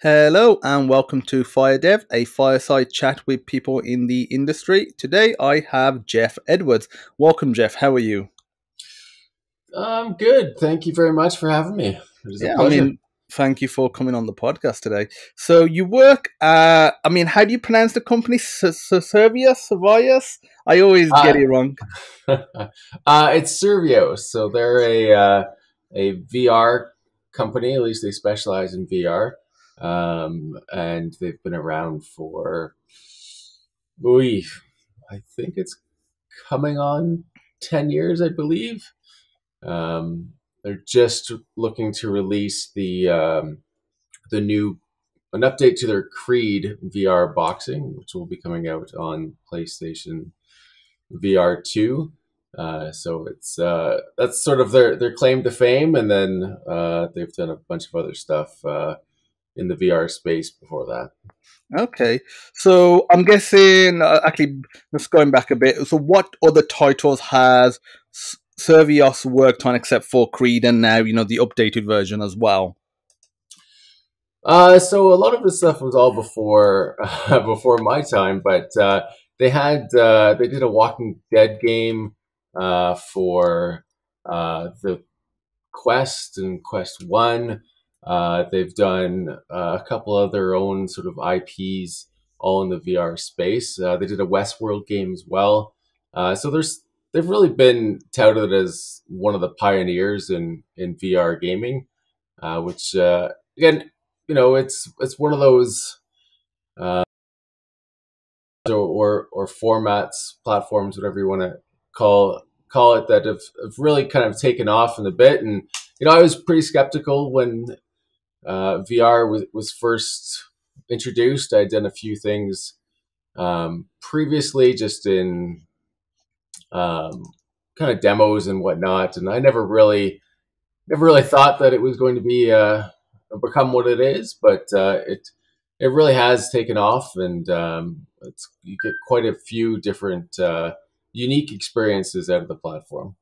Hello and welcome to FireDEV, a fireside chat with people in the industry. Today I have Jeff Edwards. Welcome, Jeff. How are you? I'm good. Thank you very much for having me. It is a Yeah, pleasure. thank you for coming on the podcast today. So you work, how do you pronounce the company? Survios? I always get Uh, it wrong. it's Survios. So they're a VR company. At least they specialize in VR, and they've been around for, ooh, I think it's coming on 10 years, I believe. They're just looking to release the new an update to their Creed VR boxing, which will be coming out on PlayStation VR2. So it's that's sort of their claim to fame, and then they've done a bunch of other stuff in the VR space before that. Okay, so I'm guessing, actually, just going back a bit, so what other titles has Survios worked on except for Creed and now, the updated version as well? So a lot of this stuff was all before before my time, but they did a Walking Dead game for the Quest and Quest One. They've done a couple of their own sort of IPs, all in the VR space. They did a Westworld game as well. So they've really been touted as one of the pioneers in VR gaming, which again, it's one of those uh, or formats, platforms, whatever you want to call it, that have really kind of taken off in a bit. And I was pretty skeptical when VR was first introduced. I'd done a few things previously, just in um, kind of demos and whatnot, and I never really thought that it was going to be become what it is, but it really has taken off, and you get quite a few different unique experiences out of the platform.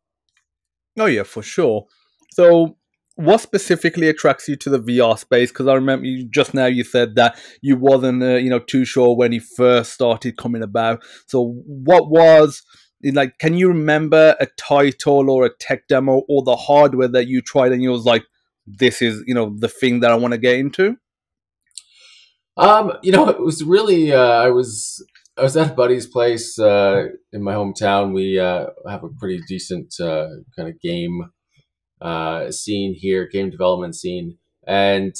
Oh yeah, for sure. So, what specifically attracts you to the VR space? Because I remember you said that you wasn't, too sure when you first started coming about. So, what was like? Can you remember a title or a tech demo or the hardware that you tried and you was like, "This is, the thing that I want to get into." It was really I was at a buddy's place in my hometown. We have a pretty decent kind of game scene here, game development scene, and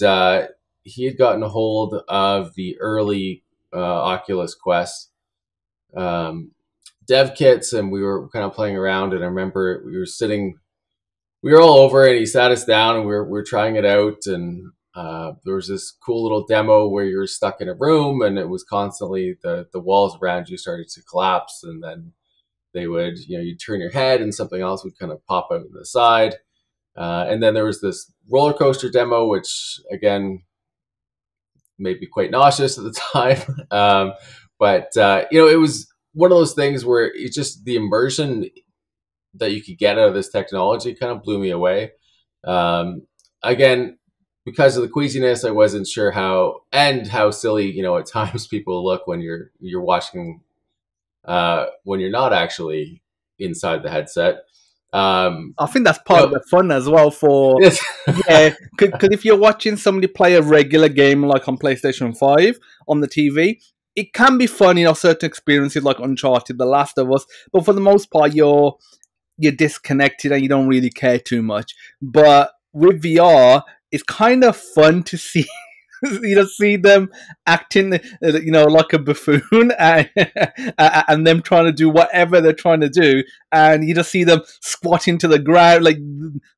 he had gotten a hold of the early Oculus Quest um, dev kits, and we were kind of playing around. And I remember we were all over, and he sat us down, and we were trying it out. And there was this cool little demo where you're stuck in a room, and it was constantly the walls around you started to collapse, and then they would, you'd turn your head, and something else would kind of pop out to the side. And then there was this roller coaster demo, which again made me quite nauseous at the time. But it was one of those things where it's just the immersion that you could get out of this technology kind of blew me away. Again, because of the queasiness, I wasn't sure how silly, at times people look when you're watching when you're not actually inside the headset. I think that's part of the fun as well. For Yes. yeah, because if you're watching somebody play a regular game like on PlayStation 5 on the TV, it can be fun, certain experiences like Uncharted, The Last of Us, but for the most part, you're disconnected and you don't really care too much. But with VR, it's kind of fun to see. See them acting, like a buffoon, and them trying to do whatever they're trying to do, and you just see them squatting to the ground, like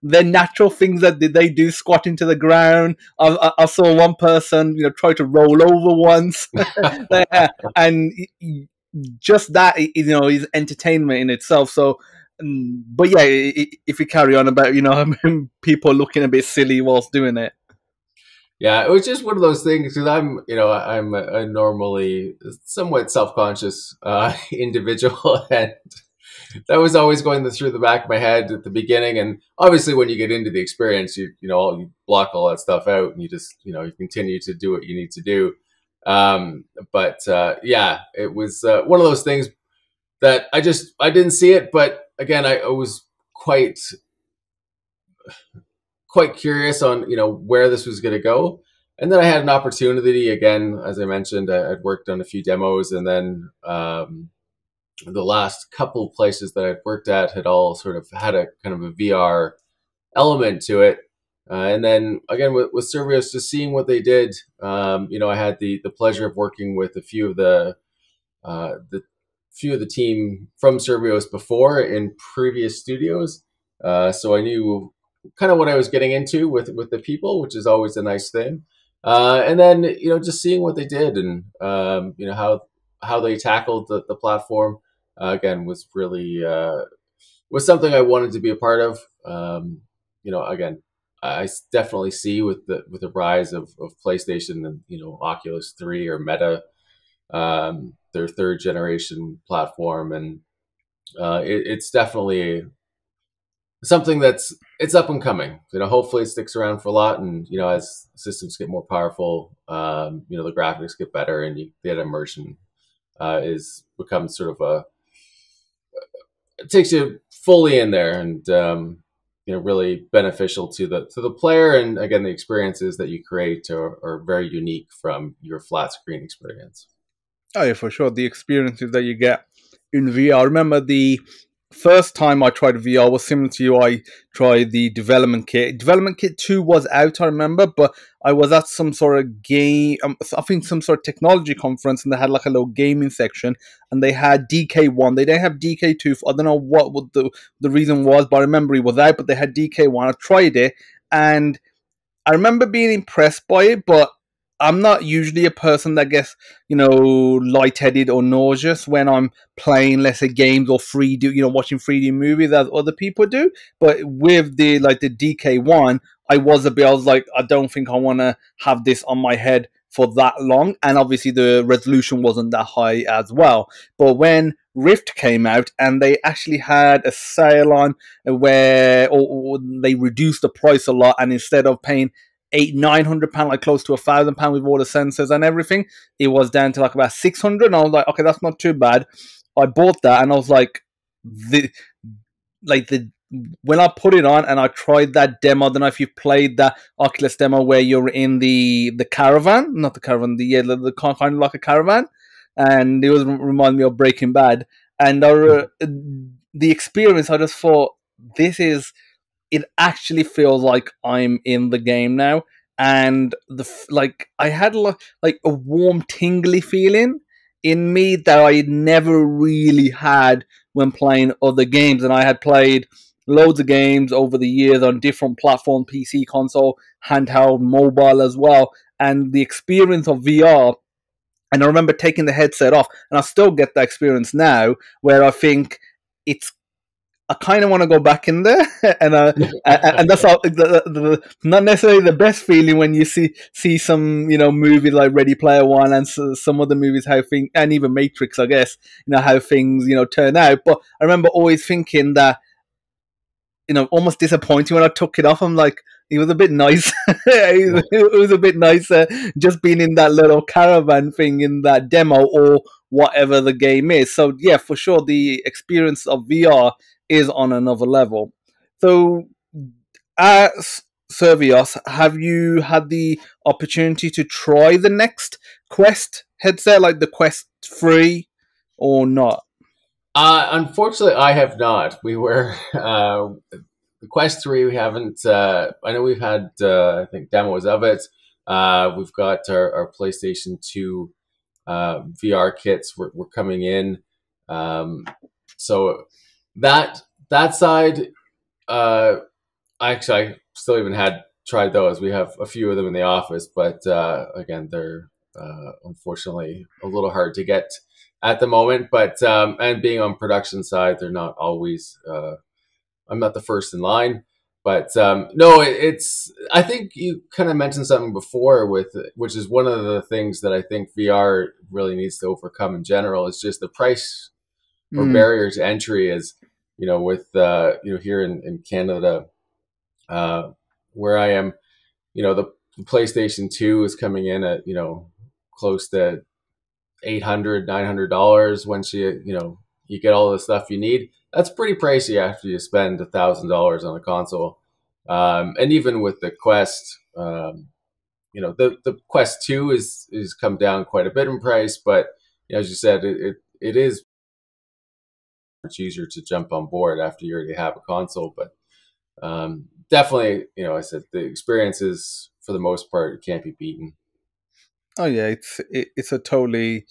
their natural things that they do, squatting to the ground. I saw one person, try to roll over once, and just that, is entertainment in itself. So. But yeah, if you carry on about, people looking a bit silly whilst doing it. Yeah, it was just one of those things because I'm a normally somewhat self conscious individual, and that was always going through the back of my head at the beginning. And obviously, when you get into the experience, you block all that stuff out, and you just you continue to do what you need to do. Yeah, it was one of those things that I didn't see it, but again, I was quite curious on where this was going to go. And then I had an opportunity again, as I mentioned, I'd worked on a few demos, and then the last couple of places that I'd worked at had all sort of had a kind of a VR element to it. And then again with Survios, just seeing what they did, I had the pleasure of working with a few of the team from Survios before in previous studios, so I knew kind of what I was getting into with the people, which is always a nice thing. And then just seeing what they did, and how they tackled the platform, again was really was something I wanted to be a part of. Again, I definitely see with the rise of PlayStation and Oculus 3 or Meta, their third generation platform, and it's definitely something it's up and coming. Hopefully it sticks around for a lot, and as systems get more powerful, the graphics get better, and the immersion becomes sort of it takes you fully in there, and really beneficial to the player. And again, the experiences that you create are very unique from your flat screen experience. Oh yeah, for sure. The experiences that you get in VR. I remember the first time I tried VR was similar to you. I tried the development kit. Development kit 2 was out, I remember, but I was at some sort of game, I think some sort of technology conference, and they had like a little gaming section, and they had DK1. They didn't have DK2. I don't know what the reason was, but I remember it was out, but they had DK1. I tried it, and I remember being impressed by it, but I'm not usually a person that gets, lightheaded or nauseous when I'm playing, let's say, games or 3D, watching 3D movies as other people do. But with the DK1, I was like, I don't think I want to have this on my head for that long. And obviously the resolution wasn't that high as well. But when Rift came out and they actually had a sale on where or they reduced the price a lot, and instead of paying £900, like close to £1,000 with all the sensors and everything, it was down to like about 600, and I was like, okay, that's not too bad. I bought that, and I was like, when I put it on and I tried that demo, I don't know if you've played that Oculus demo where you're in the caravan, not the caravan, the kind of like a caravan, and it was remind me of Breaking Bad, and the experience, I just thought, it actually feels like I'm in the game now, and I had like a warm, tingly feeling in me that I never really had when playing other games. And I had played loads of games over the years on different platforms, PC, console, handheld, mobile as well, and the experience of VR. And I remember taking the headset off, and I still get that experience now, where I think I kind of want to go back in there, and that's not necessarily the best feeling when you see some movies like Ready Player One and some other movies and even Matrix, I guess, how things turn out. But I remember always thinking that almost disappointing when I took it off. I'm like, it was a bit nice. It was a bit nicer just being in that little caravan thing in that demo or whatever the game is. So yeah, for sure, the experience of VR is on another level. So, as Survios, have you had the opportunity to try the next Quest headset, like the Quest 3, or not? Unfortunately, I have not. We were the Quest 3. We haven't. I know we've had I think demos of it. We've got our PlayStation 2 VR kits. We're coming in. So that side, I still even had tried those. We have a few of them in the office, but again, they're unfortunately a little hard to get at the moment. But and being on production side, they're not always. I'm not the first in line, but no, it's. I think you kind of mentioned something before which is one of the things that I think VR really needs to overcome in general. Is just the price or barrier to entry is with here in Canada, where I am, the PlayStation 2 is coming in at close to $800-$900 once you get all the stuff you need. That's pretty pricey after you spend $1,000 on a console. And even with the Quest, the Quest 2 is come down quite a bit in price, but as you said, it is much easier to jump on board after you already have a console. But definitely, I said the experiences for the most part can't be beaten. Oh yeah, it's a totally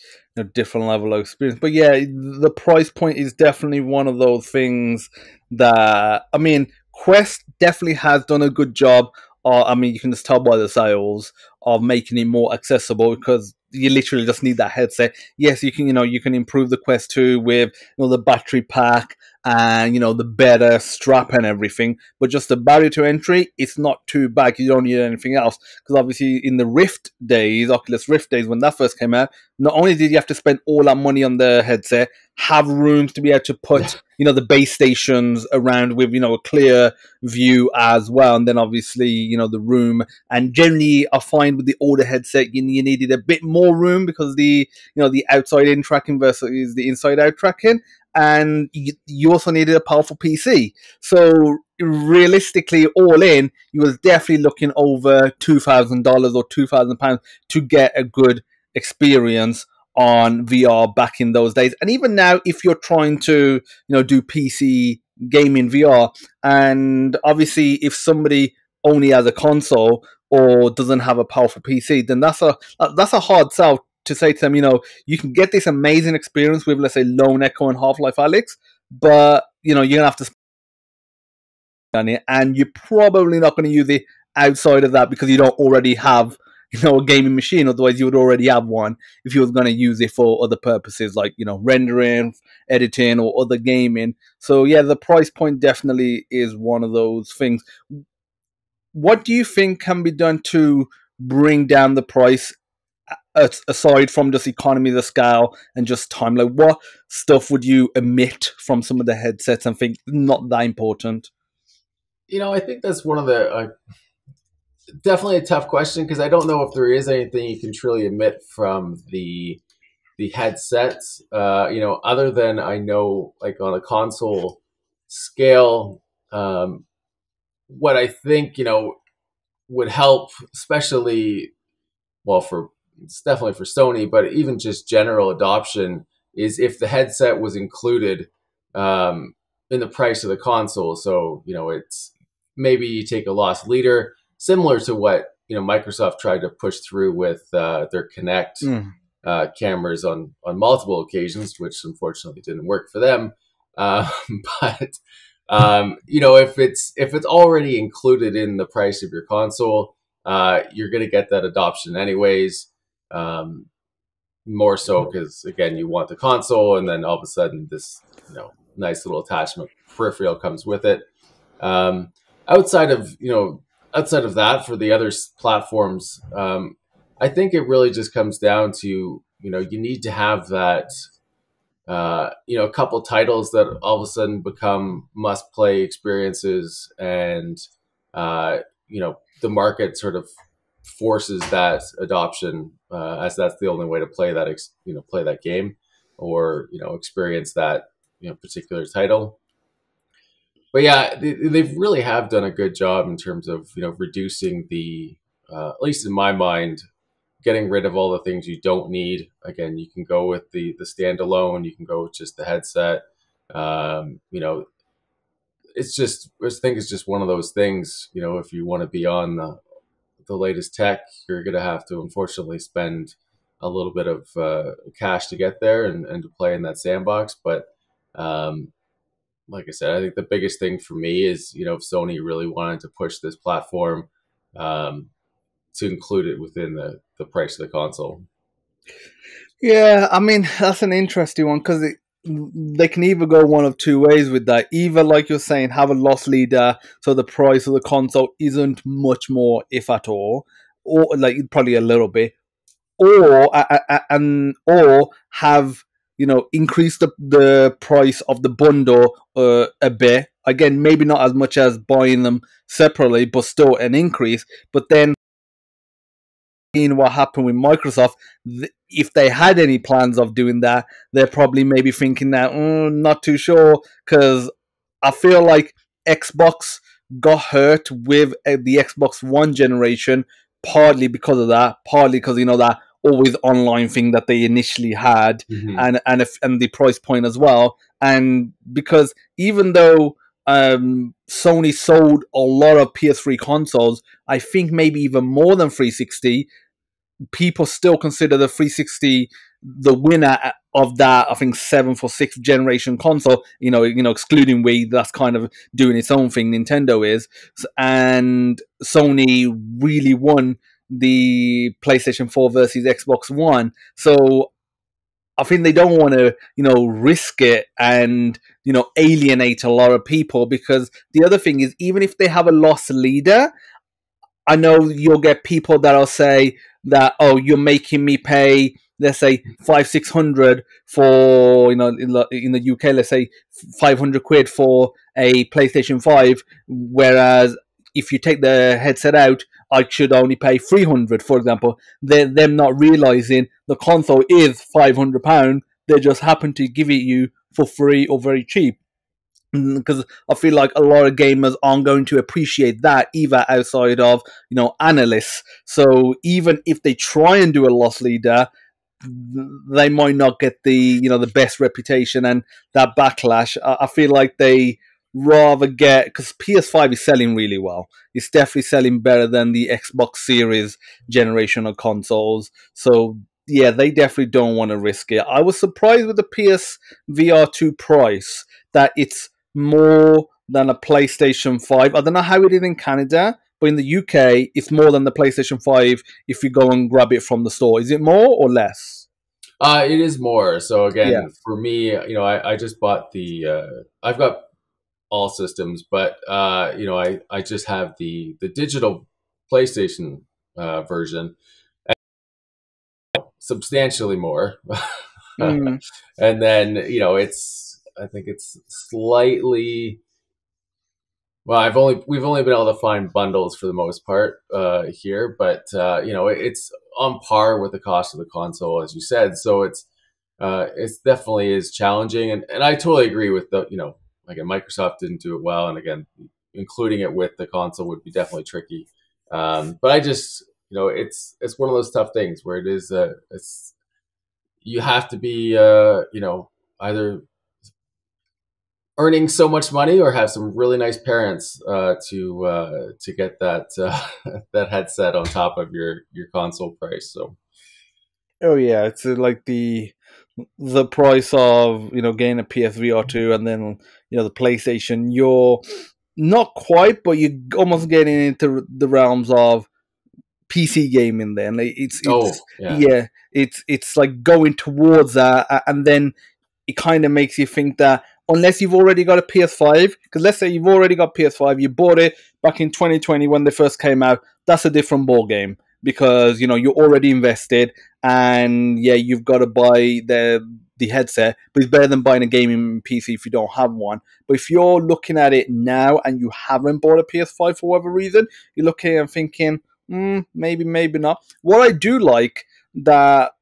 different level of experience. But yeah, the price point is definitely one of those things that, I mean, Quest definitely has done a good job. I mean, you can just tell by the sales of making it more accessible, because you literally just need that headset. Yes, you can improve the Quest 2 with the battery pack and the better strap and everything, but just the barrier to entry, it's not too bad. You don't need anything else, because obviously in the Oculus Rift days, when that first came out, not only did you have to spend all that money on the headset, have rooms to be able to put the base stations around with a clear view as well, and then obviously the room. And generally I find with the older headset you needed a bit more room, because the the outside in tracking versus the inside out tracking, and you also needed a powerful PC. So realistically, all in, you was definitely looking over $2,000 or £2,000 to get a good experience on VR back in those days. And even now, if you're trying to do PC gaming VR, and obviously if somebody only has a console or doesn't have a powerful PC, then that's a hard sell to say to them, you can get this amazing experience with, let's say, Lone Echo and Half-Life Alyx, but you're gonna have to spend on it, and you're probably not going to use it outside of that, because you don't already have a gaming machine. Otherwise you would already have one if you was going to use it for other purposes, like rendering, editing, or other gaming. So yeah, the price point definitely is one of those things. What do you think can be done to bring down the price, aside from just economy of scale and just time? Like, what stuff would you omit from some of the headsets and think not that important? I think that's one of the definitely a tough question, because I don't know if there is anything you can truly omit from the headsets. Other than, I know, like on a console scale, what I think would help, especially, well, it's definitely for Sony, but even just general adoption, is if the headset was included in the price of the console. So it's maybe you take a loss leader, similar to what Microsoft tried to push through with their Kinect cameras on multiple occasions, which unfortunately didn't work for them. But if it's already included in the price of your console, you're going to get that adoption anyways. More so because, again, you want the console, and then all of a sudden this nice little attachment peripheral comes with it. Outside of that, for the other platforms, I think it really just comes down to you need to have that a couple titles that all of a sudden become must play experiences, and the market sort of forces that adoption, as that's the only way to play that play that game, or experience that particular title. But yeah, they've really have done a good job in terms of reducing the at least in my mind, getting rid of all the things you don't need. Again, you can go with the standalone, you can go with just the headset. It's just, I think it's just one of those things, if you want to be on the latest tech, you're going to have to unfortunately spend a little bit of cash to get there and to play in that sandbox. But like I said, I think the biggest thing for me is, if Sony really wanted to push this platform, to include it within the price of the console. Yeah, I mean, that's an interesting one, because they can either go one of two ways with that. Either, like you're saying, have a loss leader, so the price of the console isn't much more, if at all, or like probably a little bit, or have increase the price of the bundle a bit. Again, maybe not as much as buying them separately, but still an increase. But then, seeing what happened with Microsoft, if they had any plans of doing that, they're probably maybe thinking that, not too sure, because I feel like Xbox got hurt with the Xbox One generation, partly because of that, partly because that always online thing that they initially had, Mm-hmm. and the price point as well, and because even though Sony sold a lot of PS3 consoles, I think maybe even more than 360, people still consider the 360 the winner of that. I think 7th or 6th generation console. Excluding Wii, that's kind of doing its own thing. Nintendo is, and Sony really won the PlayStation 4 versus Xbox One. So I think they don't want to, risk it and, alienate a lot of people, because the other thing is, even if they have a loss leader, I know you'll get people that'll say that, oh, you're making me pay, let's say 500-600 for, in the UK, let's say 500 quid for a PlayStation 5, whereas if you take the headset out, I should only pay 300, for example. Them not realizing the console is £500. They just happen to give it you for free or very cheap. Because I feel like a lot of gamers aren't going to appreciate that either outside of, analysts. So even if they try and do a loss leader, they might not get the best reputation and that backlash. I feel like they rather get, because PS5 is selling really well. It's definitely selling better than the Xbox Series generation of consoles. So yeah, they definitely don't want to risk it. I was surprised with the PS VR2 price that it's more than a PlayStation 5. I don't know how it is in Canada, but in the UK, it's more than the PlayStation 5 if you go and grab it from the store. Is it more or less? It is more. So Yeah. again, for me, I just bought I've got all systems, but I just have the digital PlayStation version, substantially more. Mm. And then, I think it's slightly, well, we've only been able to find bundles for the most part here, but it's on par with the cost of the console, as you said. So it's definitely is challenging, and I totally agree with again, Microsoft didn't do it well, and again, including it with the console would be definitely tricky. But I just, it's one of those tough things where it's you have to be either earning so much money or have some really nice parents to get that that headset on top of your console price. So Oh yeah, it's like the price of getting a PSVR2 and then the PlayStation. You're not quite, but you're almost getting into the realms of PC gaming. Then oh yeah. yeah, it's like going towards that, and then it kind of makes you think that unless you've already got a PS5, because let's say you've already got PS5, you bought it back in 2020 when they first came out, that's a different ball game, because you're already invested, and yeah, you've got to buy the headset, but it's better than buying a gaming PC if you don't have one. But if you're looking at it now and you haven't bought a PS5 for whatever reason, you're looking and thinking, maybe, maybe not. What I do like that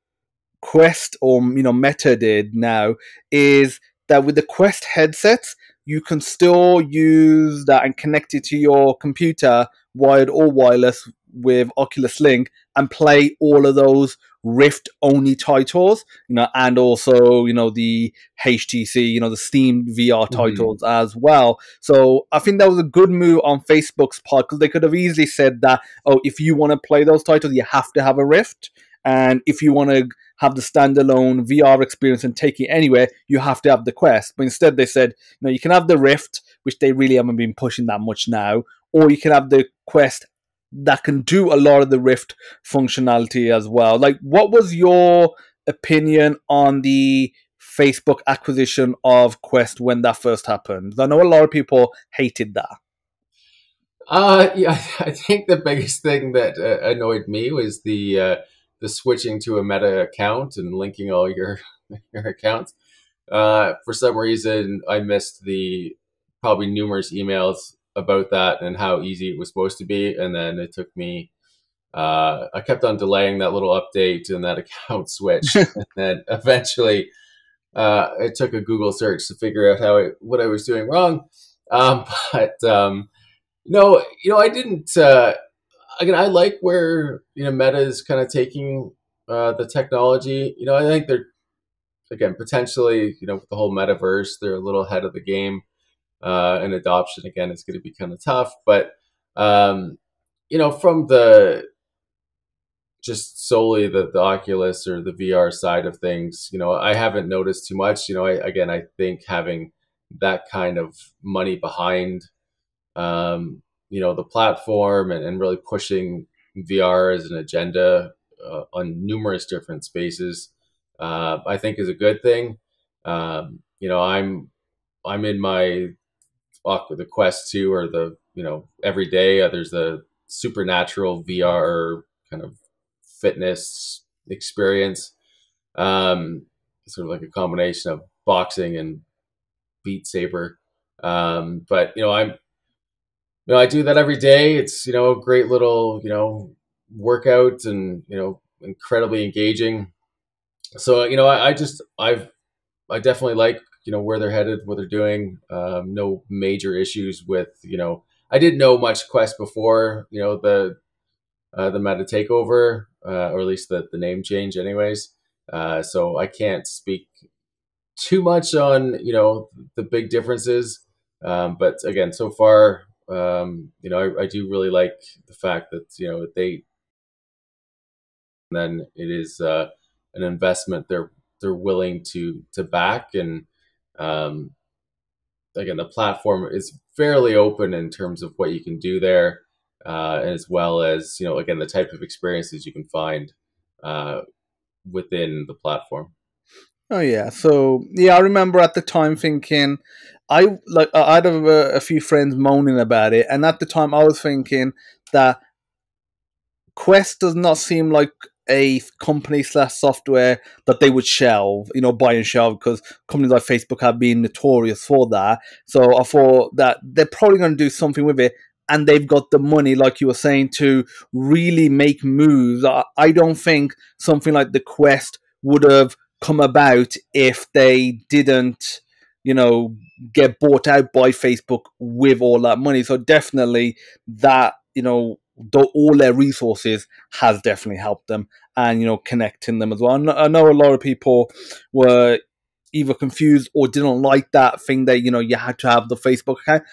Quest or Meta did now is that with the Quest headsets, you can still use that and connect it to your computer, wired or wireless, with Oculus Link, and play all of those Rift only titles, and also the HTC, the Steam VR Mhm. titles as well. So I think that was a good move on Facebook's part, because they could have easily said that, oh, if you want to play those titles, you have to have a Rift. And if you want to have the standalone VR experience and take it anywhere, you have to have the Quest. But instead, they said, you can have the Rift, which they really haven't been pushing that much now, or you can have the Quest that can do a lot of the Rift functionality as well. Like, what was your opinion on the Facebook acquisition of Quest when that first happened? I know a lot of people hated that. Yeah, I think the biggest thing that annoyed me was the the switching to a Meta account and linking all your your accounts. For some reason, I missed the probably numerous emails about that and how easy it was supposed to be, and then it took me. I kept on delaying that little update, and that account switched, and then eventually, it took a Google search to figure out what I was doing wrong. Um, but no, I didn't. Again, I like where Meta is kind of taking the technology. I think they're again potentially with the whole metaverse, they're a little ahead of the game, and adoption again is going to be kind of tough. But from the just solely the Oculus or the VR side of things, I haven't noticed too much. I think having that kind of money behind the platform and really pushing VR as an agenda on numerous different spaces, I think is a good thing. I'm in my the Quest 2 or the every day there's a supernatural VR kind of fitness experience, sort of like a combination of boxing and Beat Saber. But I do that every day. It's a great little workout and incredibly engaging. So I definitely like where they're headed, what they're doing. No major issues with I didn't know much Quest before the Meta takeover, or at least the name change, anyways. So I can't speak too much on the big differences. But again, so far, I do really like the fact that then it is an investment they're willing to back, and again, the platform is fairly open in terms of what you can do there, as well as again the type of experiences you can find within the platform. Oh yeah, so yeah, I remember at the time thinking, I had a few friends moaning about it, and at the time I was thinking that Quest does not seem like a company slash software that they would shelve, buy and shelve, because companies like Facebook have been notorious for that. So I thought that they're probably going to do something with it, and they've got the money, like you were saying, to really make moves. I don't think something like the Quest would have come about if they didn't, get bought out by Facebook with all that money. So definitely that, all their resources has definitely helped them, and connecting them as well. I know a lot of people were either confused or didn't like that thing that you had to have the Facebook account.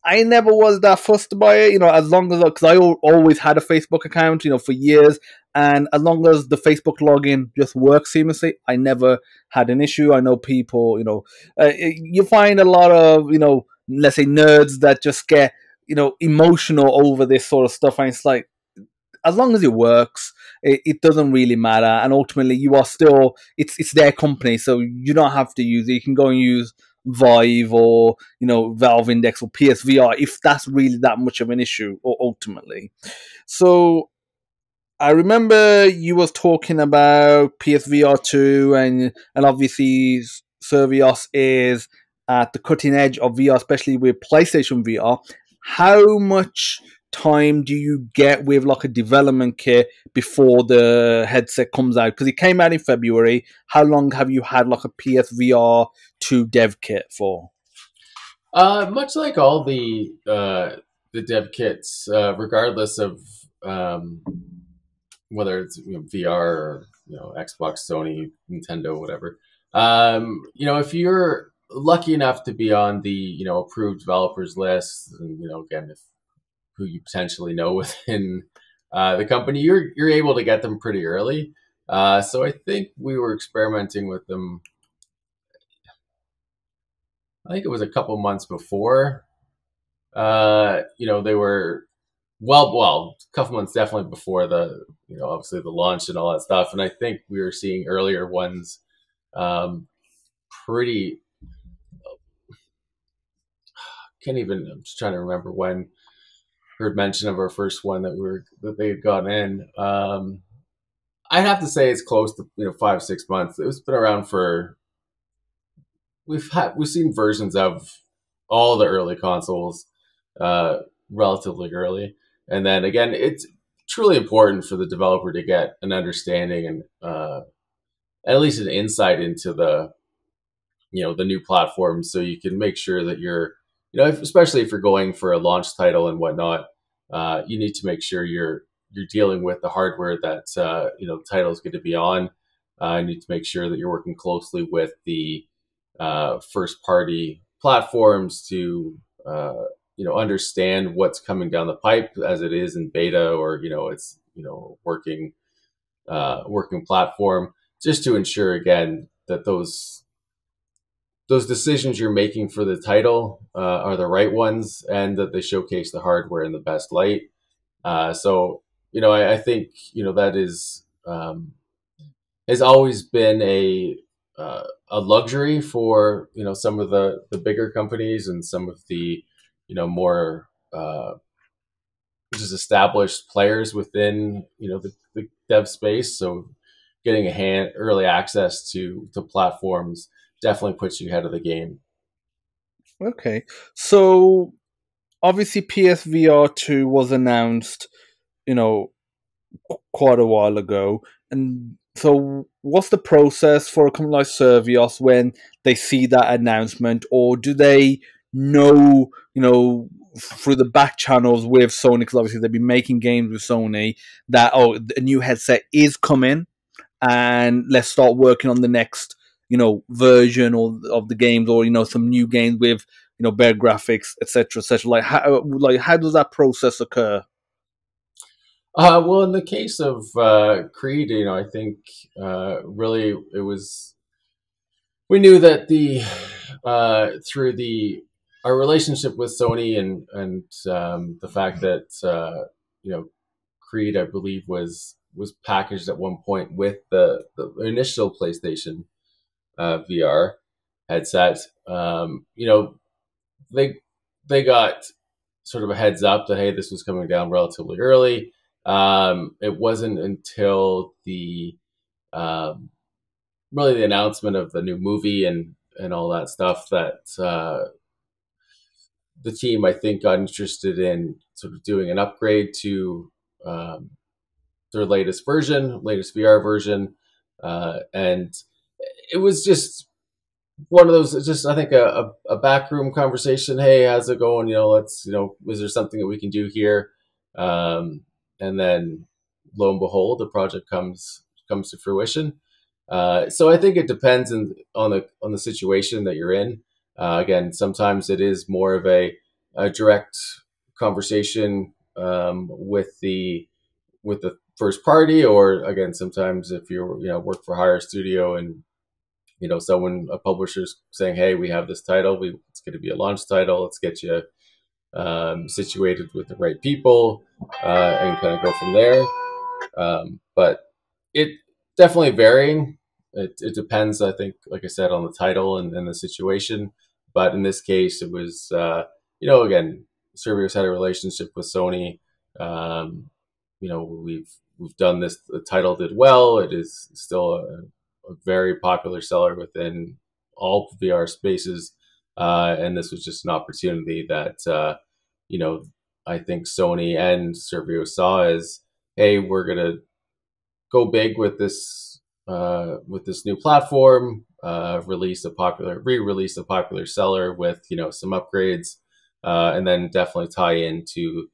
I never was that fussed by it, as long as, because I always had a Facebook account, for years, and as long as the Facebook login just works seamlessly, I never had an issue. I know people, you find a lot of, let's say nerds that just get, emotional over this sort of stuff, and it's like, as long as it works, it doesn't really matter. And ultimately, you are still, it's their company, so you don't have to use it. You can go and use Vive or Valve Index or PSVR if that's really that much of an issue, or ultimately. So I remember you was talking about PSVR 2, and obviously Survios is at the cutting edge of VR, especially with PlayStation VR. How much time do you get with like a development kit before the headset comes out? Because it came out in February. How long have you had like a PSVR 2 dev kit for? Much like all the dev kits, regardless of whether it's VR or Xbox, Sony, Nintendo, whatever. If you're lucky enough to be on the approved developers list, and again, if who you potentially know within the company, you're able to get them pretty early. So I think we were experimenting with them. I think it was a couple months before. They were well, a couple months definitely before the obviously the launch and all that stuff. And I think we were seeing earlier ones, pretty. I'm just trying to remember when. Heard mention of our first one that they had gotten in. I'd have to say it's close to 5 6 months. It's been around for we've seen versions of all the early consoles relatively early, and then again, it's truly important for the developer to get an understanding and at least an insight into the new platforms, so you can make sure that you're especially if you're going for a launch title and whatnot, you need to make sure you're dealing with the hardware that the title is going to be on. You need to make sure that you're working closely with the first party platforms to understand what's coming down the pipe as it is in beta, or it's working platform, just to ensure again that those decisions you're making for the title are the right ones, and that they showcase the hardware in the best light. So I think that is has always been a luxury for some of the bigger companies and some of the more just established players within the dev space. So getting early access to platforms definitely puts you ahead of the game. Okay, so obviously PSVR 2 was announced, quite a while ago, and so what's the process for a company like Survios when they see that announcement, or do they know, through the back channels with Sony, because obviously they've been making games with Sony, that a new headset is coming, and let's start working on the next version of the games, or some new games with better graphics, etc., etc. Like how does that process occur? Well, in the case of Creed, I think really it was, we knew that through our relationship with Sony, and the fact that Creed, I believe, was packaged at one point with the initial PlayStation VR headset. They got sort of a heads up that, hey, this was coming down relatively early. It wasn't until really the announcement of the new movie and all that stuff that the team, I think, got interested in sort of doing an upgrade to their latest VR version, and it was just one of those, just I think a backroom conversation. Hey, how's it going? Let's is there something that we can do here? And then lo and behold, the project comes to fruition. So I think it depends on the situation that you're in. Again, sometimes it is more of a direct conversation with the first party, or again, sometimes if you work for hire studio and a publisher's saying, hey, we have this title, it's going to be a launch title, let's get you situated with the right people, and kind of go from there. But it definitely varying. It depends, I think, like I said, on the title and the situation. But in this case, it was, again, Survios had a relationship with Sony. We've done this. The title did well. It is still a very popular seller within all VR spaces. And this was just an opportunity that, I think Sony and Survios saw as, hey, we're going to go big with this new platform, re-release a popular seller with some upgrades, and then definitely tie into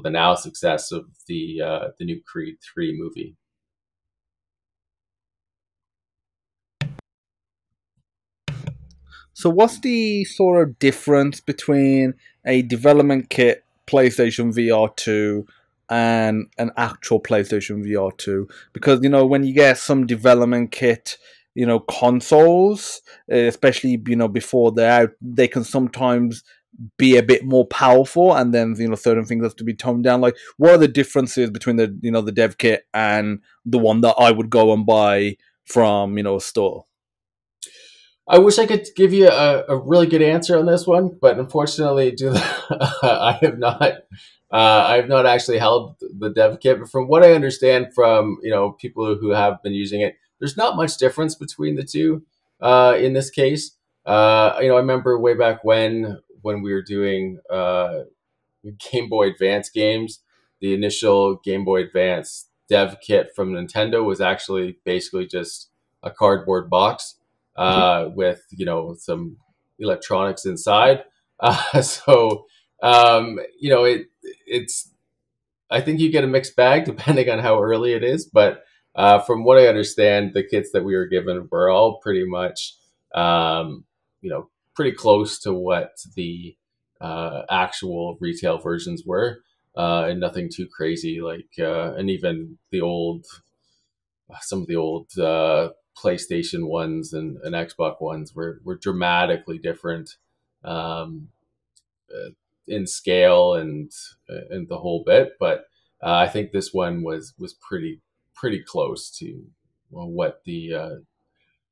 the now success of the new Creed 3 movie. So what's the sort of difference between a development kit PlayStation VR 2 and an actual PlayStation VR 2? Because, when you get some development kit, consoles, especially, before they're out, they can sometimes be a bit more powerful, and then, certain things have to be toned down. Like, what are the differences between the dev kit and the one that I would go and buy from, a store? I wish I could give you a really good answer on this one, but unfortunately, I have not. I have not actually held the dev kit, but from what I understand from people who have been using it, there's not much difference between the two. In this case, I remember way back when we were doing Game Boy Advance games, the initial Game Boy Advance dev kit from Nintendo was actually basically just a cardboard box with some electronics inside. So it's I think you get a mixed bag depending on how early it is, but from what I understand, the kits that we were given were all pretty much pretty close to what the actual retail versions were, and nothing too crazy. And even some of the old PlayStation ones and Xbox ones were dramatically different um, in scale and the whole bit. But I think this one was pretty close to what the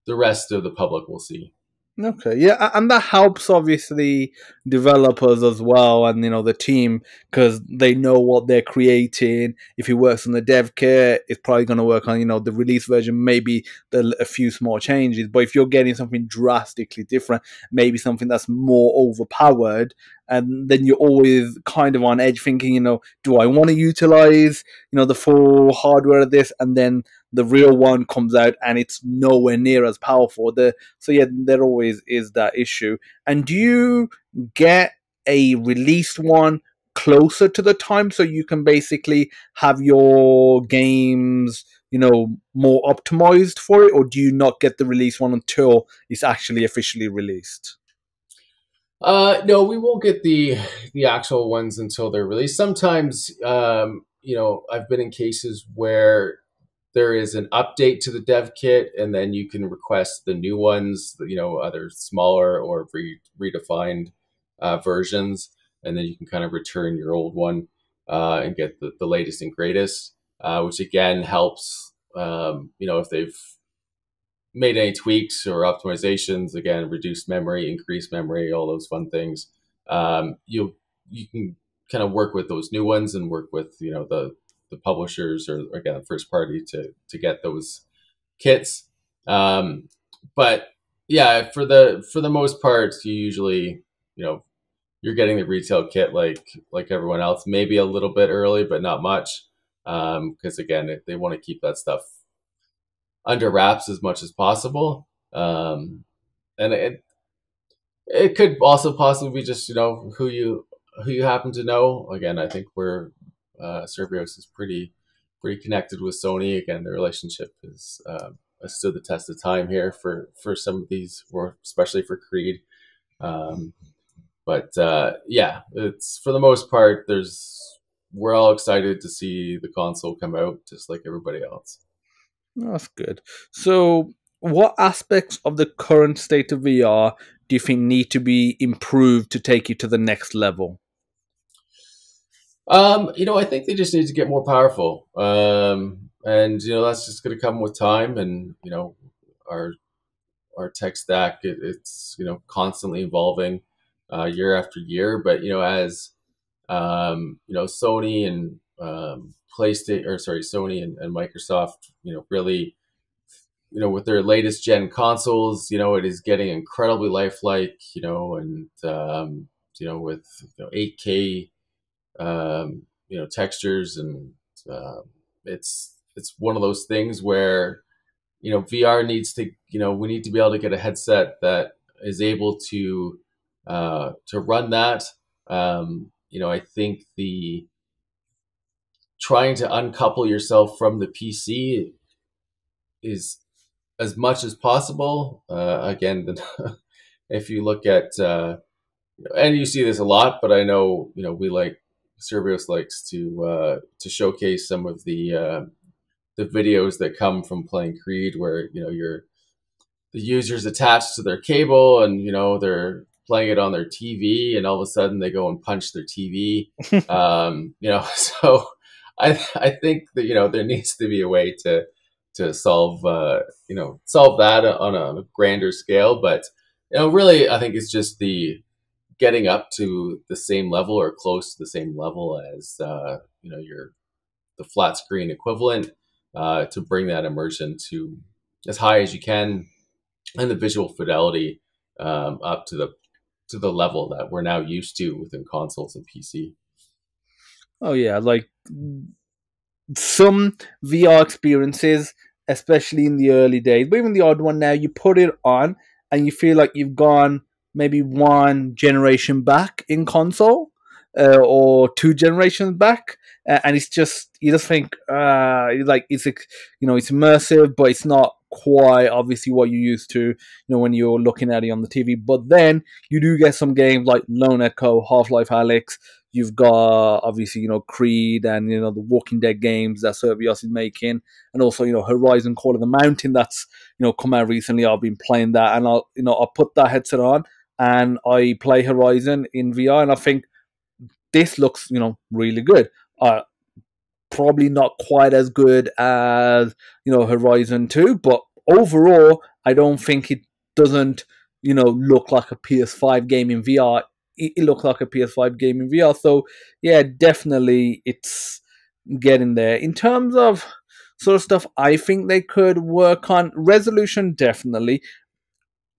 rest of the public will see. Okay, yeah, and that helps obviously developers as well, and the team because they know what they're creating. If it works on the dev kit, it's probably going to work on the release version. Maybe a few small changes, but if you're getting something drastically different, maybe something that's more overpowered, and then you're always kind of on edge, thinking, do I want to utilize the full hardware of this, and then the real one comes out and it's nowhere near as powerful. So yeah, there always is that issue. And do you get a released one closer to the time so you can basically have your games, more optimized for it, or do you not get the release one until it's actually officially released? No, we won't get the actual ones until they're released. Sometimes, I've been in cases where there is an update to the dev kit, and then you can request the new ones, either smaller or redefined versions, and then you can kind of return your old one and get the latest and greatest, which again helps. If they've made any tweaks or optimizations, again, reduce memory, increase memory, all those fun things. You can kind of work with those new ones and work with the publishers or again the first party to get those kits. But yeah, for the most part, you usually you're getting the retail kit like everyone else, maybe a little bit early, but not much, because again they want to keep that stuff under wraps as much as possible. And it could also possibly be just who you happen to know. Again, I think we're Survios is pretty connected with Sony. Again, the relationship has stood the test of time here for some of these, or especially for Creed. But yeah, it's for the most part. We're all excited to see the console come out, just like everybody else. That's good. So, what aspects of the current state of VR do you think need to be improved to take you to the next level? I think they just need to get more powerful. And that's just going to come with time, and our tech stack it's constantly evolving year after year. But as Sony and PlayStation, or sorry, Sony and Microsoft, really, with their latest gen consoles, it is getting incredibly lifelike, and with 8K, textures, and it's one of those things where VR needs to, we need to be able to get a headset that is able to run that. I think the trying to uncouple yourself from the PC is as much as possible. Again, if you look at, and you see this a lot, but I know, Survios likes to showcase some of the videos that come from playing Creed, where the user's attached to their cable, and they're playing it on their TV, and all of a sudden they go and punch their TV. So I think that there needs to be a way to to solve solve that on a grander scale. But really, I think it's just the getting up to the same level or close to the same level as your the flat screen equivalent, to bring that immersion to as high as you can, and the visual fidelity up to the level that we're now used to within consoles and PC. Oh yeah, like some VR experiences, especially in the early days, but even the odd one now, you put it on and you feel like you've gone maybe one generation back in console, or two generations back, and it's just you just think like it's immersive, but it's not quite obviously what you used to when you're looking at it on the TV. But then you do get some games like Lone Echo, Half-Life Alyx. You've got obviously Creed and the Walking Dead games that Survios is making, and also Horizon Call of the Mountain that's come out recently. I've been playing that, and I'll put that headset on and I play Horizon in VR, and I think this looks really good. Probably not quite as good as Horizon 2, but overall I don't think it doesn't look like a PS5 game in VR. It looks like a PS5 game in VR. So yeah, definitely it's getting there. In terms of sort of stuff I think they could work on, resolution definitely.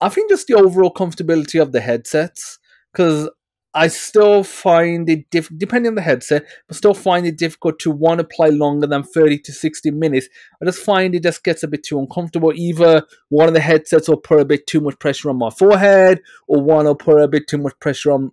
I think just the overall comfortability of the headsets, because I still find it depending on the headset, but still find it difficult to want to play longer than 30 to 60 minutes. I just find it just gets a bit too uncomfortable. Either one of the headsets will put a bit too much pressure on my forehead, or one will put a bit too much pressure on,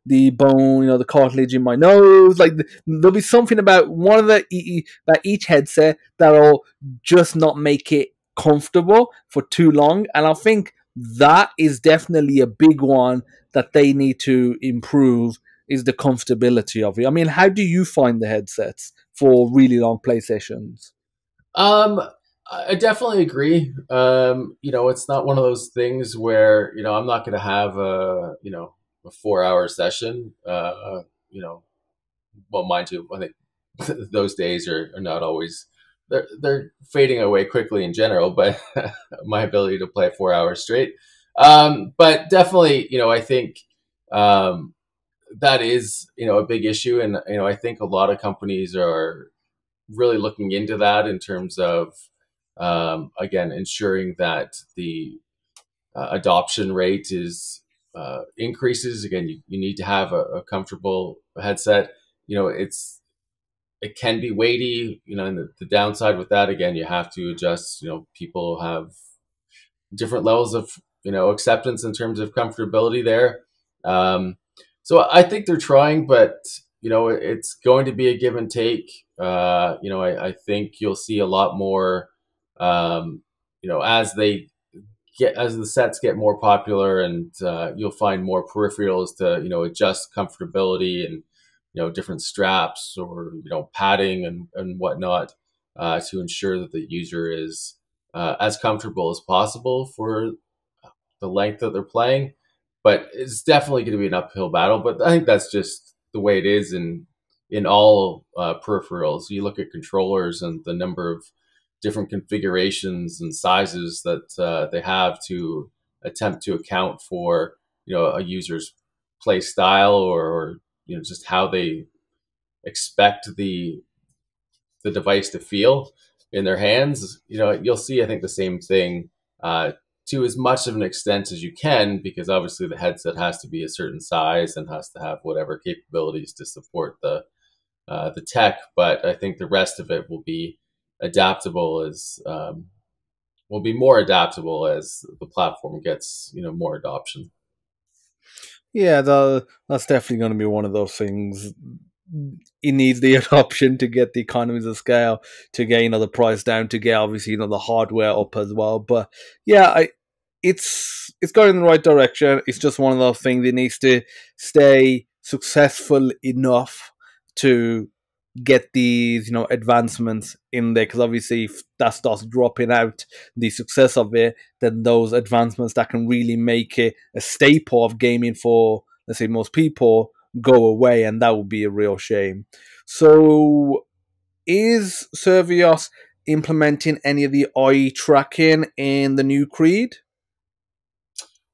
the bone, the cartilage in my nose. Like there'll be something about one of that each headset that'll just not make it comfortable for too long. And I think that is definitely a big one that they need to improve, is the comfortability of it. I mean, how do you find the headsets for really long play sessions? I definitely agree. It's not one of those things where I'm not going to have a 4 hour session. Well, mind you, I think those days are not always. They're fading away quickly in general, but my ability to play 4 hours straight. But definitely, I think that is a big issue, and I think a lot of companies are really looking into that in terms of again ensuring that the adoption rate is increases. Again, you need to have a comfortable headset. It can be weighty, and the downside with that, again, you have to adjust. People have different levels of acceptance in terms of comfortability there. So I think they're trying, but it's going to be a give and take. I think you'll see a lot more as the sets get more popular, and you'll find more peripherals to adjust comfortability, and different straps, or padding and whatnot, to ensure that the user is as comfortable as possible for the length that they're playing. But it's definitely going to be an uphill battle. But I think that's just the way it is in all peripherals. You look at controllers and the number of different configurations and sizes that they have to attempt to account for a user's play style, or just how they expect the device to feel in their hands. You'll see, I think, the same thing to as much of an extent as you can, because obviously the headset has to be a certain size and has to have whatever capabilities to support the tech. But I think the rest of it will be adaptable as will be more adaptable as the platform gets more adoption. Yeah, that's definitely going to be one of those things. It needs the adoption to get the economies of scale, to get the price down, to get obviously the hardware up as well. But yeah, it's going in the right direction. It's just one of those things that needs to stay successful enough to get these advancements in there, because obviously if that starts dropping out, the success of it, then those advancements that can really make it a staple of gaming for, let's say, most people, go away, and that would be a real shame. So is Survios implementing any of the eye tracking in the new Creed?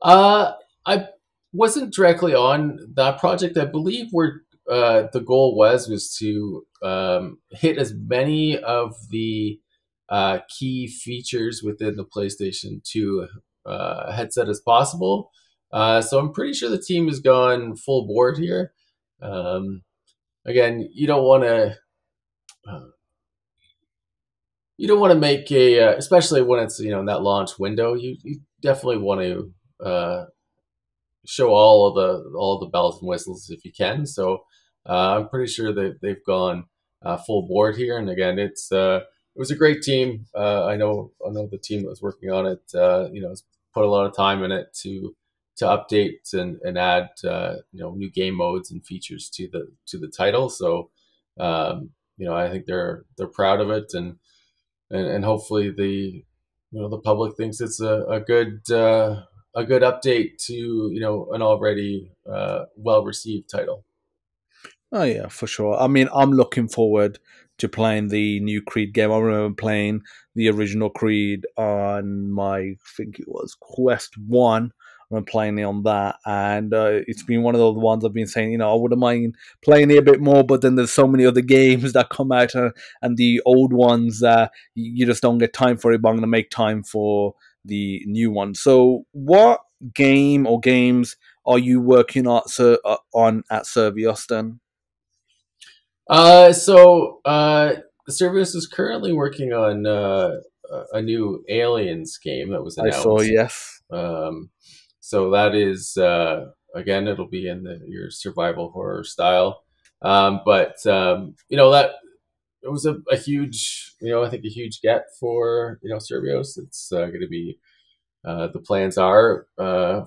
I wasn't directly on that project. I believe where the goal was to hit as many of the key features within the PlayStation 2 headset as possible. So I'm pretty sure the team has gone full board here. Um, Again, uh, you don't want to make especially when it's in that launch window. You definitely want to show all of the bells and whistles if you can. So I'm pretty sure that they've gone full board here. And again, it was a great team. I know the team that was working on it. Has put a lot of time in it to update and add new game modes and features to the title. So I think they're proud of it, and hopefully the public thinks it's a good update to an already well received title. Oh yeah, for sure. I mean, I'm looking forward to playing the new Creed game. I remember playing the original Creed on my, I think it was Quest One. I'm playing it on that, and it's been one of those ones I've been saying, I wouldn't mind playing it a bit more, but then there's so many other games that come out, and the old ones that you just don't get time for it. But I'm going to make time for the new one. So, what game or games are you working on at Survios then? Survios is currently working on a new Aliens game that was I saw, announced. yes. So that is again, it'll be in your survival horror style. But that it was a huge, I think a huge get for Survios. It's going to be the plans are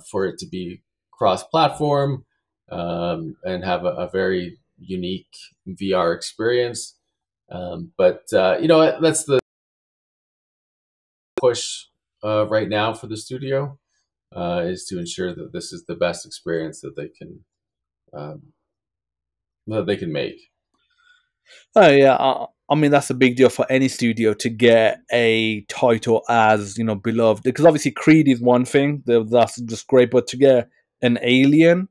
for it to be cross-platform and have a very unique VR experience. But that's the push right now for the studio is to ensure that this is the best experience um, that they can make. Oh yeah, I mean that's a big deal for any studio to get a title as beloved, because obviously Creed is one thing that's just great, but to get an Alien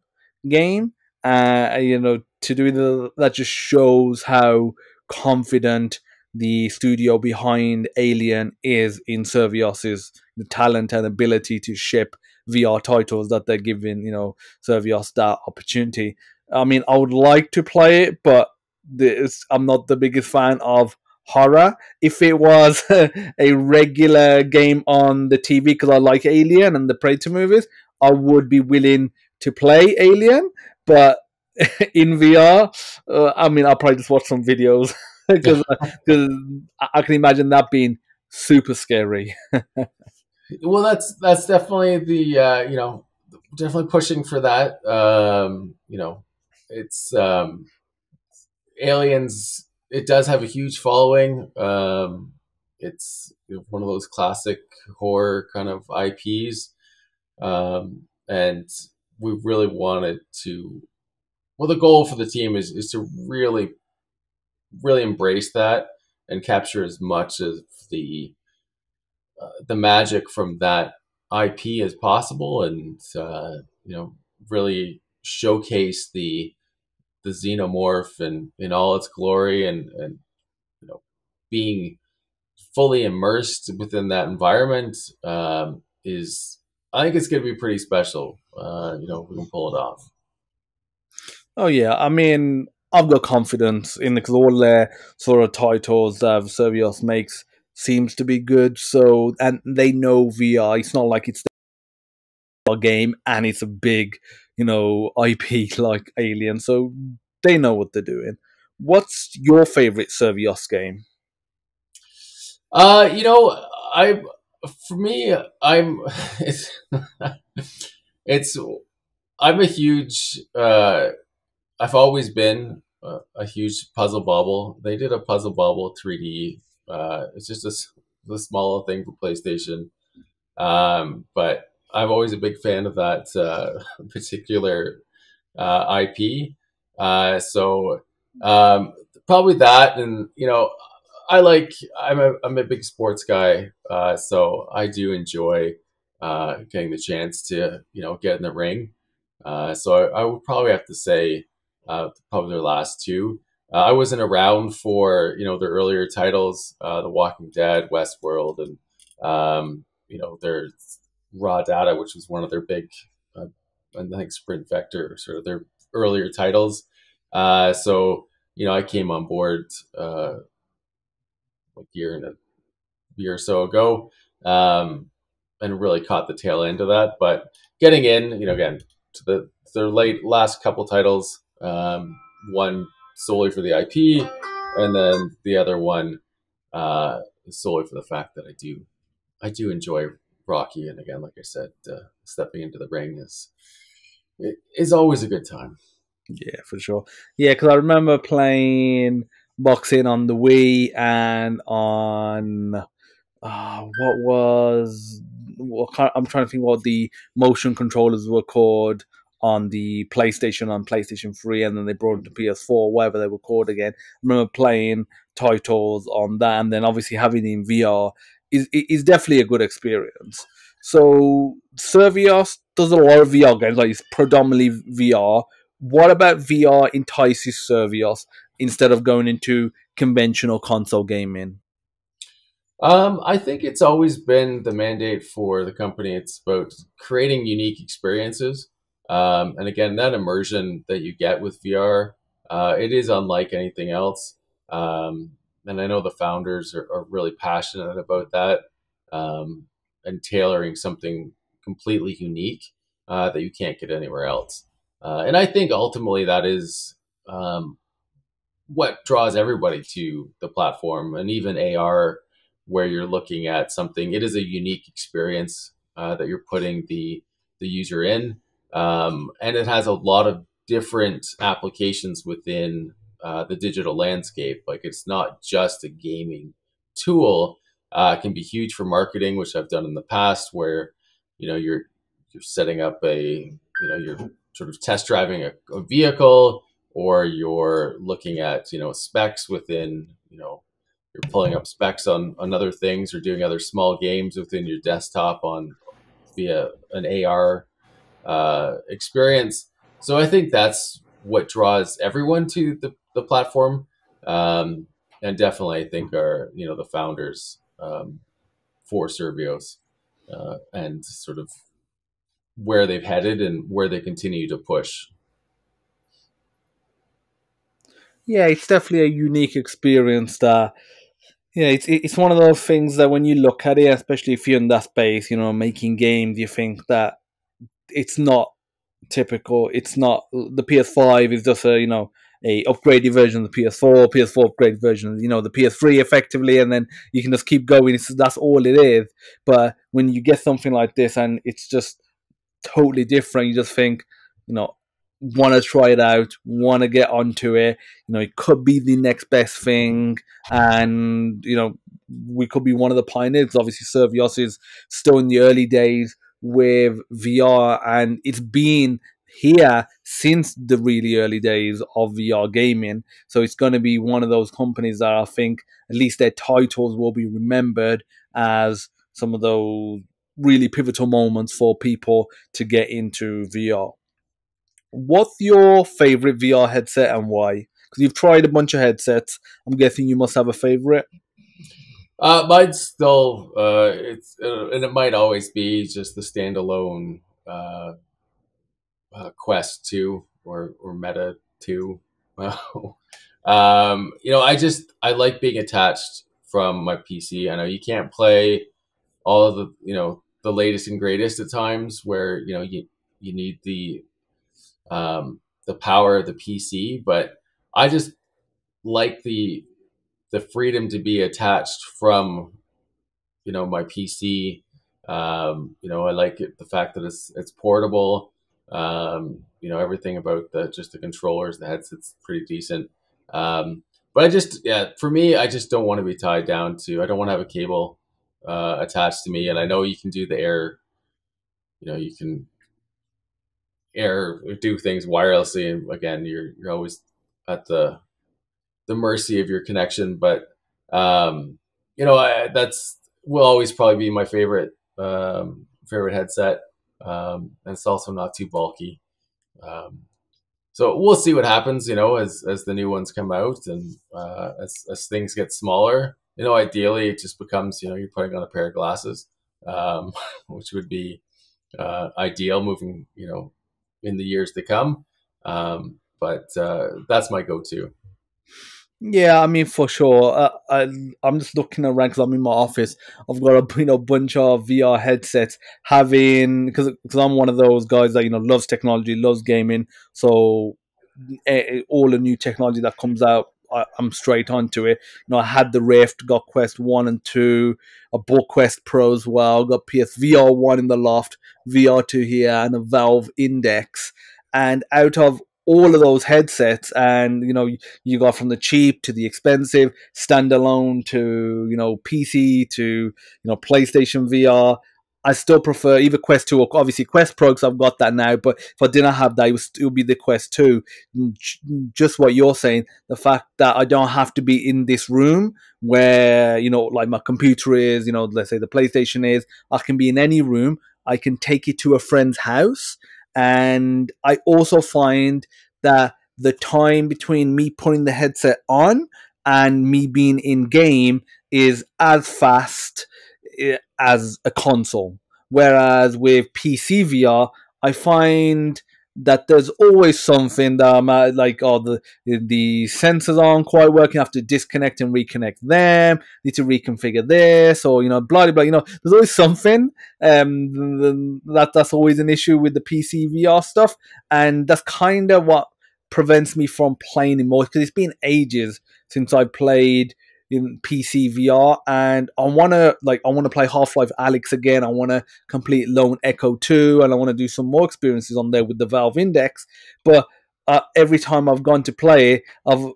game, to do that just shows how confident the studio behind Alien is in Survios's talent and ability to ship VR titles that they're giving Survios that opportunity. I mean, I would like to play it, but I'm not the biggest fan of horror. If it was a regular game on the TV, because I like Alien and the Predator movies, I would be willing to play Alien. But in VR, I mean, I'll probably just watch some videos because I can imagine that being super scary. Well, that's definitely the definitely pushing for that. It's Aliens. It does have a huge following. It's one of those classic horror kind of IPs, and we really wanted to. Well, the goal for the team is to really embrace that and capture as much of the magic from that IP as possible, and really showcase the xenomorph in all its glory, and being fully immersed within that environment is, I think it's going to be pretty special. If we can pull it off. Oh yeah, I mean, I've got confidence in it because all their sort of titles that Survios makes seems to be good. So, and they know VR. It's not like it's a game and it's a big, IP like Alien. So they know what they're doing. What's your favorite Survios game? You know, I for me, I'm it's it's I'm a huge I've always been a huge Puzzle Bobble. They did a Puzzle Bobble 3D. It's just a small thing for PlayStation. But I'm always a big fan of that particular IP. So probably that, and I'm a big sports guy, so I do enjoy getting the chance to get in the ring. So I would probably have to say probably their last two. I wasn't around for their earlier titles, The Walking Dead, Westworld, and their Raw Data, which was one of their big, I think Sprint Vector, sort of their earlier titles. So I came on board a year or so ago, and really caught the tail end of that. But getting in, again to their last couple titles, one solely for the IP, and then the other one solely for the fact that I do enjoy Rocky, and again, like I said, stepping into the ring is always a good time. Yeah, for sure. Yeah, because I remember playing boxing on the Wii and on what was I'm trying to think what the motion controllers were called on the PlayStation on PlayStation 3, and then they brought it to PS4, whatever they were called again. I remember playing titles on that, and then obviously having it in VR is definitely a good experience. So Survios does a lot of VR games, like it's predominantly VR. What about VR entices Survios instead of going into conventional console gaming? I think it's always been the mandate for the company. It's about creating unique experiences. And again, that immersion that you get with VR, it is unlike anything else. And I know the founders are really passionate about that, and tailoring something completely unique that you can't get anywhere else. And I think ultimately that is what draws everybody to the platform, and even AR, where you're looking at something. It is a unique experience that you're putting the user in, and it has a lot of different applications within the digital landscape. Like, it's not just a gaming tool. It can be huge for marketing, which I've done in the past, where you're setting up you're sort of test driving a vehicle, or you're looking at specs within you're pulling up specs on other things, or doing other small games within your desktop on via an AR experience. So I think that's what draws everyone to the platform, and definitely I think are the founders for Survios, and sort of where they've headed and where they continue to push. Yeah, it's definitely a unique experience that yeah, it's one of those things that when you look at it, especially if you're in that space, making games, you think that it's not typical. It's not the PS5 is just a upgraded version of the PS4, PS4 upgraded version, the PS3 effectively, and then you can just keep going. That's all it is. But when you get something like this and it's just totally different, you just think, you know, want to try it out, want to get onto it. It could be the next best thing, and we could be one of the pioneers. Obviously, Survios is still in the early days with VR, and it's been here since the really early days of VR gaming. So it's going to be one of those companies that I think at least their titles will be remembered as some of those really pivotal moments for people to get into VR. What's your favorite VR headset and why? Because you've tried a bunch of headsets. I'm guessing you must have a favorite. Mine's still and it might always be just the standalone Quest 2 or Meta 2. I like being attached from my PC. I know you can't play all of the latest and greatest at times, where you need the power of the PC, but I just like the freedom to be attached from my PC. I like the fact that it's portable. Everything about the controllers, the headset's pretty decent. But for me, I just don't want to be tied down to. I don't want to have a cable attached to me, and I know you can do the air. You can air do things wirelessly, and again, you're always at the mercy of your connection. But You know, that's will always probably be my favorite headset. And it's also not too bulky. Um, so we'll see what happens, you know, as the new ones come out and as things get smaller. You know, ideally it just becomes, you know, you're putting on a pair of glasses, um, which would be ideal moving, you know, in the years to come. But that's my go-to. Yeah, I mean for sure. I'm just looking around because I'm in my office. I've got a bunch of VR headsets. Having because I'm one of those guys that loves technology, loves gaming. So all the new technology that comes out, I'm straight onto it. I had the Rift, got Quest 1 and 2, I bought Quest Pro as well, got PSVR 1 in the loft, VR 2 here, and a Valve Index. And out of all of those headsets, and you got from the cheap to the expensive, standalone to PC to PlayStation VR. I still prefer either Quest 2 or obviously Quest Pro because I've got that now. But if I didn't have that, it would be the Quest 2. Just what you're saying, the fact that I don't have to be in this room where, like my computer is, let's say the PlayStation is, I can be in any room. I can take it to a friend's house. And I also find that the time between me putting the headset on and me being in game is as fast as a console. Whereas with PC VR, I find that there's always something that I'm like, oh, the sensors aren't quite working. I have to disconnect and reconnect them. Need to reconfigure this, or blah blah blah. There's always something. That's always an issue with the PC VR stuff, and that's kind of what prevents me from playing it more because it's been ages since I played in PC VR, and I wanna play Half-Life Alyx again. I wanna complete Lone Echo 2, and I wanna do some more experiences on there with the Valve Index. But every time I've gone to play it, I've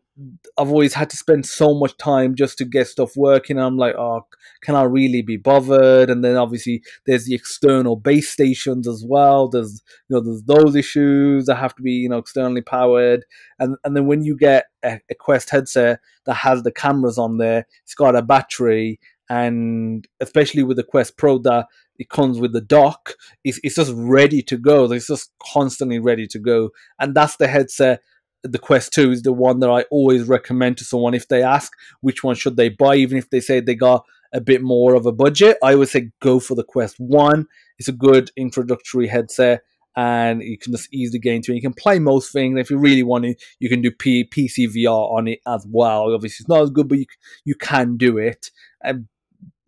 always had to spend so much time just to get stuff working. And I'm like, oh, can I really be bothered? And then obviously there's the external base stations as well. There's those issues that have to be externally powered. And then when you get a Quest headset that has the cameras on there, it's got a battery, and especially with the Quest Pro that it comes with the dock, it's just ready to go. It's just constantly ready to go. And that's the headset. The Quest 2 is the one that I always recommend to someone if they ask which one should they buy, even if they say they got a bit more of a budget. I would say go for the Quest 1. It's a good introductory headset, and you can just easily get into it. You can play most things. If you really want to, you can do PC VR on it as well. Obviously, it's not as good, but you can do it.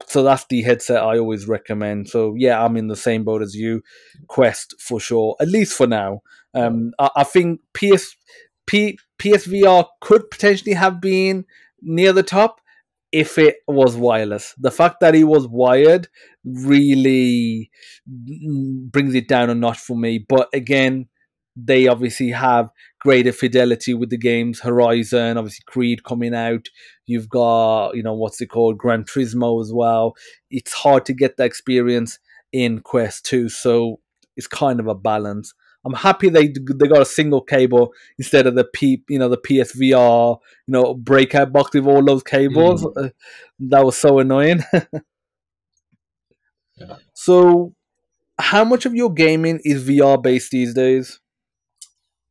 So that's the headset I always recommend. So yeah, I'm in the same boat as you. Quest for sure, at least for now. I think PSVR could potentially have been near the top if it was wireless. The fact that it was wired really brings it down a notch for me. But again, they obviously have greater fidelity with the games. Horizon, obviously Creed coming out. You've got, what's it called? Gran Turismo as well. It's hard to get that experience in Quest 2. So it's kind of a balance. I'm happy they got a single cable instead of the PSVR breakout box with all those cables. That was so annoying. Yeah. So, how much of your gaming is VR based these days?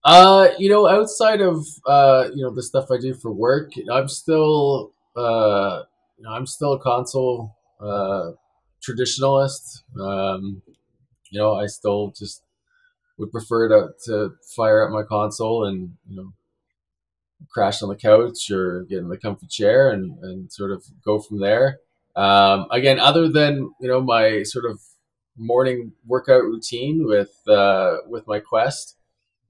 Outside of the stuff I do for work, I'm still a console traditionalist. I still just would prefer to fire up my console and crash on the couch or get in the comfy chair and sort of go from there. Again, other than my sort of morning workout routine with my Quest,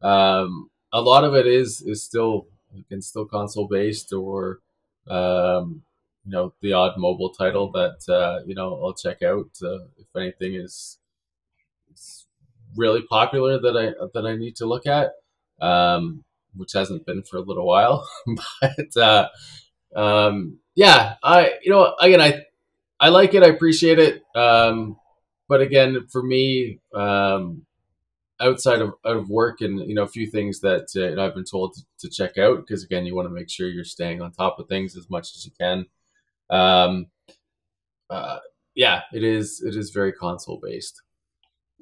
a lot of it is still console based or the odd mobile title that I'll check out if anything is really popular that I need to look at, which hasn't been for a little while. But yeah, again, I like it, I appreciate it, but again, for me, outside of work and a few things that I've been told to check out, because again, you want to make sure you're staying on top of things as much as you can. Um, uh, yeah, it is. It is very console based.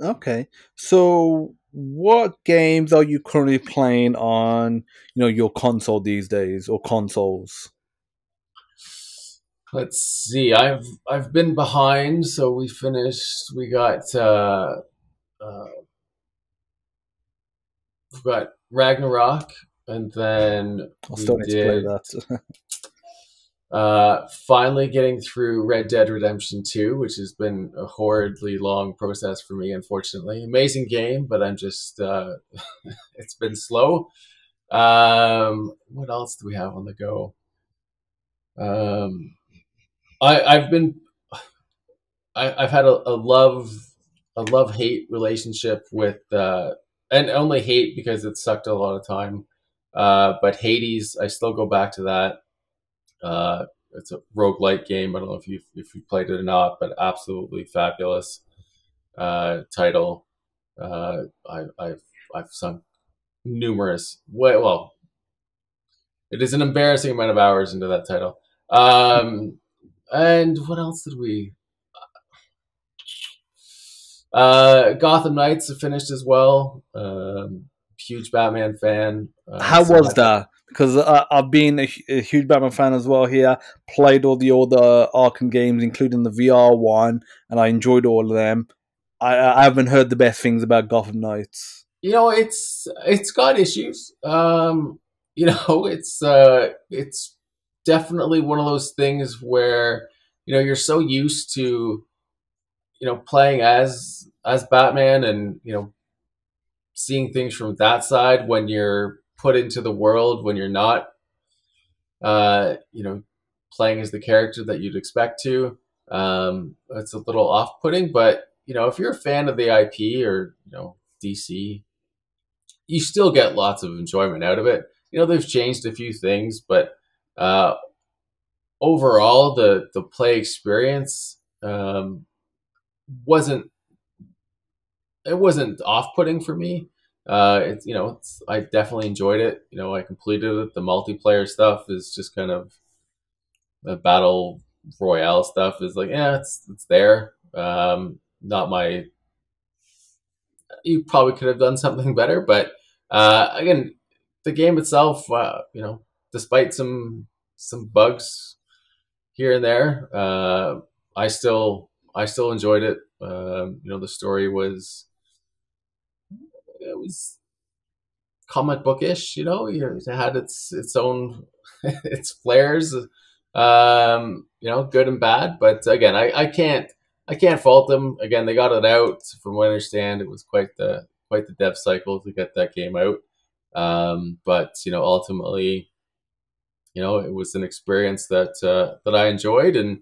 Okay. So what games are you currently playing on, your console these days or consoles? Let's see. I've been behind, so we finished. Uh, we've got Ragnarok, and then I we still need to play did that. finally getting through Red Dead Redemption 2, which has been a horridly long process for me, unfortunately. Amazing game, but I'm just it's been slow. What else do we have on the go? Um, I've been I've had a love hate relationship with and only hate because it sucked a lot of time. But Hades, I still go back to that. It's a roguelike game. I don't know if you played it or not, but absolutely fabulous title. I've sunk numerous. Well, it is an embarrassing amount of hours into that title. And what else did we? Gotham Knights have finished as well. Huge Batman fan, How so was had that. that? Because I've been a huge Batman fan as well here. Played all the other Arkham games, including the VR one, and I enjoyed all of them. I haven't heard the best things about Gotham Knights. You know, it's got issues. You know, it's definitely one of those things where you're so used to playing as Batman and seeing things from that side when you're put into the world when you're not you know playing as the character that you'd expect to. It's a little off-putting, but if you're a fan of the IP or DC, you still get lots of enjoyment out of it. They've changed a few things, but uh, overall, the play experience wasn't it wasn't off-putting for me. I definitely enjoyed it. I completed it. The multiplayer stuff is just kind of the battle royale stuff is like, yeah, it's there. Not my. You probably could have done something better, but again, the game itself, despite some bugs here and there, I still enjoyed it. The story was comic bookish. It had its own its flares. Good and bad. But again, I can't fault them. Again, they got it out. From what I understand, it was quite the dev cycle to get that game out. But ultimately, it was an experience that I enjoyed, and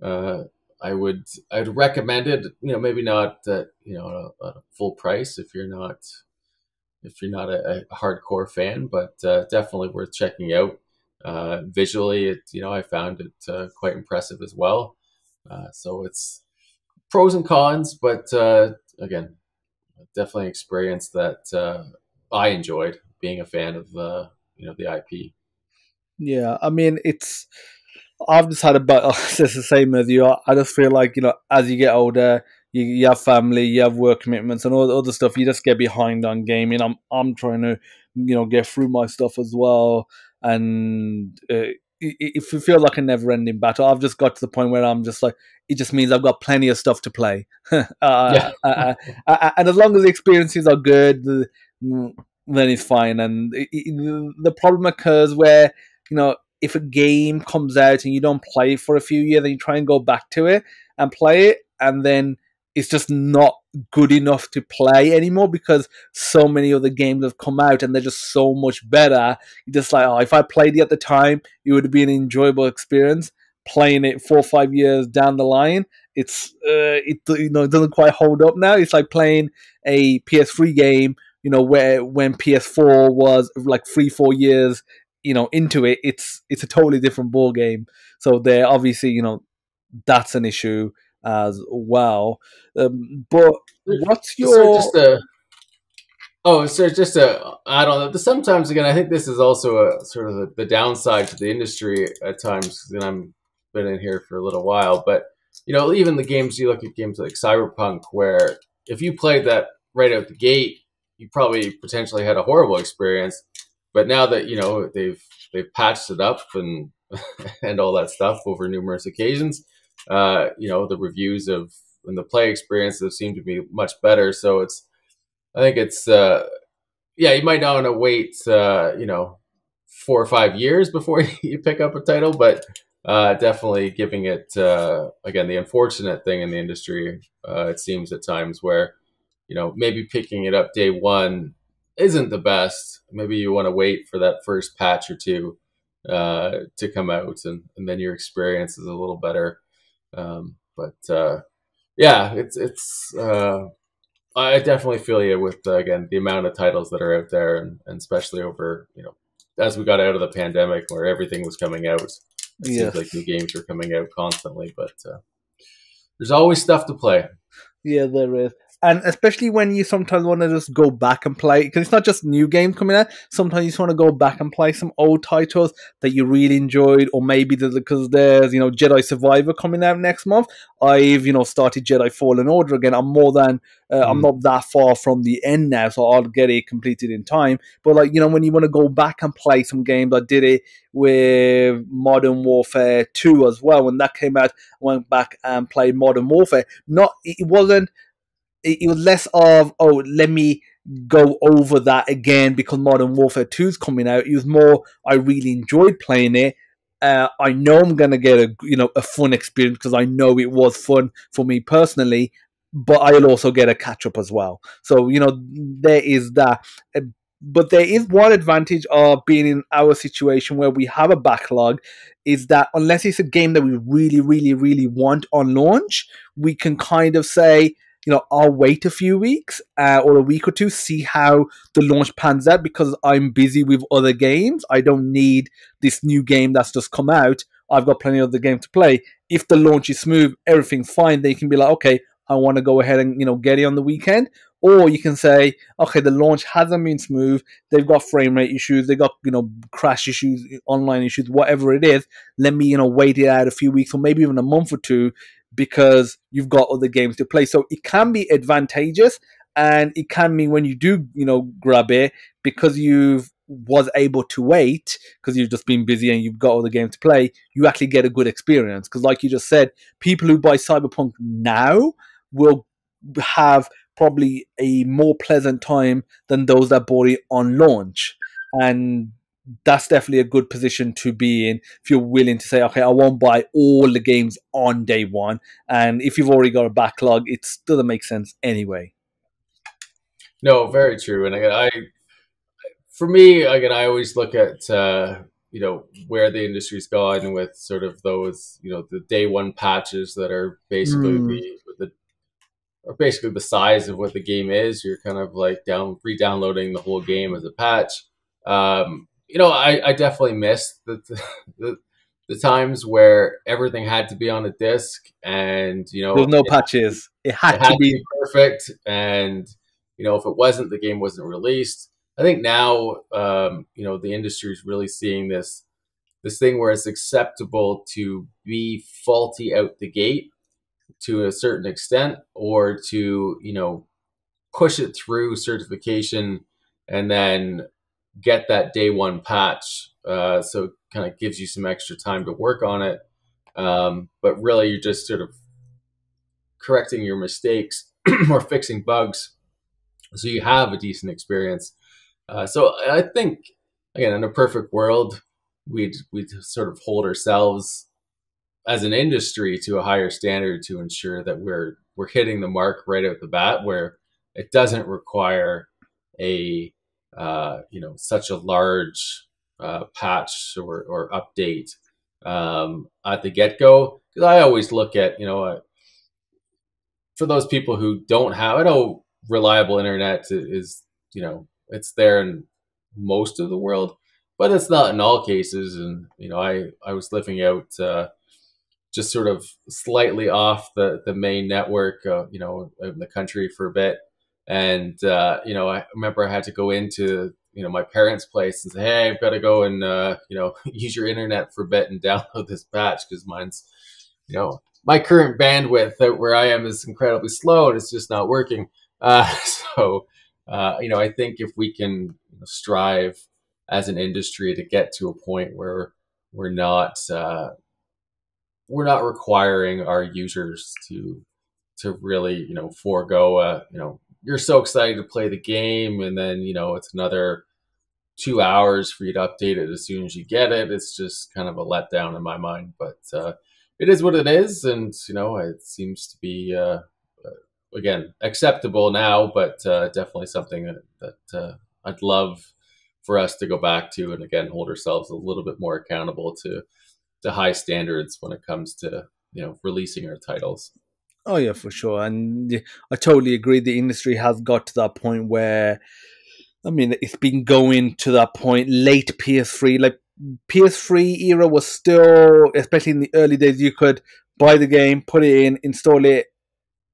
uh, I'd recommend it. Maybe not at a full price if you're not a hardcore fan, but definitely worth checking out. Visually, I found it quite impressive as well. So it's pros and cons, but again, definitely an experience that I enjoyed being a fan of the IP. Yeah, I mean, I've just had about it's the same as you. I just feel like as you get older, you have family, you have work commitments, and all the other stuff. You just get behind on gaming. I'm trying to get through my stuff as well, and if it feels like a never ending battle, I've just got to the point where I'm just like, it just means I've got plenty of stuff to play, Yeah, and as long as the experiences are good, then it's fine. And the problem occurs where if a game comes out and you don't play it for a few years, then you try and go back to it and play it, and then it's just not good enough to play anymore because so many other games have come out and they're just so much better. You're just like, oh, if I played it at the time, it would be an enjoyable experience. Playing it 4 or 5 years down the line, it doesn't quite hold up now. It's like playing a PS3 game, where when PS4 was like 3 4 years into it, it's a totally different ball game. So there obviously that's an issue as well. But what's so your just a oh, so just a I don't know. Sometimes again, I think this is also a sort of the downside to the industry at times. And I'm been in here for a little while, but you know, even the games, you look at games like Cyberpunk, where if you played that right out the gate, you probably potentially had a horrible experience. But now that you know they've patched it up and and all that stuff over numerous occasions, you know, the reviews of and the play experiences seem to be much better. So it's I think it's yeah, you might not want to wait you know 4 or 5 years before you pick up a title, but definitely giving it again the unfortunate thing in the industry. It seems at times where you know maybe picking it up day one isn't the best. Maybe you want to wait for that first patch or two to come out, and then your experience is a little better. But yeah, it's I definitely feel you with again the amount of titles that are out there, and especially over you know as we got out of the pandemic where everything was coming out. It seems like new games are coming out constantly, but there's always stuff to play. Yeah, there is. And especially when you sometimes want to just go back and play, because it's not just new games coming out. Sometimes you just want to go back and play some old titles that you really enjoyed, or maybe because there's, you know, Jedi Survivor coming out next month. I've, you know, started Jedi Fallen Order again. I'm more than, I'm not that far from the end now, so I'll get it completed in time. But like, you know, when you want to go back and play some games, I did it with Modern Warfare 2 as well. When that came out, I went back and played Modern Warfare. It wasn't. It was less of, oh, let me go over that again because Modern Warfare 2 is coming out. It was more, I really enjoyed playing it. I know I'm gonna get a fun experience because I know it was fun for me personally, but I'll also get a catch up as well. So you know there is that. But there is one advantage of being in our situation where we have a backlog, is that unless it's a game that we really, really, really want on launch, we can kind of say, you know, I'll wait a few weeks or a week or two, see how the launch pans out because I'm busy with other games. I don't need this new game that's just come out. I've got plenty of other games to play. If the launch is smooth, everything's fine, then you can be like, okay, I want to go ahead and, you know, get it on the weekend. Or you can say, okay, the launch hasn't been smooth. They've got frame rate issues. They've got, you know, crash issues, online issues, whatever it is. Let me, you know, wait it out a few weeks or maybe even a month or two because you've got other games to play. So it can be advantageous, and it can mean when you do, you know, grab it because you've was able to wait because you've just been busy and you've got other games to play, you actually get a good experience. Because like you just said, people who buy Cyberpunk now will have probably a more pleasant time than those that bought it on launch. And that's definitely a good position to be in if you're willing to say, okay, I won't buy all the games on day one. And if you've already got a backlog, it doesn't make sense anyway. No, very true. And again, for me, again, I always look at you know where the industry's gone with sort of those you know the day one patches that are basically or basically the size of what the game is. You're kind of like re-downloading the whole game as a patch. You know, I definitely missed the times where everything had to be on a disc, and you know, there's no patches. It had to be perfect, and you know, if it wasn't, the game wasn't released. I think now, you know, the industry is really seeing this thing where it's acceptable to be faulty out the gate to a certain extent, or to you know push it through certification and then get that day one patch. So it kind of gives you some extra time to work on it, but really you're just sort of correcting your mistakes or fixing bugs, so you have a decent experience. So I think, again, in a perfect world, we'd sort of hold ourselves as an industry to a higher standard to ensure that we're hitting the mark right out the bat, where it doesn't require a you know such a large patch or update at the get go. Because I always look at for those people who don't have, I know reliable internet is you know it's there in most of the world, but it's not in all cases. And you know, I was living out just sort of slightly off the main network, in the country for a bit, and you know, I remember I had to go into my parents' place and say, hey, I've got to go and use your internet for a bit and download this patch because mine's, my current bandwidth out where I am is incredibly slow and it's just not working. So I think if we can strive as an industry to get to a point where we're not requiring our users to really forego you're so excited to play the game and then it's another 2 hours for you to update it as soon as you get it. It's just kind of a letdown in my mind, but it is what it is, and it seems to be again acceptable now, but definitely something that I'd love for us to go back to, and again hold ourselves a little bit more accountable to high standards when it comes to releasing our titles. Oh yeah, for sure, and I totally agree. The industry has got to that point where, I mean, it's been going to that point. Late PS3, like PS3 era was still, especially in the early days, you could buy the game, put it in, install it,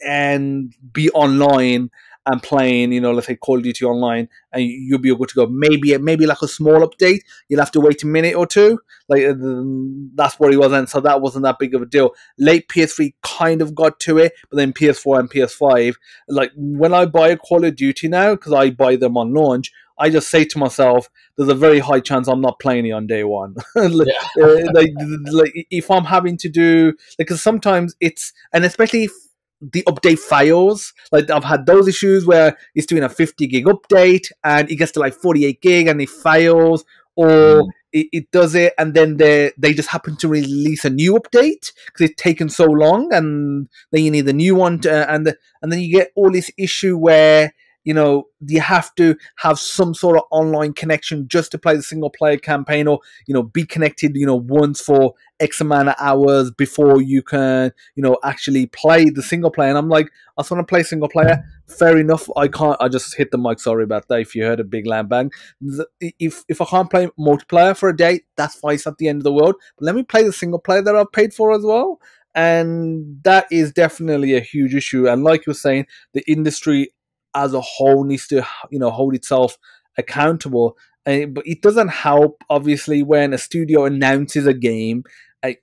and be online and playing, let's say Call of Duty Online, and you'll be able to go. Maybe like a small update, you'll have to wait a minute or two. Like that's what it was, and so that wasn't that big of a deal. Late PS3 kind of got to it, but then PS4 and PS5, like when I buy a Call of Duty now, because I buy them on launch, I just say to myself, there's a very high chance I'm not playing it on day one. like if I'm having to do, because sometimes it's, and especially if the update fails. Like I've had those issues where it's doing a 50 gig update and it gets to like 48 gig and it fails, or it does it and then they just happen to release a new update because it's taken so long, and then you need a new one and then you get all this issue where you have to have some sort of online connection just to play the single player campaign, or be connected once for X amount of hours before you can actually play the single player. And I'm like, I just want to play single player. Fair enough. I just hit the mic, sorry about that if you heard a big lamb bang. If I can't play multiplayer for a day, that's fine, it's not the end of the world, but let me play the single player that I've paid for as well. And that is definitely a huge issue. And like you were saying, the industry as a whole needs to hold itself accountable, but it doesn't help obviously when a studio announces a game,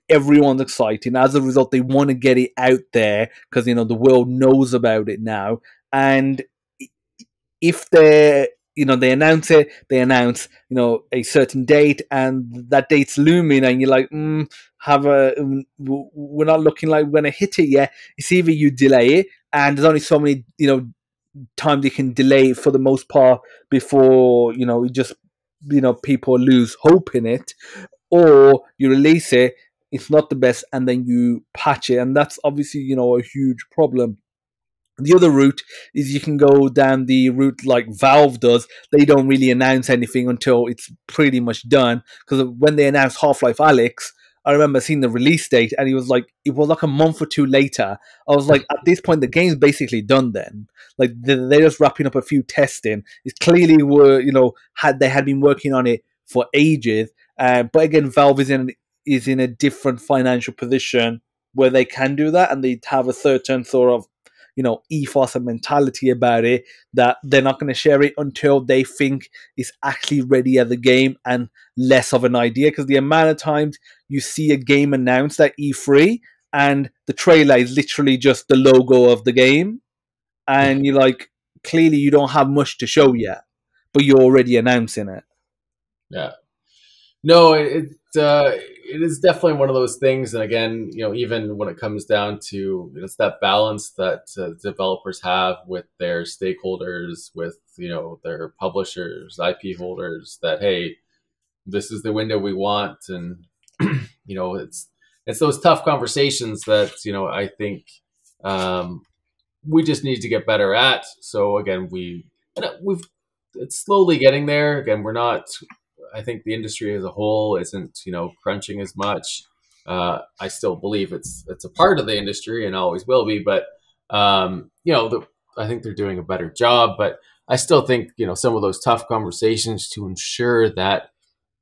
everyone's excited, and as a result they want to get it out there because the world knows about it now. And if they announce it, they announce a certain date, and that date's looming, and you're like, we're not looking like we're going to hit it yet. It's either you delay it, and there's only so many times you can delay for the most part before people lose hope in it, or you release it, it's not the best, and then you patch it, and that's obviously a huge problem. The other route is you can go down the route like Valve does. They don't really announce anything until it's pretty much done, because when they announced Half-Life Alyx, I remember seeing the release date, and it was like a month or two later. I was like, at this point, the game's basically done. Then, like they're just wrapping up a few testing. It clearly were, they had been working on it for ages. But again, Valve is in a different financial position where they can do that, and they have a certain sort of ethos and mentality about it, that they're not going to share it until they think it's actually ready as a game and less of an idea. Because the amount of times you see a game announced at E3 and the trailer is literally just the logo of the game, and you're like, clearly you don't have much to show yet, but you're already announcing it. Yeah. No, it is definitely one of those things. And again, even when it comes down to, it's that balance that developers have with their stakeholders, with, their publishers, IP holders, that, hey, this is the window we want. And, it's those tough conversations that, I think we just need to get better at. So again, it's slowly getting there. Again, we're not, I think the industry as a whole isn't, crunching as much. I still believe it's a part of the industry and always will be, but I think they're doing a better job. But I still think, some of those tough conversations to ensure that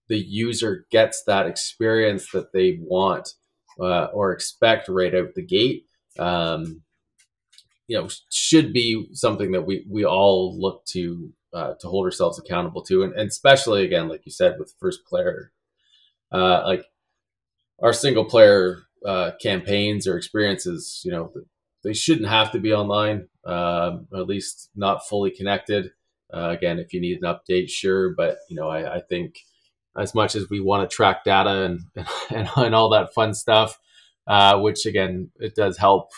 the user gets that experience that they want or expect right out the gate, should be something that we all look to to hold ourselves accountable to, and especially again, like you said, with first player, like our single player campaigns or experiences, they shouldn't have to be online, or at least not fully connected. Again, if you need an update, sure, but I think as much as we want to track data and all that fun stuff, which again, it does help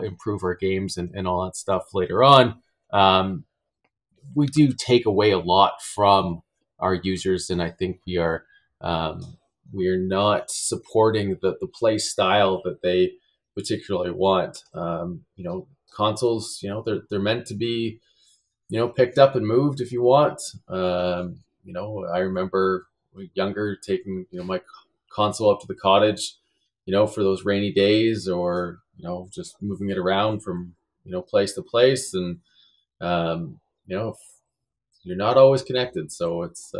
improve our games and all that stuff later on. We do take away a lot from our users, and I think we are not supporting the play style that they particularly want. Consoles, they're meant to be, picked up and moved if you want. I remember younger taking, my console up to the cottage, for those rainy days, or, just moving it around from, place to place. And, you're not always connected. So it's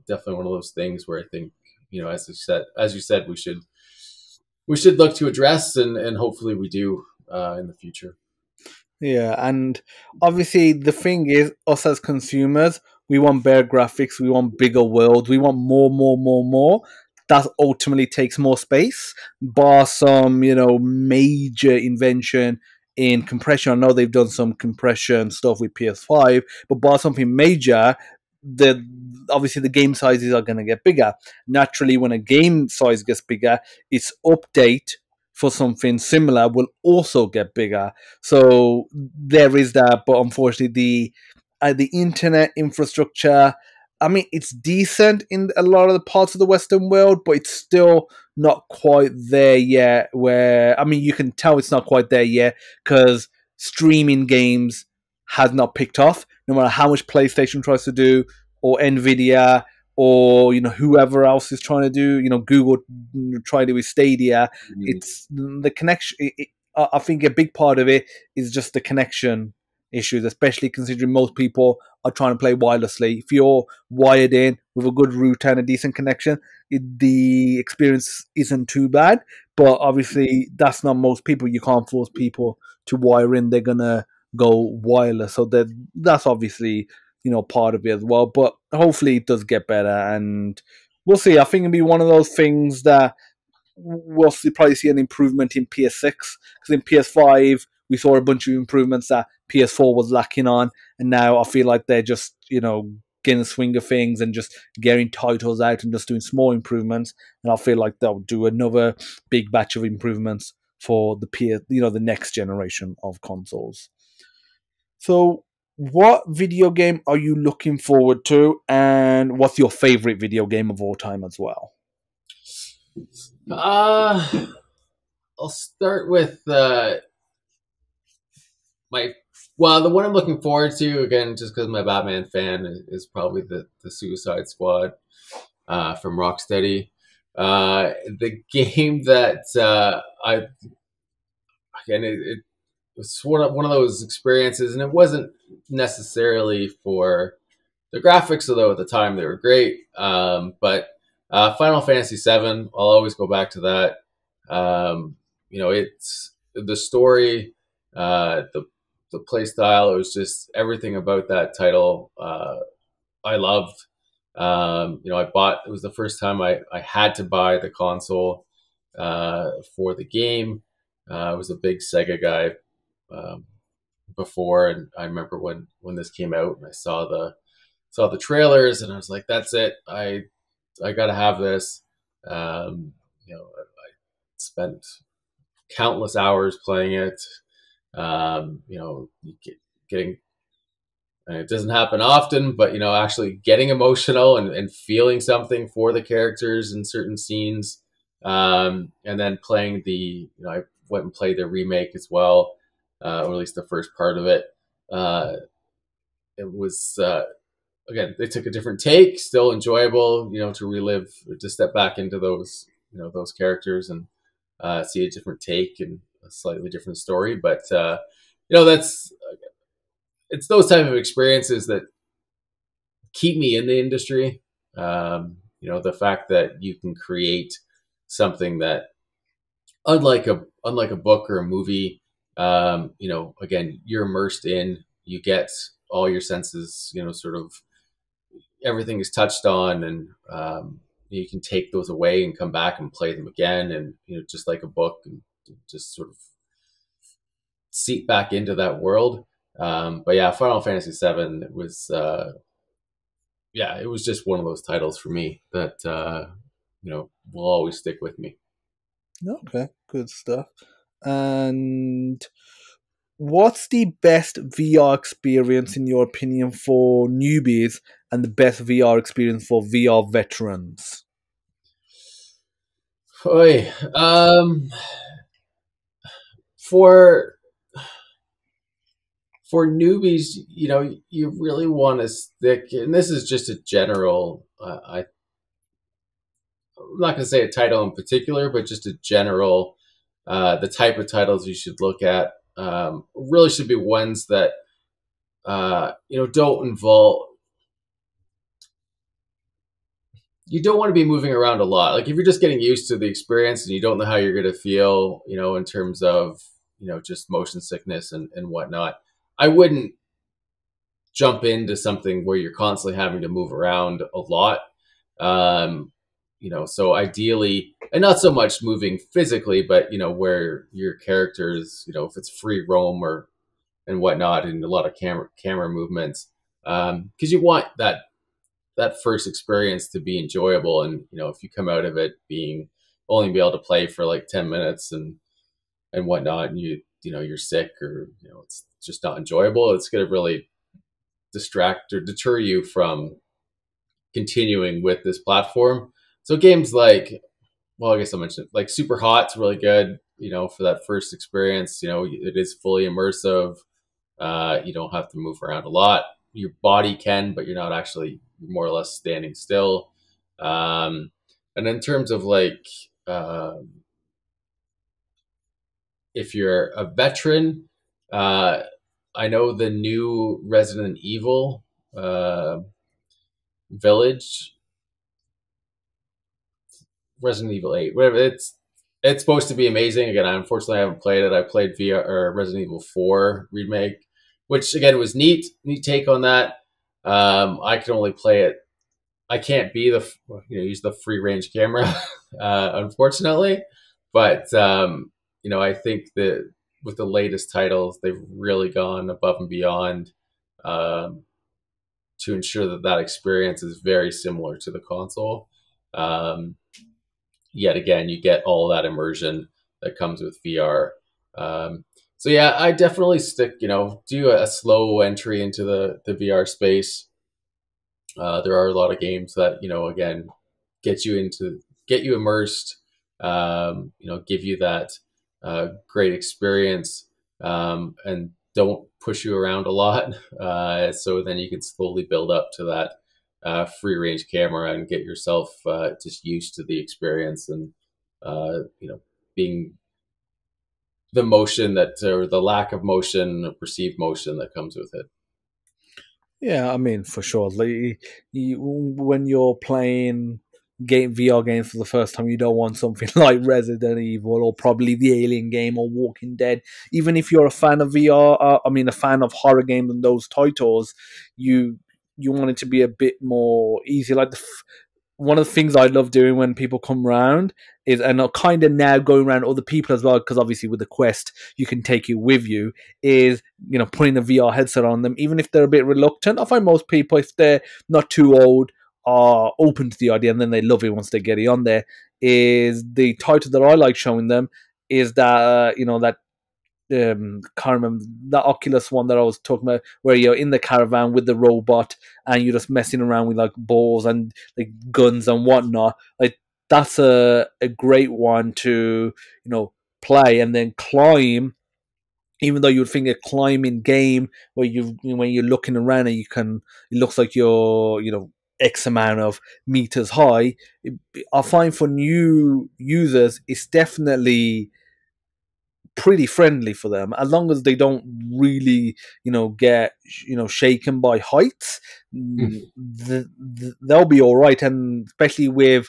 definitely one of those things where I think, as you said, we should look to address, and hopefully we do in the future. Yeah, and obviously the thing is, us as consumers, we want better graphics, we want bigger worlds, we want more. That ultimately takes more space, bar some, major invention in compression. I know they've done some compression stuff with PS5, but bar something major, obviously the game sizes are going to get bigger. Naturally, when a game size gets bigger, its update for something similar will also get bigger. So there is that, but unfortunately, the internet infrastructure, I mean, it's decent in a lot of the parts of the Western world, but it's still not quite there yet. Where, I mean, you can tell it's not quite there yet because streaming games has not picked off, no matter how much PlayStation tries to do, or Nvidia, or whoever else is trying to do. Google tried it with Stadia. Mm-hmm. It's the connection. I think a big part of it is just the connection issues, especially considering most people are trying to play wirelessly. If you're wired in with a good router and a decent connection, the experience isn't too bad. But obviously, that's not most people. You can't force people to wire in. They're gonna go wireless. So that's obviously part of it as well. But hopefully it does get better, and we'll see. I think it'll be one of those things that we'll probably see an improvement in PS6, because in PS5 we saw a bunch of improvements that PS4 was lacking on, and now I feel like they're just getting the swing of things and just getting titles out and just doing small improvements. And I feel like they'll do another big batch of improvements for the the next generation of consoles. So, what video game are you looking forward to, and what's your favorite video game of all time as well? I'll start with the one I'm looking forward to, again, just because I'm a Batman fan, is probably the Suicide Squad from Rocksteady. The game that it was one of those experiences, and it wasn't necessarily for the graphics, although at the time they were great. But Final Fantasy VII, I'll always go back to that. It's the story, the play style. It was just everything about that title I loved. It was the first time I had to buy the console for the game. I was a big Sega guy before, and I remember when this came out, and I saw the trailers, and I was like, that's it. I got to have this. I spent countless hours playing it. Getting, and it doesn't happen often, but actually getting emotional and feeling something for the characters in certain scenes, and then playing I went and played the remake as well, or at least the first part of it. It was again, they took a different take, still enjoyable, to relive, to step back into those those characters and see a different take and a slightly different story. But it's those type of experiences that keep me in the industry. The fact that you can create something that, unlike a book or a movie, again, you're immersed in. You get all your senses, sort of everything is touched on, and you can take those away and come back and play them again, and just like a book, and just sort of seep back into that world. But yeah, Final Fantasy VII, it was it was just one of those titles for me that will always stick with me. Okay, good stuff. And what's the best VR experience in your opinion for newbies, and the best VR experience for VR veterans? Oy, for newbies, you really want to stick, and this is just a general, I'm not going to say a title in particular, but just a general, the type of titles you should look at really should be ones that, don't involve, you don't want to be moving around a lot. Like if you're just getting used to the experience and you don't know how you're going to feel, in terms of, just motion sickness and whatnot, I wouldn't jump into something where you're constantly having to move around a lot. So ideally, and not so much moving physically, but, where your characters, if it's free roam and whatnot, and a lot of camera movements, because you want that first experience to be enjoyable. And, if you come out of it only be able to play for like 10 minutes and whatnot, and you're sick, or, it's just not enjoyable, it's going to really distract or deter you from continuing with this platform. So games like, well, I guess I mentioned like Super Hot's really good, for that first experience. It is fully immersive. You don't have to move around a lot. Your body can, but you're not actually, more or less standing still. And in terms of like, if you're a veteran, I know the new Resident Evil Village, Resident Evil 8, whatever, it's supposed to be amazing. Again, unfortunately I haven't played it. I played Resident Evil 4 remake, which again was neat take on that. I can only play it. I can't be use the free range camera, unfortunately. But I think that with the latest titles, they've really gone above and beyond to ensure that experience is very similar to the console. Yet again, you get all that immersion that comes with VR. So yeah, I definitely do a slow entry into the VR space. There are a lot of games that, again, get you immersed, give you that great experience, and don't push you around a lot. So then you can slowly build up to that free range camera and get yourself just used to the experience, and being the motion or the lack of motion, perceived motion that comes with it. Yeah, I mean, for sure. Like, when you're playing VR games for the first time, you don't want something like Resident Evil or probably the Alien game or Walking Dead. Even if you're a fan of VR, a fan of horror games and those titles, you want it to be a bit more easy. Like one of the things I love doing when people come around is, and I'm kind of now going around other people as well, because obviously with the Quest you can take it with you, is putting a VR headset on them, even if they're a bit reluctant. I find most people, if they're not too old, are open to the idea, and then they love it once they get it on there. Is the title that I like showing them is that that can't remember, the Oculus one that I was talking about, where you're in the caravan with the robot and you're just messing around with like balls and like guns and whatnot. Like that's a great one to play, and then climb. Even though you'd think a climbing game where when you're looking around and it looks like you're X amount of meters high. I find for new users, it's definitely pretty friendly for them, as long as they don't really get shaken by heights. They'll be all right. And especially with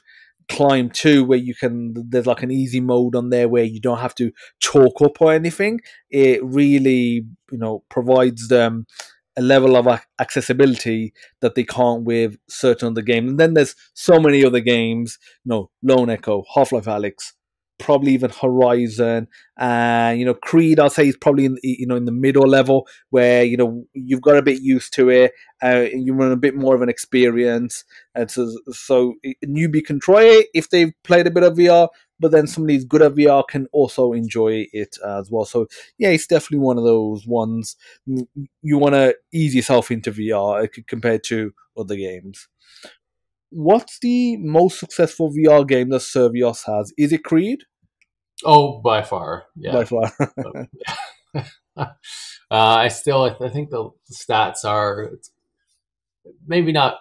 Climb 2, where there's like an easy mode on there where you don't have to chalk up or anything. It really provides them a level of accessibility that they can't with certain other games. And then there's so many other games, Lone Echo, Half-Life Alyx, probably even Horizon, and Creed. I'll say is probably in the middle level where you've got a bit used to it, and you run a bit more of an experience, and so a newbie can try it if they've played a bit of VR. But then somebody who's good at VR can also enjoy it as well. So yeah, it's definitely one of those ones you want to ease yourself into VR compared to other games. What's the most successful VR game that Survios has? Is it Creed? Oh, by far, By yeah. far. I think the stats are maybe not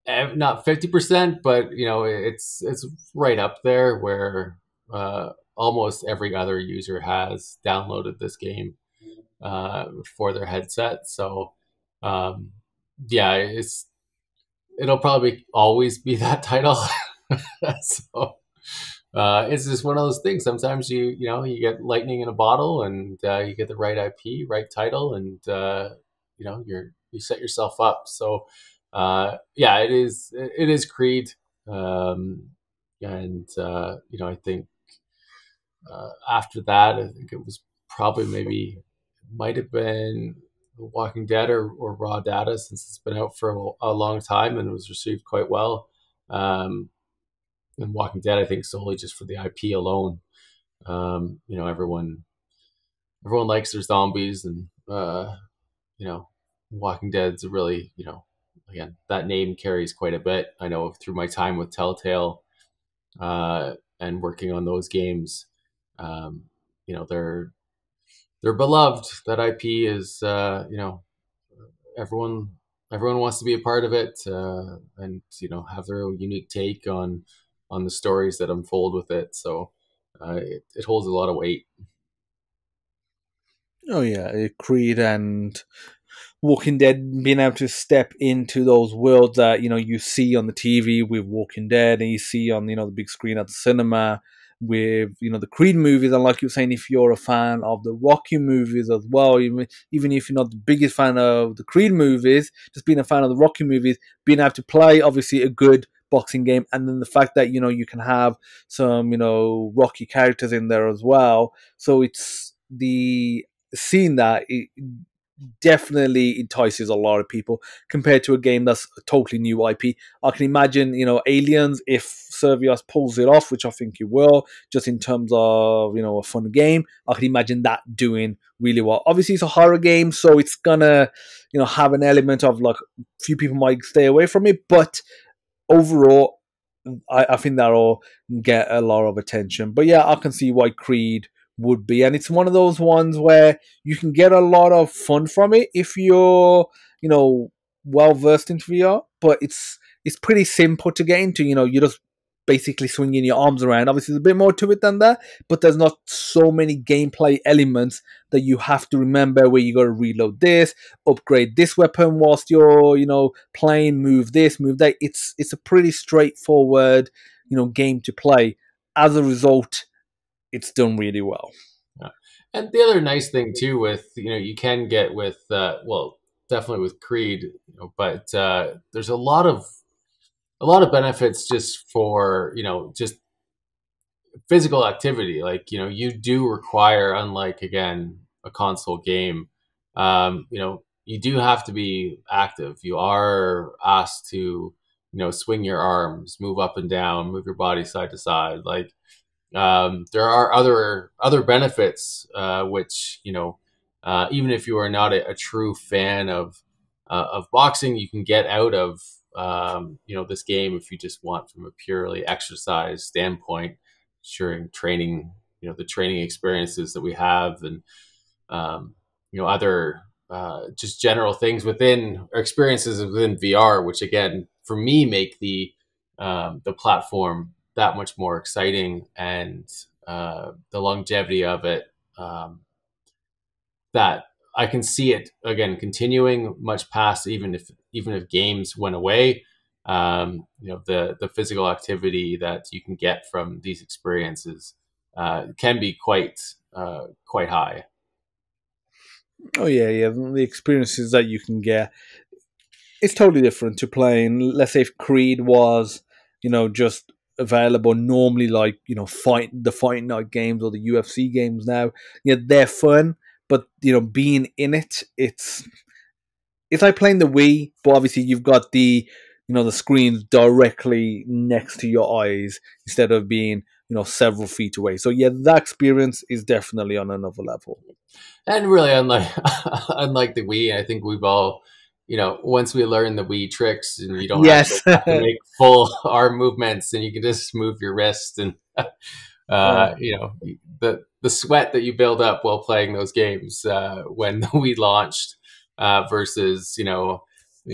50%, but it's right up there where almost every other user has downloaded this game for their headset. So yeah, it'll probably always be that title. So it's just one of those things. Sometimes you get lightning in a bottle, and you get the right IP, right title, and you set yourself up. So yeah, it is Creed, and I think after that, I think it was probably maybe might have been Walking Dead or Raw Data, since it's been out for a long time and was received quite well. And Walking Dead, I think, solely just for the IP alone. Everyone likes their zombies, and Walking Dead's a really, again, that name carries quite a bit. I know through my time with Telltale and working on those games, they're beloved. That IP is, everyone wants to be a part of it, and have their own unique take on the stories that unfold with it. So it holds a lot of weight. Oh yeah, Creed and Walking Dead, being able to step into those worlds that you see on the TV with Walking Dead, and you see on the big screen at the cinema with the Creed movies. And like you were saying, if you're a fan of the Rocky movies as well, even if you're not the biggest fan of the Creed movies, just being a fan of the Rocky movies, being able to play obviously a good boxing game, and then the fact that you can have some Rocky characters in there as well. So it's the seeing that it definitely entices a lot of people compared to a game that's a totally new IP. I can imagine, Aliens, if Survios pulls it off, which I think it will, just in terms of, a fun game, I can imagine that doing really well. Obviously, it's a horror game, so it's gonna, have an element of like, few people might stay away from it, but overall, I think that'll get a lot of attention. But yeah, I can see why Creed would be, and it's one of those ones where you can get a lot of fun from it if you're well versed into VR. But it's pretty simple to get into. You're just basically swinging your arms around. Obviously, there's a bit more to it than that, but there's not so many gameplay elements that you have to remember, where you got to reload this, upgrade this weapon whilst you're playing, move this, move that. It's a pretty straightforward game to play. As a result, it's done really well. Yeah. And the other nice thing too, with you can get with definitely with Creed, but there's a lot of benefits just for just physical activity. Like you do require, unlike again a console game, you do have to be active. You are asked to swing your arms, move up and down, move your body side to side. Like there are other benefits, which even if you are not a true fan of boxing, you can get out of this game if you just want from a purely exercise standpoint, during training, the training experiences that we have, and other just general things within, or experiences within VR, which again for me make the platform that much more exciting, and the longevity of it, that I can see it again continuing much past even if games went away. The physical activity that you can get from these experiences can be quite high. Oh yeah, yeah. The experiences that you can get, it's totally different to playing. Let's say if Creed was, just available normally, like fight night games or the UFC games now. Yeah, they're fun, but being in it, it's like playing the Wii, but obviously you've got the screens directly next to your eyes instead of being several feet away. So yeah, that experience is definitely on another level. And really, unlike unlike the Wii, I think we've all, once we learn the Wii tricks, and you don't actually Yes. have to make full arm movements, and you can just move your wrist, and Oh, the sweat that you build up while playing those games when the Wii launched versus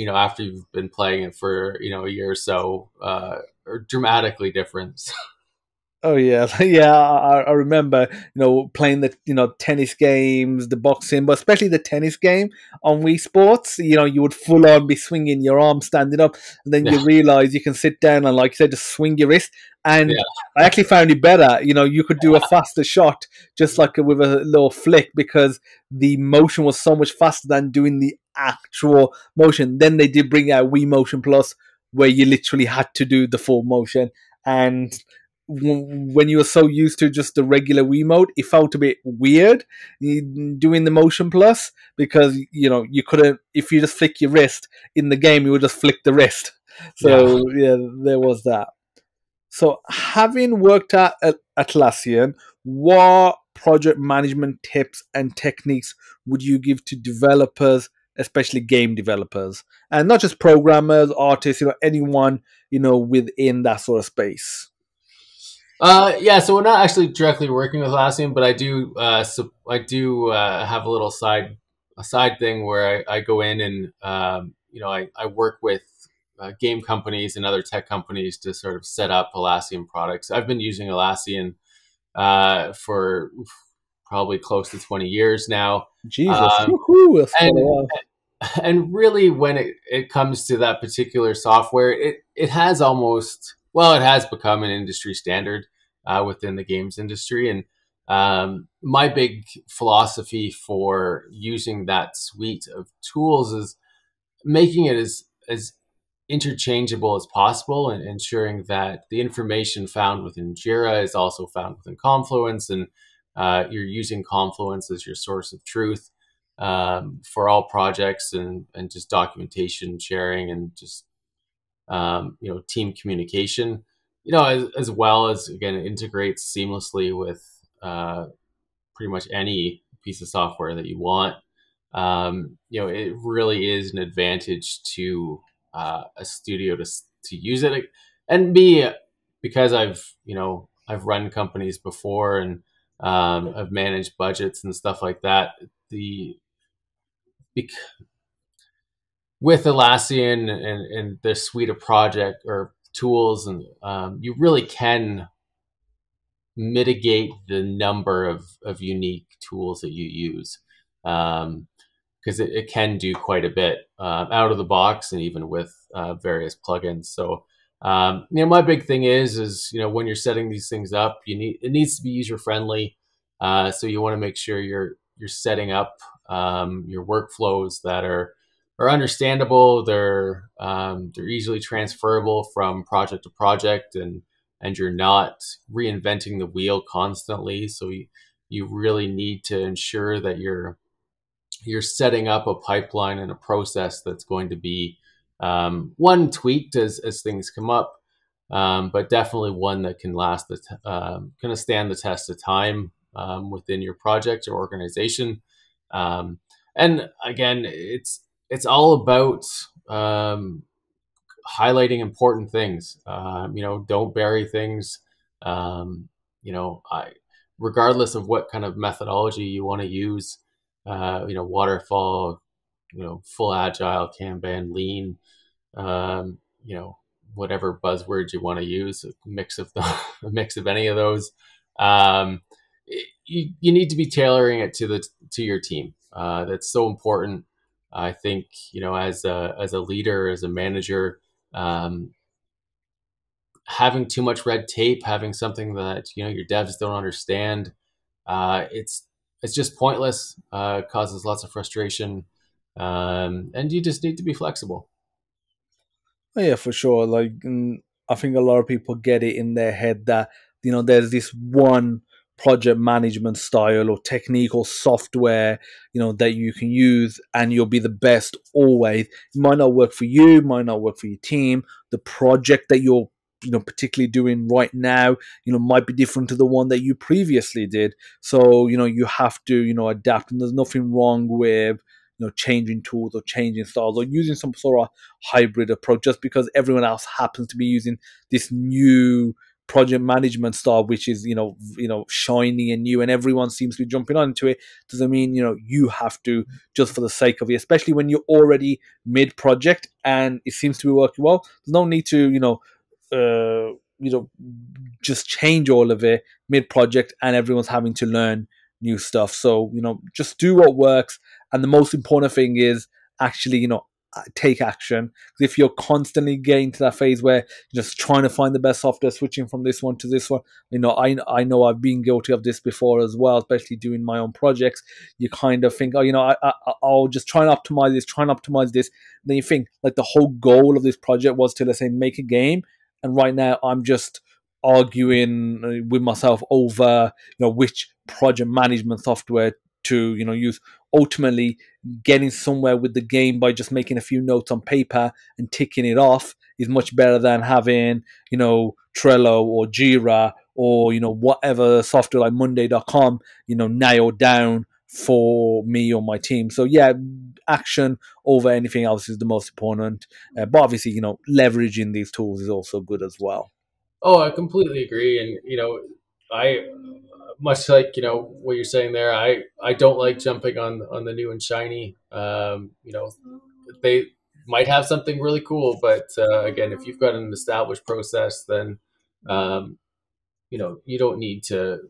after you've been playing it for a year or so are dramatically different. oh yeah, yeah. I remember, playing the tennis games, the boxing, but especially the tennis game on Wii Sports. You would full on be swinging your arm standing up, and then you Yeah, realize you can sit down and, like you said, just swing your wrist. yeah, And I actually found it better. You could do a faster shot just like with a little flick because the motion was so much faster than doing the actual motion. Then they did bring out Wii Motion Plus, where you literally had to do the full motion and when you were so used to just the regular Wiimote, it felt a bit weird doing the Motion Plus because you couldn't, if you just flick your wrist in the game, you would just flick the wrist. yeah. So yeah, there was that. So having worked at Atlassian, what project management tips and techniques would you give to developers, especially game developers, and not just programmers, artists, anyone within that sort of space? Yeah, so we're not actually directly working with Atlassian, but I do have a side thing where I go in and I work with game companies and other tech companies to sort of set up Atlassian products. I've been using Atlassian for probably close to 20 years now, Jesus, um, woohoo, that's quite a and while. and really when it comes to that particular software, it has almost, well, it has become an industry standard within the games industry. And my big philosophy for using that suite of tools is making it as interchangeable as possible and ensuring that the information found within Jira is also found within Confluence, and you're using Confluence as your source of truth for all projects, and just documentation sharing, and just team communication, as well as, again, it integrates seamlessly with pretty much any piece of software that you want. It really is an advantage to a studio to use it. And me, because I've run companies before, and I've managed budgets and stuff like that. The bec- with Atlassian and the suite of project or tools, and you really can mitigate the number of unique tools that you use, because it can do quite a bit out of the box, and even with various plugins. So my big thing is when you're setting these things up, it needs to be user friendly. So you want to make sure you're setting up your workflows that are understandable. They're easily transferable from project to project, and you're not reinventing the wheel constantly. So you really need to ensure that you're setting up a pipeline and a process that's going to be one, tweaked as things come up, but definitely one that can kind of stand the test of time within your project or organization. Um, and again, it's all about highlighting important things. Don't bury things. Um, Regardless of what kind of methodology you want to use, waterfall, full agile, Kanban, lean, um, you know, whatever buzzwords you want to use, a mix of a mix of any of those. Um, you need to be tailoring it to your team. That's so important. I think, as a leader, as a manager, um, having too much red tape, having something that your devs don't understand, it's it's just pointless. Causes lots of frustration, and you just need to be flexible. Oh, yeah, for sure. Like, I think a lot of people get it in their head that, there's this one project management style or technique or software, that you can use and you'll be the best always. It might not work for you, might not work for your team. The project that you're, particularly doing right now, might be different to the one that you previously did. So, you have to, adapt, and there's nothing wrong with, changing tools or changing styles or using some sort of hybrid approach just because everyone else happens to be using this new project management style, which is shiny and new, and everyone seems to be jumping onto it. Doesn't mean you have to, just for the sake of it, especially when you're already mid project and it seems to be working well. There's no need to just change all of it mid project and everyone's having to learn new stuff. So just do what works, and the most important thing is actually take action. Because if you're constantly getting to that phase where you're just trying to find the best software, switching from this one to this one, I know I've been guilty of this before as well, especially doing my own projects. You kind of think, I'll just try and optimize this. And then you think like the whole goal of this project was to, let's say, make a game, and right now I'm just arguing with myself over which project management software to use. Ultimately, getting somewhere with the game by just making a few notes on paper and ticking it off is much better than having Trello or Jira or whatever software like Monday.com nailed down for me or my team. So yeah, action over anything else is the most important. But obviously, leveraging these tools is also good as well. Oh, I completely agree. And, I, much like, what you're saying there, I don't like jumping on the new and shiny. They might have something really cool, but again, if you've got an established process, then, you don't need to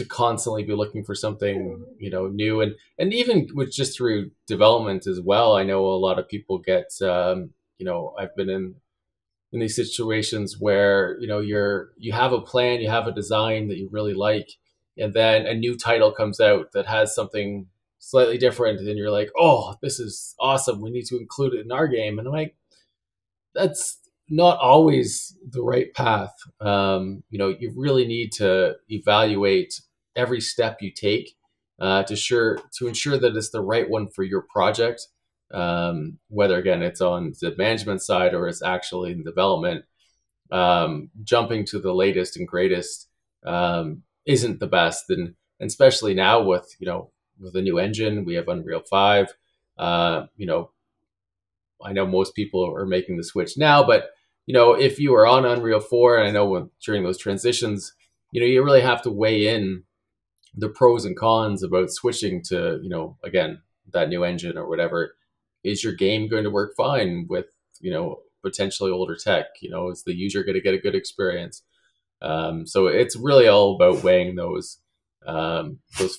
constantly be looking for something, new. And even with just through development as well, I know a lot of people get, I've been in these situations where you have a plan, you have a design that you really like, and then a new title comes out that has something slightly different, and you're like, oh, this is awesome, we need to include it in our game. And I'm like, that's not always the right path. You really need to evaluate every step you take to ensure that it's the right one for your project, whether again it's on the management side or it's actually in development. Jumping to the latest and greatest isn't the best, and especially now with with a new engine, we have Unreal 5. I know most people are making the switch now, but if you are on Unreal 4, and I know during those transitions, you really have to weigh in the pros and cons about switching to again that new engine or whatever. Is your game going to work fine with potentially older tech? Is the user going to get a good experience? So it's really all about weighing those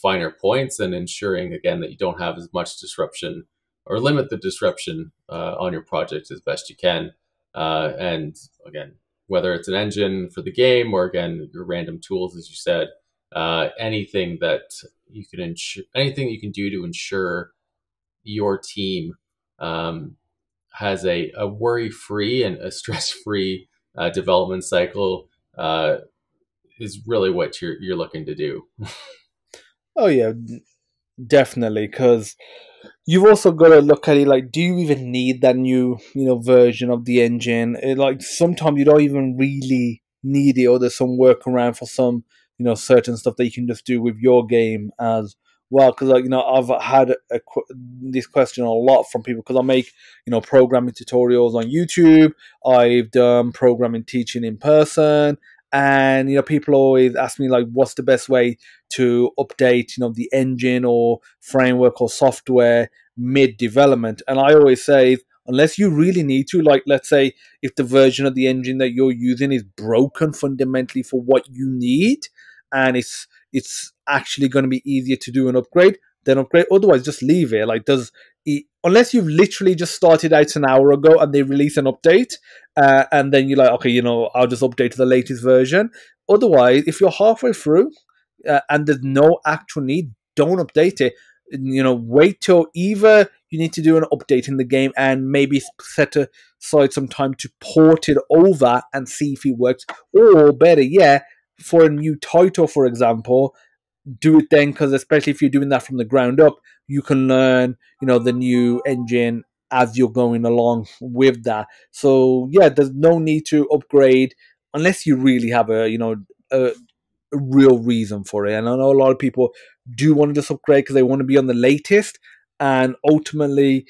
finer points and ensuring again that you don't have as much disruption or limit the disruption on your project as best you can. And again, whether it's an engine for the game or again your random tools, as you said, anything you can do to ensure your team has a worry-free and a stress-free development cycle is really what you're looking to do. Oh yeah, definitely, because you've also got to look at it like, do you even need that new version of the engine? Like sometimes you don't even really need it, or there's some workaround for some certain stuff that you can just do with your game as well. Because I've had this question a lot from people, because I make programming tutorials on YouTube. I've done programming teaching in person, and people always ask me like, what's the best way to update the engine or framework or software mid development? And I always say, unless you really need to, like, let's say if the version of the engine that you're using is broken fundamentally for what you need, and it's actually going to be easier to do an upgrade, then upgrade. Otherwise, just leave it. Like, unless you've literally just started out an hour ago and they release an update, and then you're like, okay, I'll just update to the latest version. Otherwise, if you're halfway through and there's no actual need, don't update it. Wait till either you need to do an update in the game and maybe set aside some time to port it over and see if it works, or better, yeah, for a new title, for example, do it then, because especially if you're doing that from the ground up, you can learn, the new engine as you're going along with that. So yeah, there's no need to upgrade unless you really have a real reason for it. And I know a lot of people do want to just upgrade because they want to be on the latest, and ultimately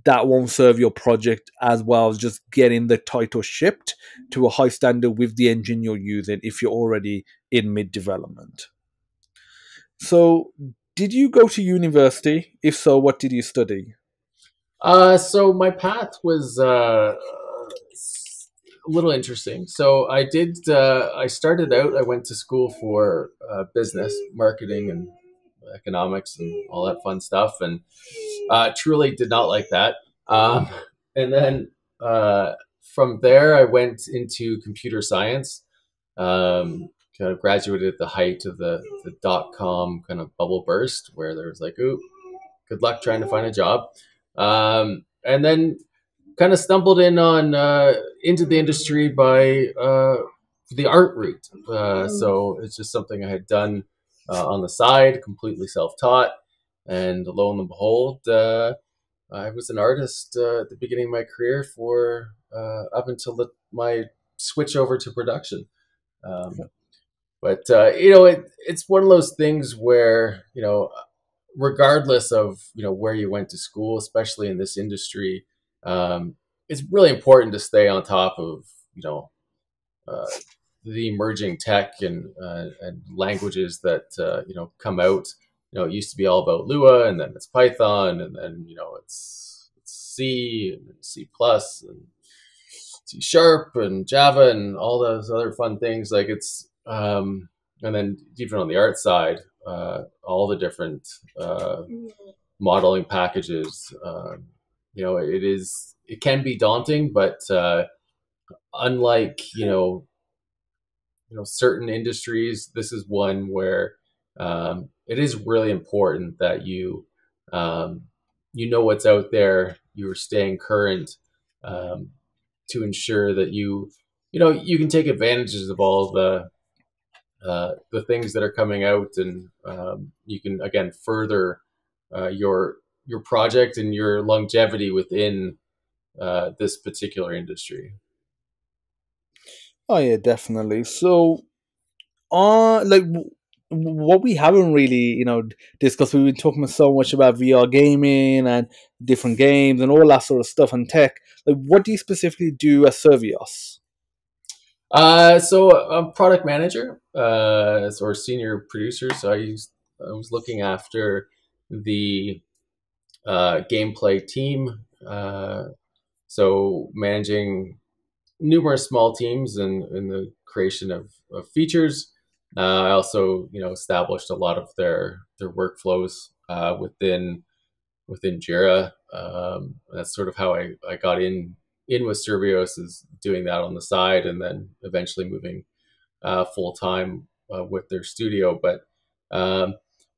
that won't serve your project as well as just getting the title shipped to a high standard with the engine you're using if you're already in mid development. So, did you go to university? If so, what did you study? So my path was a little interesting. So I did. I started out. I went to school for business, marketing, and economics, and all that fun stuff, and truly did not like that. And then from there, I went into computer science. Kind of graduated at the height of the dot-com kind of bubble burst, where there was like, ooh, good luck trying to find a job. And then kind of stumbled in on into the industry by the art route. So it's just something I had done on the side, completely self-taught. And lo and behold, I was an artist at the beginning of my career for up until my switch over to production. But it's one of those things where regardless of where you went to school, especially in this industry, it's really important to stay on top of uh, the emerging tech and languages that come out. It used to be all about Lua, and then it's Python, and then it's C and C plus and C sharp and Java and all those other fun things. Like it's and then even on the art side, all the different modeling packages. It can be daunting, but unlike certain industries, this is one where it is really important that you know what's out there. You're staying current to ensure that you can take advantages of all the things that are coming out, and you can again further your project and your longevity within this particular industry. Oh yeah, definitely. So, what we haven't really, discussed. We've been talking so much about VR gaming and different games and all that sort of stuff and tech. Like, what do you specifically do at Survios? So I'm product manager, or senior producer. So I was looking after the gameplay team. So managing numerous small teams in the creation of features. I also, established a lot of their workflows within Jira. That's sort of how I got in with Survios, is doing that on the side, and then eventually moving full time with their studio. But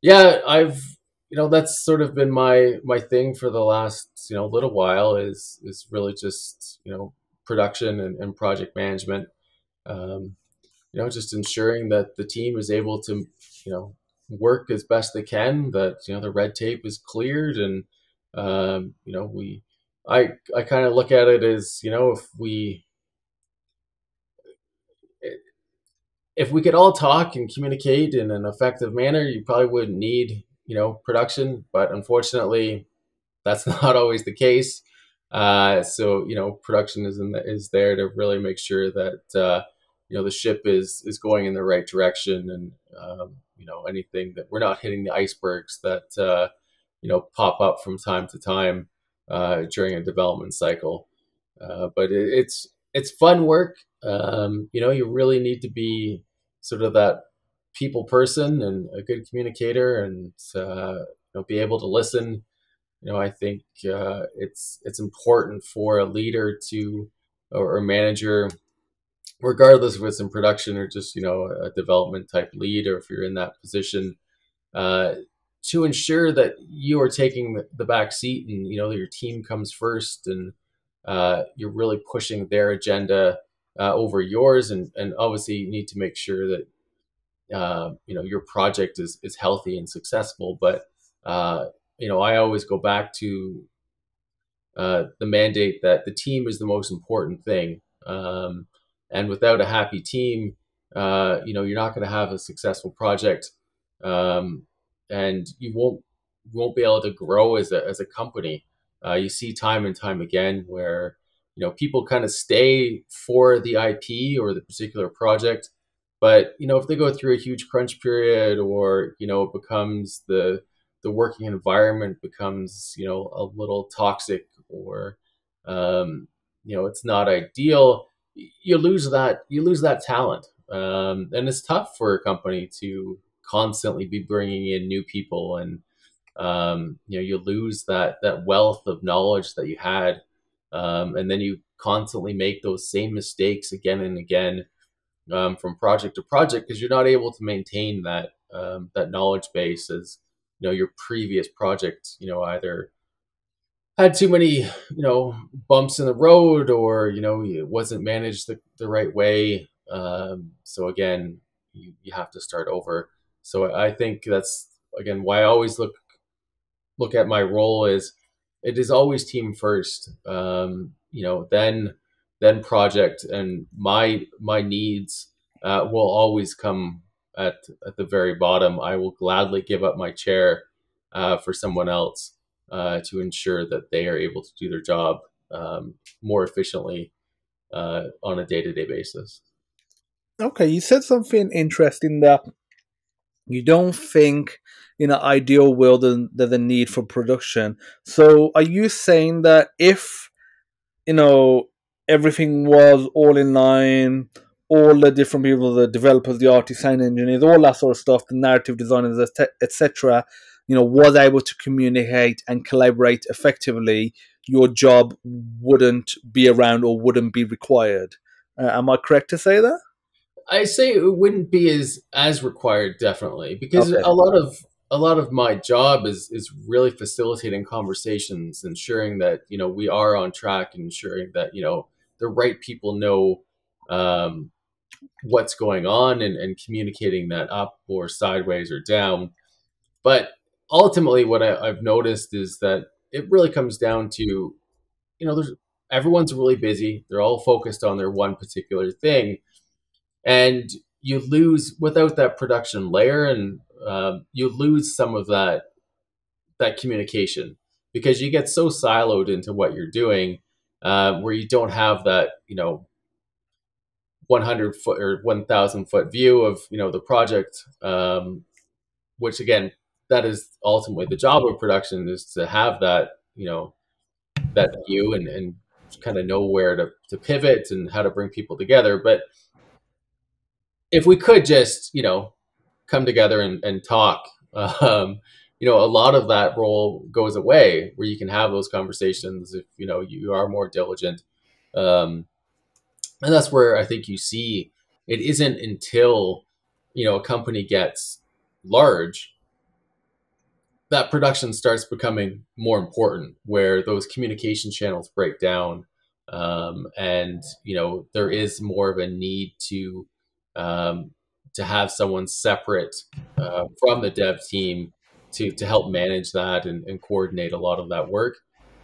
yeah, I've that's sort of been my thing for the last little while, is really just production and project management. Just ensuring that the team is able to work as best they can, that the red tape is cleared, and I kind of look at it as if we could all talk and communicate in an effective manner, you probably wouldn't need production. But unfortunately, that's not always the case. So production is there to really make sure that the ship is going in the right direction, and anything that we're not hitting the icebergs that pop up from time to time during a development cycle. But it's fun work. You really need to be sort of that people person and a good communicator, and be able to listen. I think it's important for a leader to, or a manager, regardless if it's in production or just a development type lead, or if you're in that position, to ensure that you are taking the back seat, and that your team comes first, and you're really pushing their agenda over yours, and obviously you need to make sure that your project is healthy and successful. But I always go back to the mandate that the team is the most important thing. And without a happy team, you're not going to have a successful project, um, and you won't be able to grow as a company. You see time and time again where people kind of stay for the IP or the particular project, but if they go through a huge crunch period, or it becomes the working environment becomes a little toxic, or it's not ideal, you lose that talent. And it's tough for a company to constantly be bringing in new people, and you lose that wealth of knowledge that you had, and then you constantly make those same mistakes again and again, from project to project, because you're not able to maintain that knowledge base, as your previous project either had too many bumps in the road, or it wasn't managed the right way. So again, you have to start over. So I think that's again why I always look at my role is it is always team first. Then project, and my needs will always come at the very bottom. I will gladly give up my chair for someone else to ensure that they are able to do their job more efficiently on a day-to-day basis. Okay, you said something interesting that you don't think in an ideal world there's a need for production. So are you saying that if you know everything was all in line, all the different people, the developers, the artists, sound engineers, all that sort of stuff, the narrative designers, etc., was able to communicate and collaborate effectively, your job wouldn't be around or wouldn't be required. Am I correct to say that? I say it wouldn't be as required, definitely, because Okay. a lot of my job is really facilitating conversations, ensuring that we are on track, and ensuring that the right people know um, what's going on, and communicating that up or sideways or down. But ultimately, what I've noticed is that it really comes down to there's everyone's really busy. They're all focused on their one particular thing, and you lose without that production layer, and you lose some of that communication, because you get so siloed into what you're doing, where you don't have that 100-foot or 1,000-foot view of the project, which again, that is ultimately the job of production, is to have that view, and kind of know where to pivot and how to bring people together. But if we could just come together and talk, a lot of that role goes away, where you can have those conversations if you are more diligent. um, and that's where I think you see it isn't until a company gets large that production starts becoming more important, where those communication channels break down, and there is more of a need um, to have someone separate from the dev team to help manage that, and coordinate a lot of that work.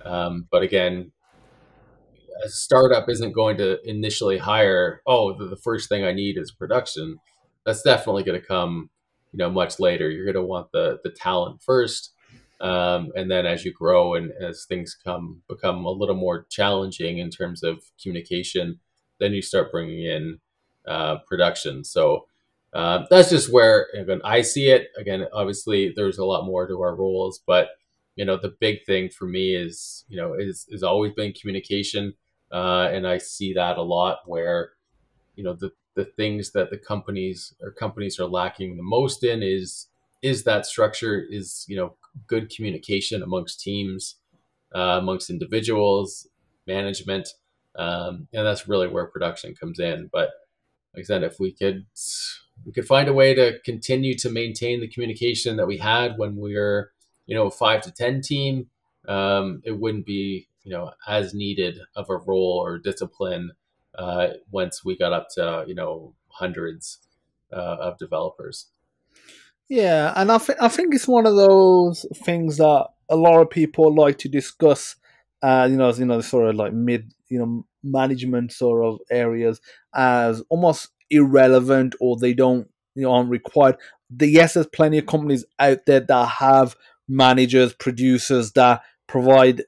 But again, a startup isn't going to initially hire, oh, the first thing I need is production. That's definitely going to come much later. You're going to want the talent first, and then as you grow, and as things become a little more challenging in terms of communication, then you start bringing in production. So that's just where again I see it. Again, obviously there's a lot more to our roles, but the big thing for me is always been communication, and I see that a lot where the things that the companies are lacking the most in is that structure, is good communication amongst teams, amongst individuals, management, and that's really where production comes in. But like I said, if we could we could find a way to continue to maintain the communication that we had when we were, a 5 to 10 team, it wouldn't be, as needed of a role or discipline once we got up to, hundreds of developers. Yeah, and I think it's one of those things that a lot of people like to discuss. Sort of like mid, management sort of areas as almost irrelevant, or they don't, aren't required. Yes, there's plenty of companies out there that have managers, producers that provide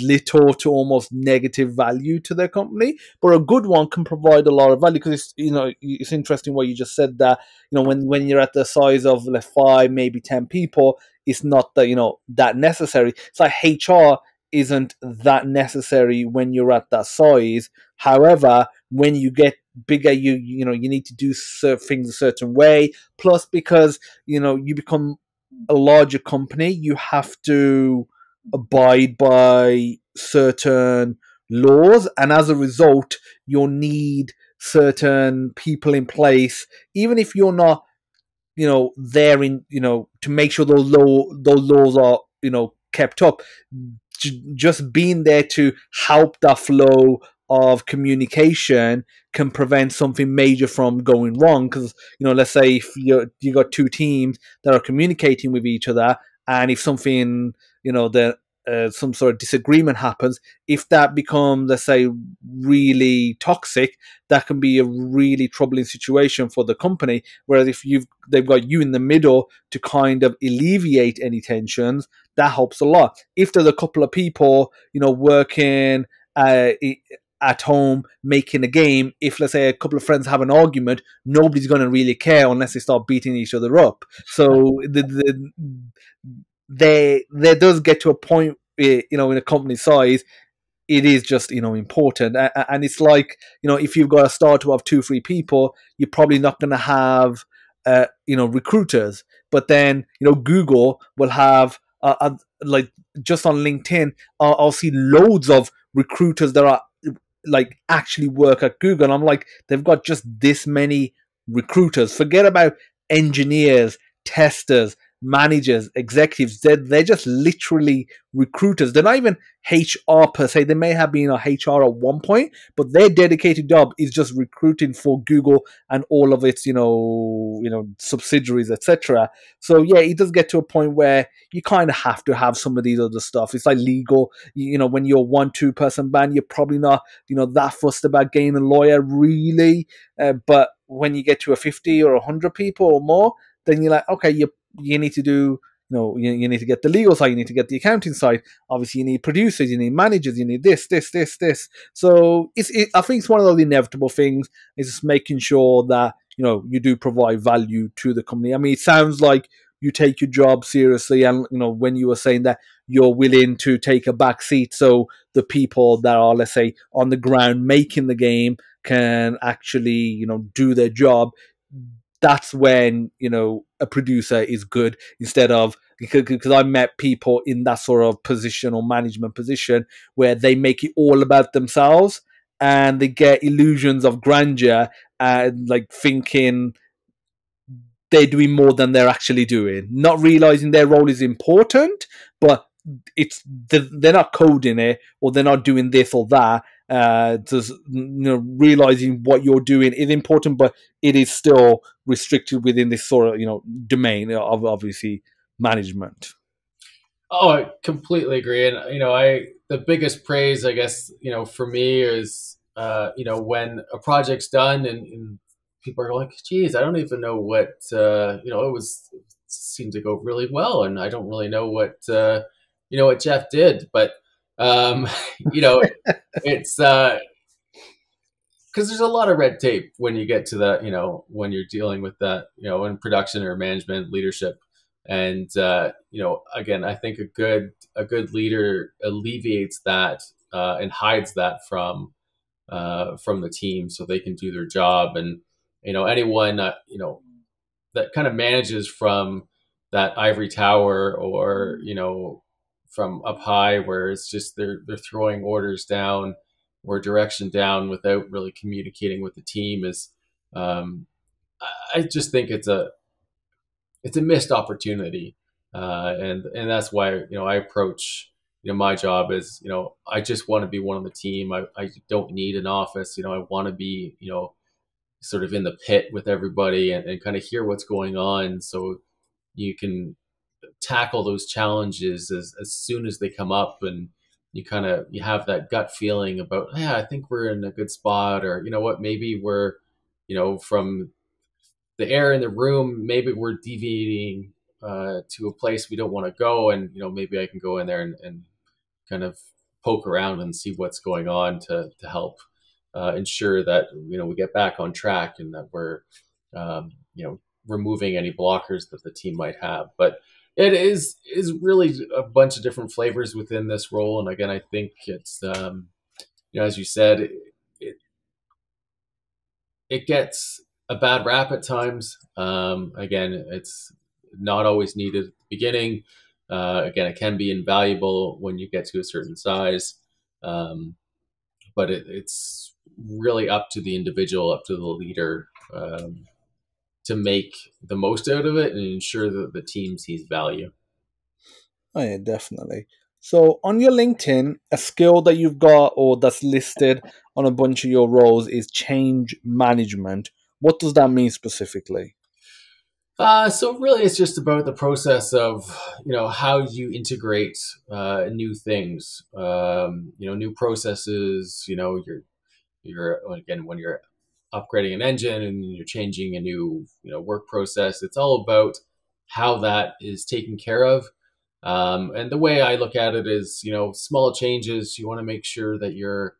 little to almost negative value to their company, but a good one can provide a lot of value because it's interesting what you just said that when you're at the size of like 5, maybe 10 people, it's not that that necessary. It's like HR isn't that necessary when you're at that size. However, when you get bigger, you need to do things a certain way. Plus, because you become a larger company, you have to abide by certain laws, and as a result, you'll need certain people in place, even if you're not, there in, to make sure those laws are, kept up. Just being there to help the flow of communication can prevent something major from going wrong. Because let's say if you got two teams that are communicating with each other, and if something that some sort of disagreement happens, if that becomes, let's say, really toxic, that can be a really troubling situation for the company. Whereas if they've got you in the middle to kind of alleviate any tensions, that helps a lot. If there's a couple of people, working at home making a game, if let's say a couple of friends have an argument, nobody's going to really care unless they start beating each other up. So there does get to a point, in a company size, it is just important, and it's like if you've got a startup of 2-3 people, you're probably not going to have recruiters, but then Google will have like just on LinkedIn, I'll see loads of recruiters that are like actually work at Google, and I'm like, they've got just this many recruiters. Forget about engineers, testers, managers, executives. They're just literally recruiters. They're not even HR per se. They may have been a HR at one point, but their dedicated job is just recruiting for Google and all of its subsidiaries, etc. So yeah, it does get to a point where you kind of have to have some of these other stuff. It's like legal. When you're 1-2 person band, you're probably not that fussed about getting a lawyer really. But when you get to a 50 or 100 people or more, then you're like, okay, you need to do, you need to get the legal side, you need to get the accounting side. Obviously, you need producers, you need managers, you need this. So I think it's one of those inevitable things. Is just making sure that you do provide value to the company. I mean, it sounds like you take your job seriously, and when you were saying that you're willing to take a back seat, so the people that are, let's say, on the ground making the game can actually do their job. That's when a producer is good, instead of, because I met people in that sort of position or management position where they make it all about themselves and they get illusions of grandeur and like thinking they're doing more than they're actually doing, not realizing their role is important, but they're not coding it, or they're not doing this or that. Just realizing what you're doing is important, but it is still restricted within this sort of domain of obviously management. Oh, I completely agree. And, the biggest praise, I guess, for me is, when a project's done and people are like, geez, I don't even know what, it seemed to go really well. And I don't really know what Jeff did, but, it's, because there's a lot of red tape when you get to that, when you're dealing with that, in production or management leadership. And again, I think a good leader alleviates that and hides that from the team, so they can do their job. And anyone that kind of manages from that ivory tower, or from up high, where it's just they're throwing orders down or direction down without really communicating with the team, is I just think it's a missed opportunity, and that's why I approach my job as I just want to be one of the team. I don't need an office. I want to be sort of in the pit with everybody and kind of hear what's going on, so you can tackle those challenges as soon as they come up, and you have that gut feeling about, yeah, I think we're in a good spot, or what, maybe we're from the air in the room, maybe we're deviating to a place we don't want to go, and maybe I can go in there and kind of poke around and see what's going on to help ensure that we get back on track, and that we're removing any blockers that the team might have. But it is really a bunch of different flavors within this role, and again, I think it's as you said, it gets a bad rap at times. Again, it's not always needed at the beginning. Again, it can be invaluable when you get to a certain size, but it's really up to the individual, up to the leader, to make the most out of it and ensure that the team sees value. Oh yeah, definitely. So on your LinkedIn, a skill that you've got or that's listed on a bunch of your roles is change management. What does that mean specifically? So really, it's just about the process of how you integrate new things, new processes. You're again, when you're upgrading an engine and you're changing a new work process, it's all about how that is taken care of. And the way I look at it is, small changes. You want to make sure that you're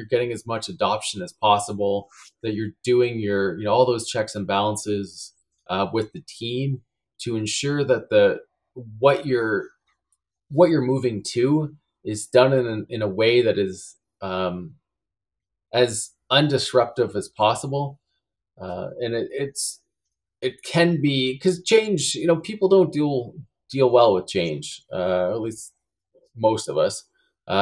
getting as much adoption as possible, that you're doing your all those checks and balances with the team to ensure that what you're moving to is done in a way that is as undisruptive as possible. And it can be, because change, people don't deal well with change, at least most of us.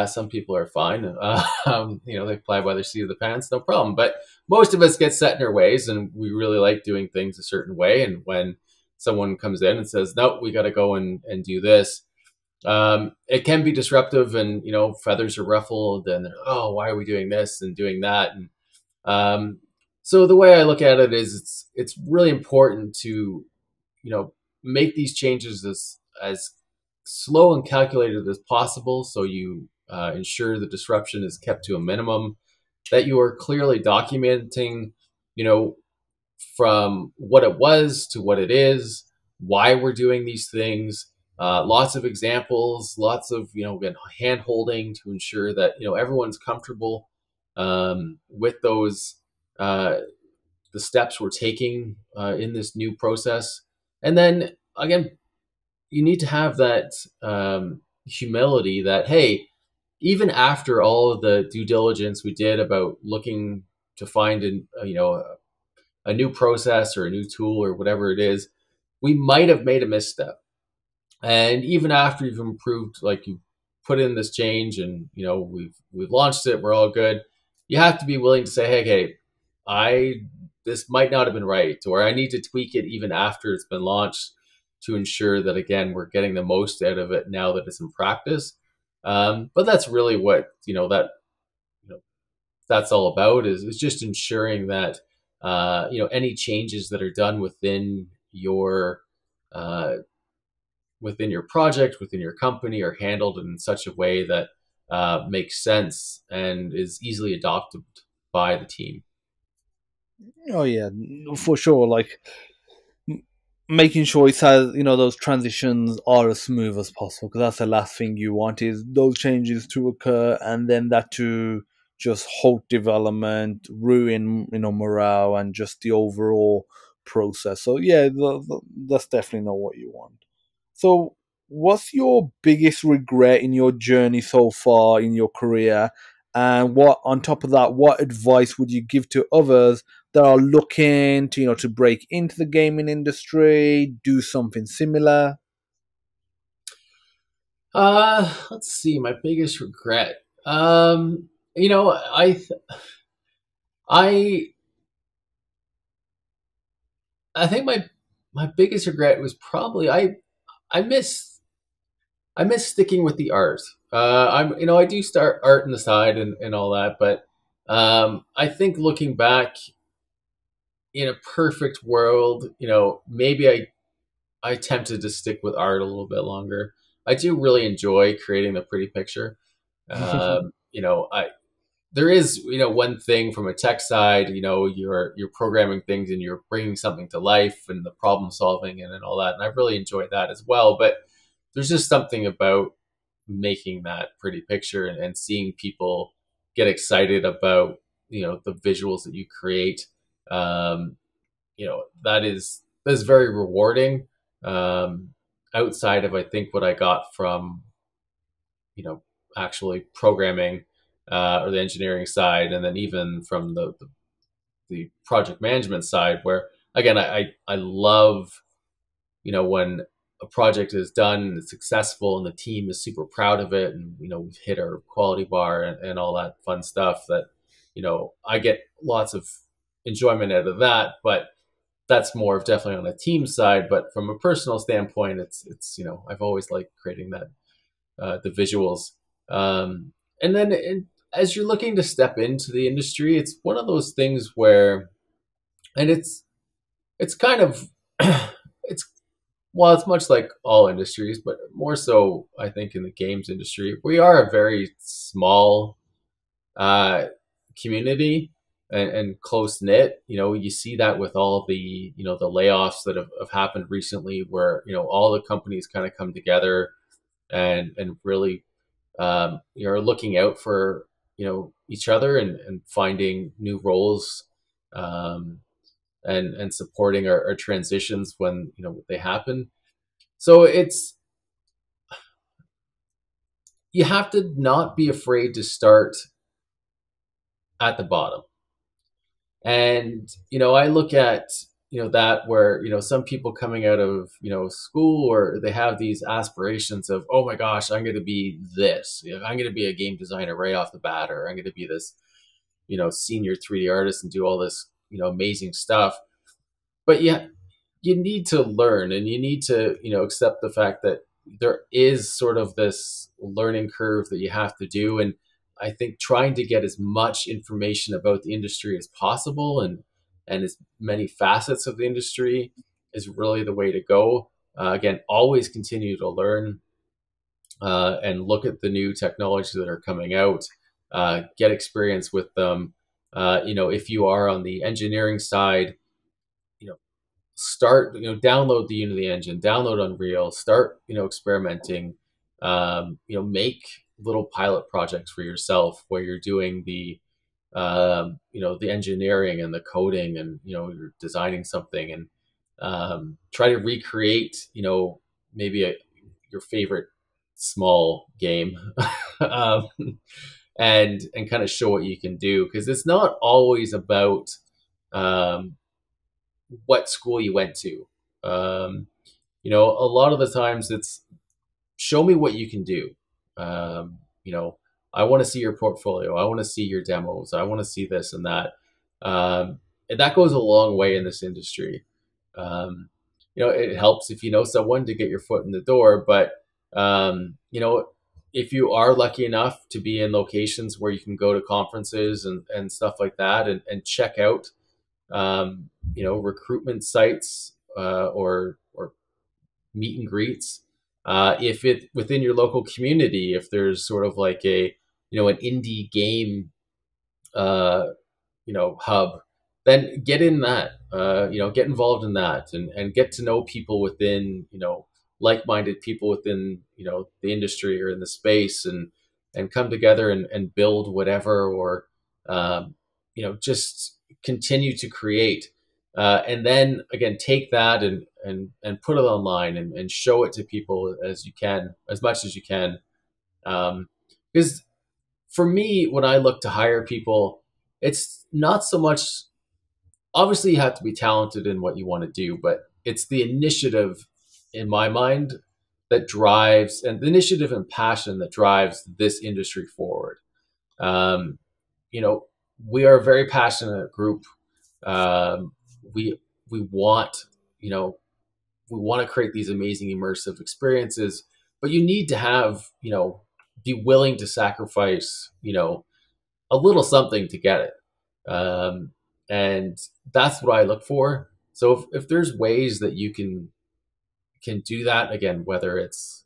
Some people are fine. They fly by the seat of the pants, no problem. But most of us get set in our ways, and we really like doing things a certain way. And when someone comes in and says, "No, we got to go and do this," it can be disruptive, and feathers are ruffled, and they're, "Oh, why are we doing this and doing that?" And so the way I look at it is, it's really important to make these changes as slow and calculated as possible, so you ensure the disruption is kept to a minimum, that you are clearly documenting, from what it was to what it is, why we're doing these things, lots of examples, lots of, again, hand holding to ensure that, everyone's comfortable with those, the steps we're taking in this new process. And then again, you need to have that humility that, hey, even after all of the due diligence we did about looking to find a new process or a new tool or whatever it is, we might have made a misstep. And even after you've improved, like you put in this change and we've launched it, we're all good. You have to be willing to say, hey, this might not have been right, or I need to tweak it even after it's been launched, to ensure that, again, we're getting the most out of it now that it's in practice. But that's really what that's all about, is just ensuring that any changes that are done within your project, within your company, are handled in such a way that makes sense and is easily adopted by the team. Oh yeah, for sure. Like making sure it has, those transitions are as smooth as possible, because that's the last thing you want, is those changes to occur and then that to just halt development, ruin, morale and just the overall process. So yeah, that's definitely not what you want. So what's your biggest regret in your journey so far in your career? And what, on top of that, what advice would you give to others that are looking to, to break into the gaming industry, do something similar? Let's see, my biggest regret. I, I I think my biggest regret was probably I miss I miss sticking with the art. I'm, I do start art on the side and all that, but I think looking back in a perfect world, maybe I tempted to stick with art a little bit longer. I do really enjoy creating the pretty picture. I there is one thing from a tech side, you're programming things and you're bringing something to life and the problem solving and all that, and I really enjoyed that as well. But there's just something about making that pretty picture and seeing people get excited about the visuals that you create. um, that is very rewarding, um, outside of I think what I got from you know actually programming, or the engineering side, and then even from the project management side, where again I love when a project is done and it's successful and the team is super proud of it, and we've hit our quality bar and all that fun stuff, that I get lots of enjoyment out of that. But that's more of definitely on a team side. But from a personal standpoint, it's I've always liked creating that, the visuals. And then as you're looking to step into the industry, it's one of those things where, and it's kind of it's well, it's much like all industries, but more so I think in the games industry, we are a very small uh, community and close knit. You see that with all the layoffs that have happened recently, where all the companies kind of come together and really, you're looking out for each other and finding new roles, um, and supporting our transitions when they happen. So you have to not be afraid to start at the bottom. And I look at that, where some people coming out of school, or they have these aspirations of, oh my gosh, I'm going to be this, I'm going to be a game designer right off the bat, or I'm going to be this senior 3D artist and do all this amazing stuff. But yeah, you need to learn, and you need to accept the fact that there is sort of this learning curve that you have to do. And I think trying to get as much information about the industry as possible, and as many facets of the industry, is really the way to go. Again, always continue to learn, and look at the new technologies that are coming out. Get experience with them. If you are on the engineering side, start download the Unity engine, download Unreal, start experimenting. Make little pilot projects for yourself, where you're doing the engineering and the coding, and you're designing something, and try to recreate maybe your favorite small game. um, and kind of show what you can do, because it's not always about um, what school you went to. A lot of the times it's, show me what you can do. I want to see your portfolio. I want to see your demos. I want to see this and that. And that goes a long way in this industry. It helps if you know someone to get your foot in the door. But, if you are lucky enough to be in locations where you can go to conferences and stuff like that, and check out recruitment sites, or meet and greets. If it within your local community, if there's sort of like an indie game hub, then get in that. Get involved in that, and get to know people within like-minded people within the industry or in the space, and come together and build whatever, or just continue to create. And then again, take that and put it online, and show it to people as much as you can. Because for me, when I look to hire people, it's not so much, obviously you have to be talented in what you want to do, but it's the initiative in my mind that drives, and the initiative and passion that drives this industry forward. Um, we are a very passionate group. We we want, you know, we want to create these amazing immersive experiences, but you need to have, you know, be willing to sacrifice, you know, a little something to get it. And that's what I look for. So if there's ways that you can do that, again, whether it's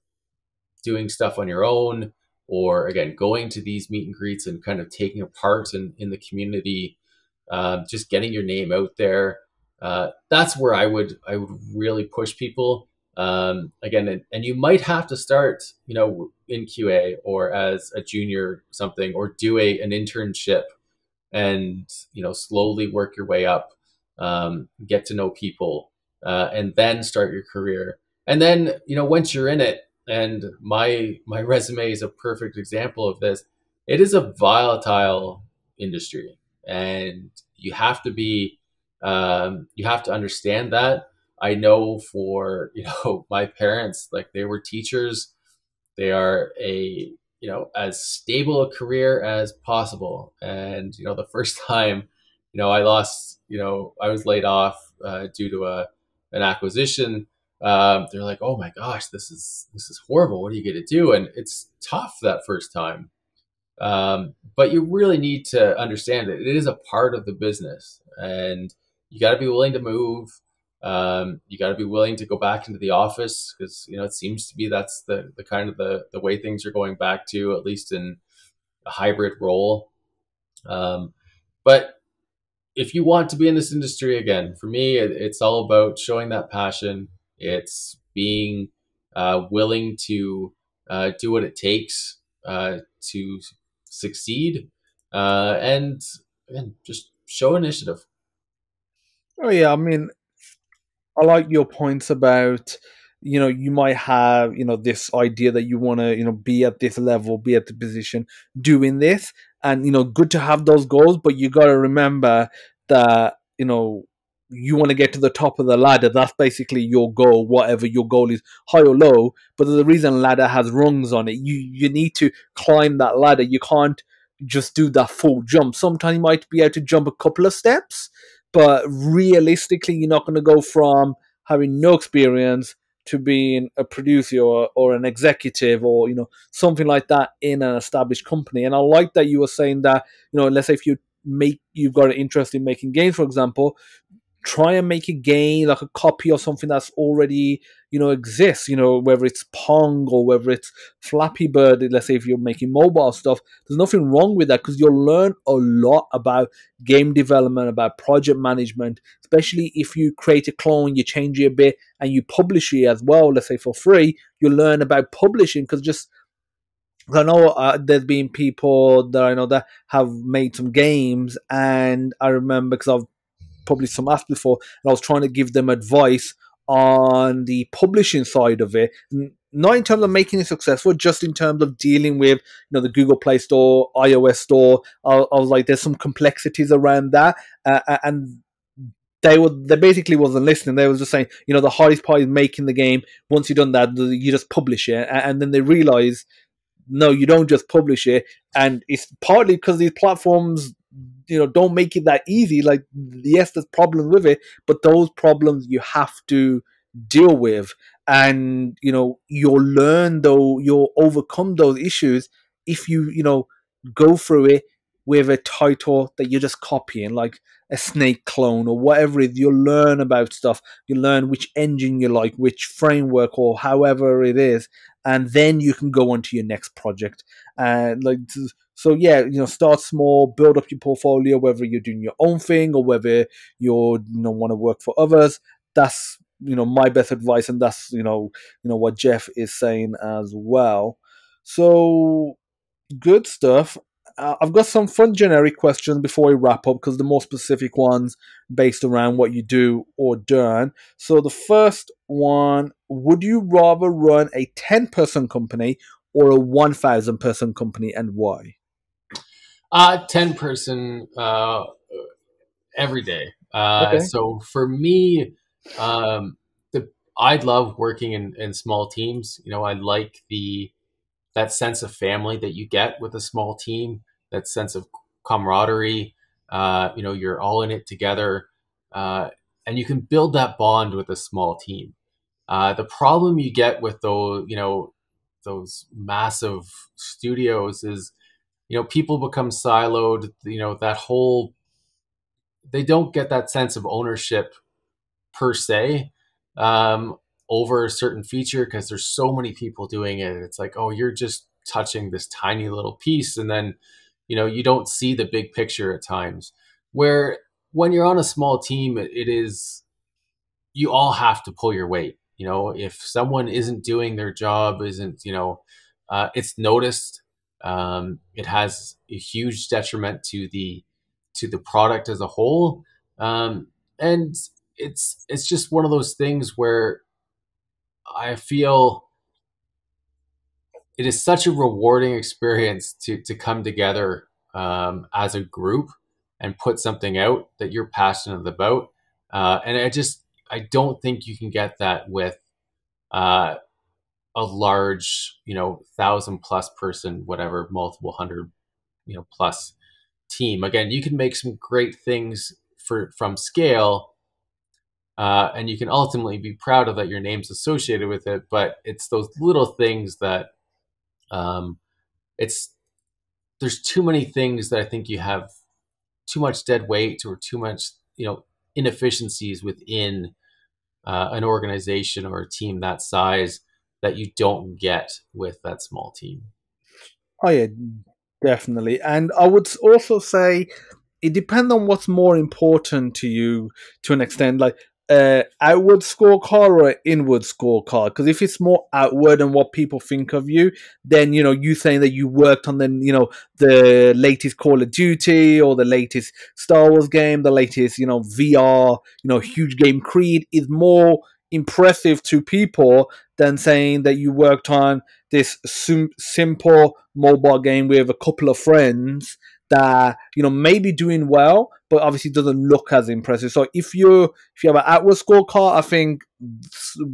doing stuff on your own, or again going to these meet and greets and kind of taking a part in the community, just getting your name out there, that's where I would really push people. Again, and you might have to start, you know, in QA or as a junior something, or do an internship, and you know, slowly work your way up, get to know people, and then start your career. And then, you know, once you're in it, and my resume is a perfect example of this. It is a volatile industry, and you have to be, you have to understand that. I know for, you know, my parents, like they were teachers. They are a, you know, as stable a career as possible. And, you know, the first time, you know, I lost, you know, I was laid off due to an acquisition. They're like, "Oh my gosh, this is horrible. What are you going to do?" And it's tough that first time. But you really need to understand that it is a part of the business, and you got to be willing to move. You got to be willing to go back into the office, because, you know, it seems to be that's the kind of the way things are going back to, at least in a hybrid role. But if you want to be in this industry, again, for me, it's all about showing that passion. It's being willing to do what it takes to succeed, and again, just show initiative. Oh yeah, I mean, I like your points about, you know, you might have, you know, this idea that you want to, you know, be at this level, be at the position doing this, and, you know, good to have those goals, but you got to remember that, you know, you want to get to the top of the ladder. That's basically your goal, whatever your goal is, high or low. But the reason ladder has rungs on it, you need to climb that ladder. You can't just do that full jump. Sometimes you might be able to jump a couple of steps, but realistically, you're not going to go from having no experience to being a producer, or an executive, or, you know, something like that in an established company. And I like that you were saying that, you know, let's say if you've got an interest in making games, for example, try and make a game like a copy of something that's already, you know, exists, you know, whether it's Pong or whether it's Flappy Bird. Let's say if you're making mobile stuff, there's nothing wrong with that, because you'll learn a lot about game development, about project management, especially if you create a clone, you change it a bit, and you publish it as well, let's say for free. You'll learn about publishing, because just, I know there's been people that I know that have made some games, and I remember, because I've published some apps before, and I was trying to give them advice on the publishing side of it, not in terms of making it successful, just in terms of dealing with, you know, the Google Play Store, iOS Store. I was like, there's some complexities around that, and they basically wasn't listening. They was just saying, you know, the hardest part is making the game. Once you've done that, you just publish it, and then they realize, no, you don't just publish it. And it's partly because these platforms, you know, don't make it that easy. Like, yes, there's problems with it, but those problems you have to deal with. And, you know, you'll learn, though, you'll overcome those issues if you know, go through it with a title that you're just copying, like a Snake clone or whatever it is. You'll learn about stuff. You learn which engine you like, which framework, or however it is, and then you can go on to your next project. Like, so yeah, you know, start small, build up your portfolio, whether you're doing your own thing or whether you know, want to work for others. That's, you know, my best advice, and that's, you know, what Jeff is saying as well. So good stuff. I've got some fun generic questions before we wrap up, because the more specific ones based around what you do or done. So the first one: would you rather run a 10-person company or a 1,000-person company, and why? 10 person every day. Okay. So for me, the I'd love working in small teams. You know, I like the that sense of family that you get with a small team, that sense of camaraderie. You know, you're all in it together. and you can build that bond with a small team. The problem you get with those, those massive studios is, people become siloed. That whole, they don't get that sense of ownership per se, um, over a certain feature, because there's so many people doing it. It's like, oh, you're just touching this tiny little piece, and then you don't see the big picture at times. Where when you're on a small team, it is, you all have to pull your weight. If someone isn't doing their job, isn't, it's noticed. It has a huge detriment to the product as a whole. And it's just one of those things where I feel it is such a rewarding experience to come together, as a group, and put something out that you're passionate about. And I don't think you can get that with uh, a large, 1,000+ person, whatever, multiple hundred, plus team. Again, you can make some great things from scale, and you can ultimately be proud of that your name's associated with it. But it's those little things that, um, it's there's too many things that I think you have too much dead weight, or too much, inefficiencies within an organization or a team that size, that you don't get with that small team. Oh yeah, definitely. And I would also say it depends on what's more important to you to an extent, like outward scorecard or inward scorecard. Because if it's more outward and what people think of you, then you saying that you worked on the latest Call of Duty or the latest Star Wars game, the latest VR, huge game Creed is more impressive to people than saying that you worked on this simple mobile game with a couple of friends that may be doing well, but obviously doesn't look as impressive. So if you have an outward scorecard, I think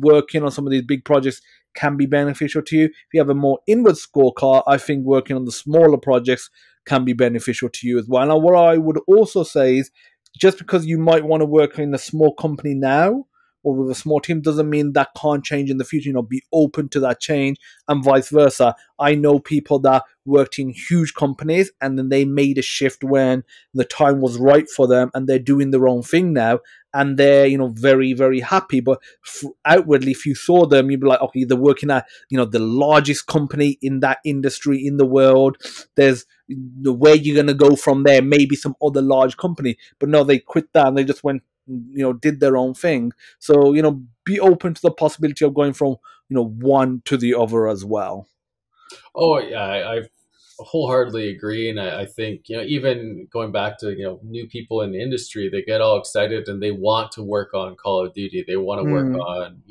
working on some of these big projects can be beneficial to you. If you have a more inward scorecard, I think working on the smaller projects can be beneficial to you as well. And what I would also say is, just because you might want to work in a small company now or with a small team doesn't mean that can't change in the future. Be open to that change, and vice versa. I know people that worked in huge companies and then they made a shift when the time was right for them, and they're doing their own thing now, and they're very, very happy. But outwardly, if you saw them, you'd be like, okay, they're working at the largest company in that industry in the world. There's where you're going to go from there, maybe some other large company. But no, they quit that and they just went, did their own thing. So be open to the possibility of going from one to the other as well. Oh yeah, I wholeheartedly agree, and I think even going back to new people in the industry, they get all excited and they want to work on Call of Duty, they want to work on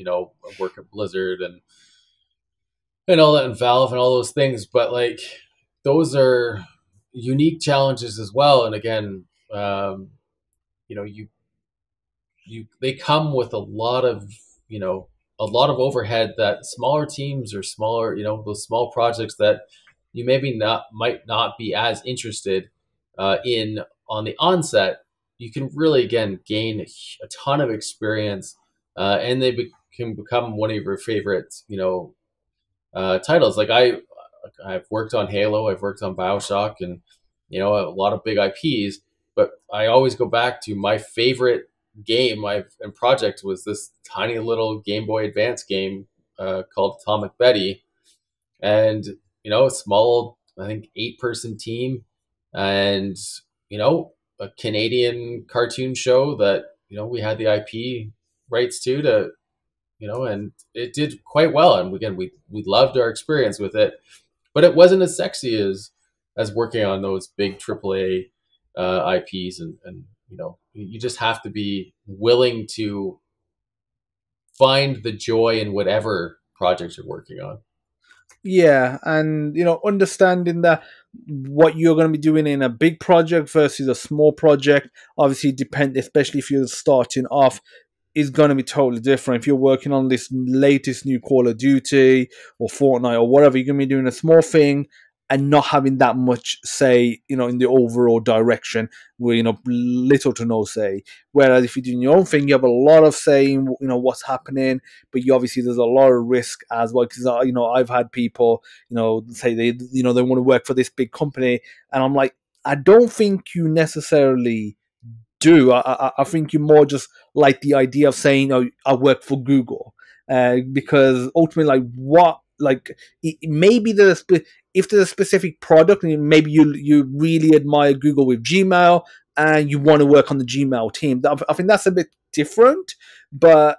work at Blizzard and all that, and Valve and all those things, but like those are unique challenges as well. And again, they come with a lot of overhead that smaller teams or smaller, those small projects that you might not be as interested in on the onset. You can really again gain a ton of experience, and can become one of your favorite titles. Like I've worked on Halo, I've worked on BioShock, and a lot of big IPs. But I always go back to my favorite game and project was this tiny little Game Boy Advance game called Atomic Betty, and a small, I think 8-person team, and a Canadian cartoon show that we had the IP rights to and it did quite well. And again, we loved our experience with it, but it wasn't as sexy as working on those big AAA IPs, and you just have to be willing to find the joy in whatever project you're working on. Yeah, and understanding that what you're going to be doing in a big project versus a small project obviously depend, especially if you're starting off, is going to be totally different. If you're working on this latest new Call of Duty or Fortnite or whatever, you're going to be doing a small thing, and not having that much say, in the overall direction, where little to no say. Whereas if you're doing your own thing, you have a lot of say in what's happening, but you obviously there's a lot of risk as well. Because I've had people say they want to work for this big company, and I'm like, I don't think you necessarily do. I think you more just like the idea of saying, "Oh, I work for Google," because ultimately, maybe if there's a specific product, and maybe you really admire Google with Gmail, and you want to work on the Gmail team. I think that's a bit different, but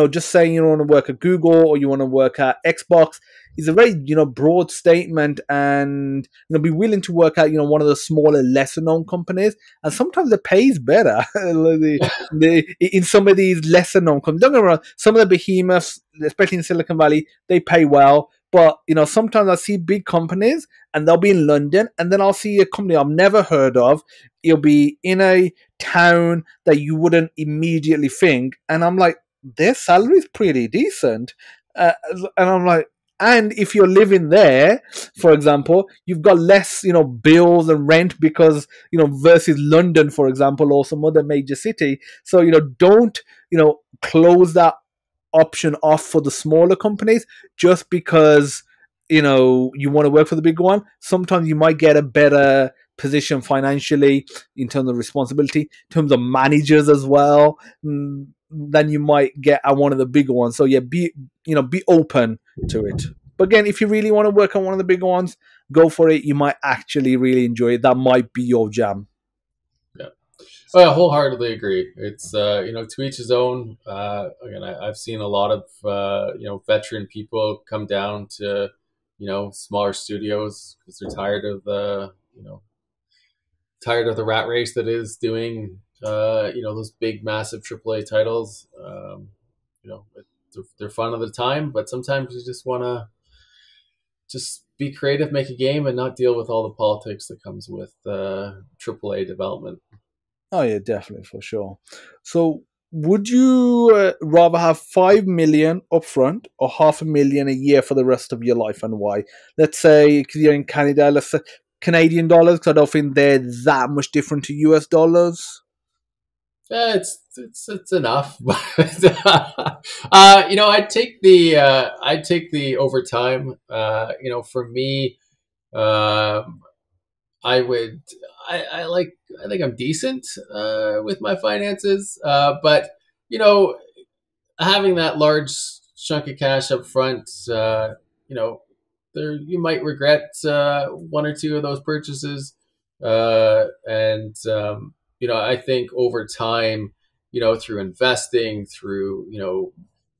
just saying you want to work at Google or you want to work at Xbox is a very broad statement, and be willing to work at one of the smaller, lesser known companies, and sometimes the pay is better. In some of these lesser known companies, don't get me wrong, some of the behemoths, especially in Silicon Valley, they pay well. But sometimes I see big companies and they'll be in London, and then I'll see a company I've never heard of. It'll be in a town that you wouldn't immediately think, and I'm like, their salary is pretty decent, and I'm like, and if you're living there, for example, you've got less, bills and rent because, versus London, for example, or some other major city. So, don't, close that option off for the smaller companies just because you want to work for the big one. Sometimes you might get a better position financially, in terms of responsibility, in terms of managers as well, than you might get at one of the bigger ones. So yeah, be open to it. But again, if you really want to work on one of the bigger ones, go for it. You might actually really enjoy it. That might be your jam. Yeah. Well, I wholeheartedly agree. It's to each his own. Again, I've seen a lot of veteran people come down to smaller studios because they're tired of the rat race that is doing those big, massive AAA titles. They're fun at the time, but sometimes you just want to just be creative, make a game, and not deal with all the politics that comes with AAA development. Oh yeah, definitely, for sure. So, would you rather have 5 million upfront or 500,000 a year for the rest of your life, and why? Let's say, because you're in Canada, let's say Canadian dollars, because I don't think they're that much different to US dollars. Yeah, it's enough, but I'd take the overtime. For me, I would I think I'm decent with my finances, but having that large chunk of cash up front, there you might regret one or two of those purchases, and I think over time, through investing, through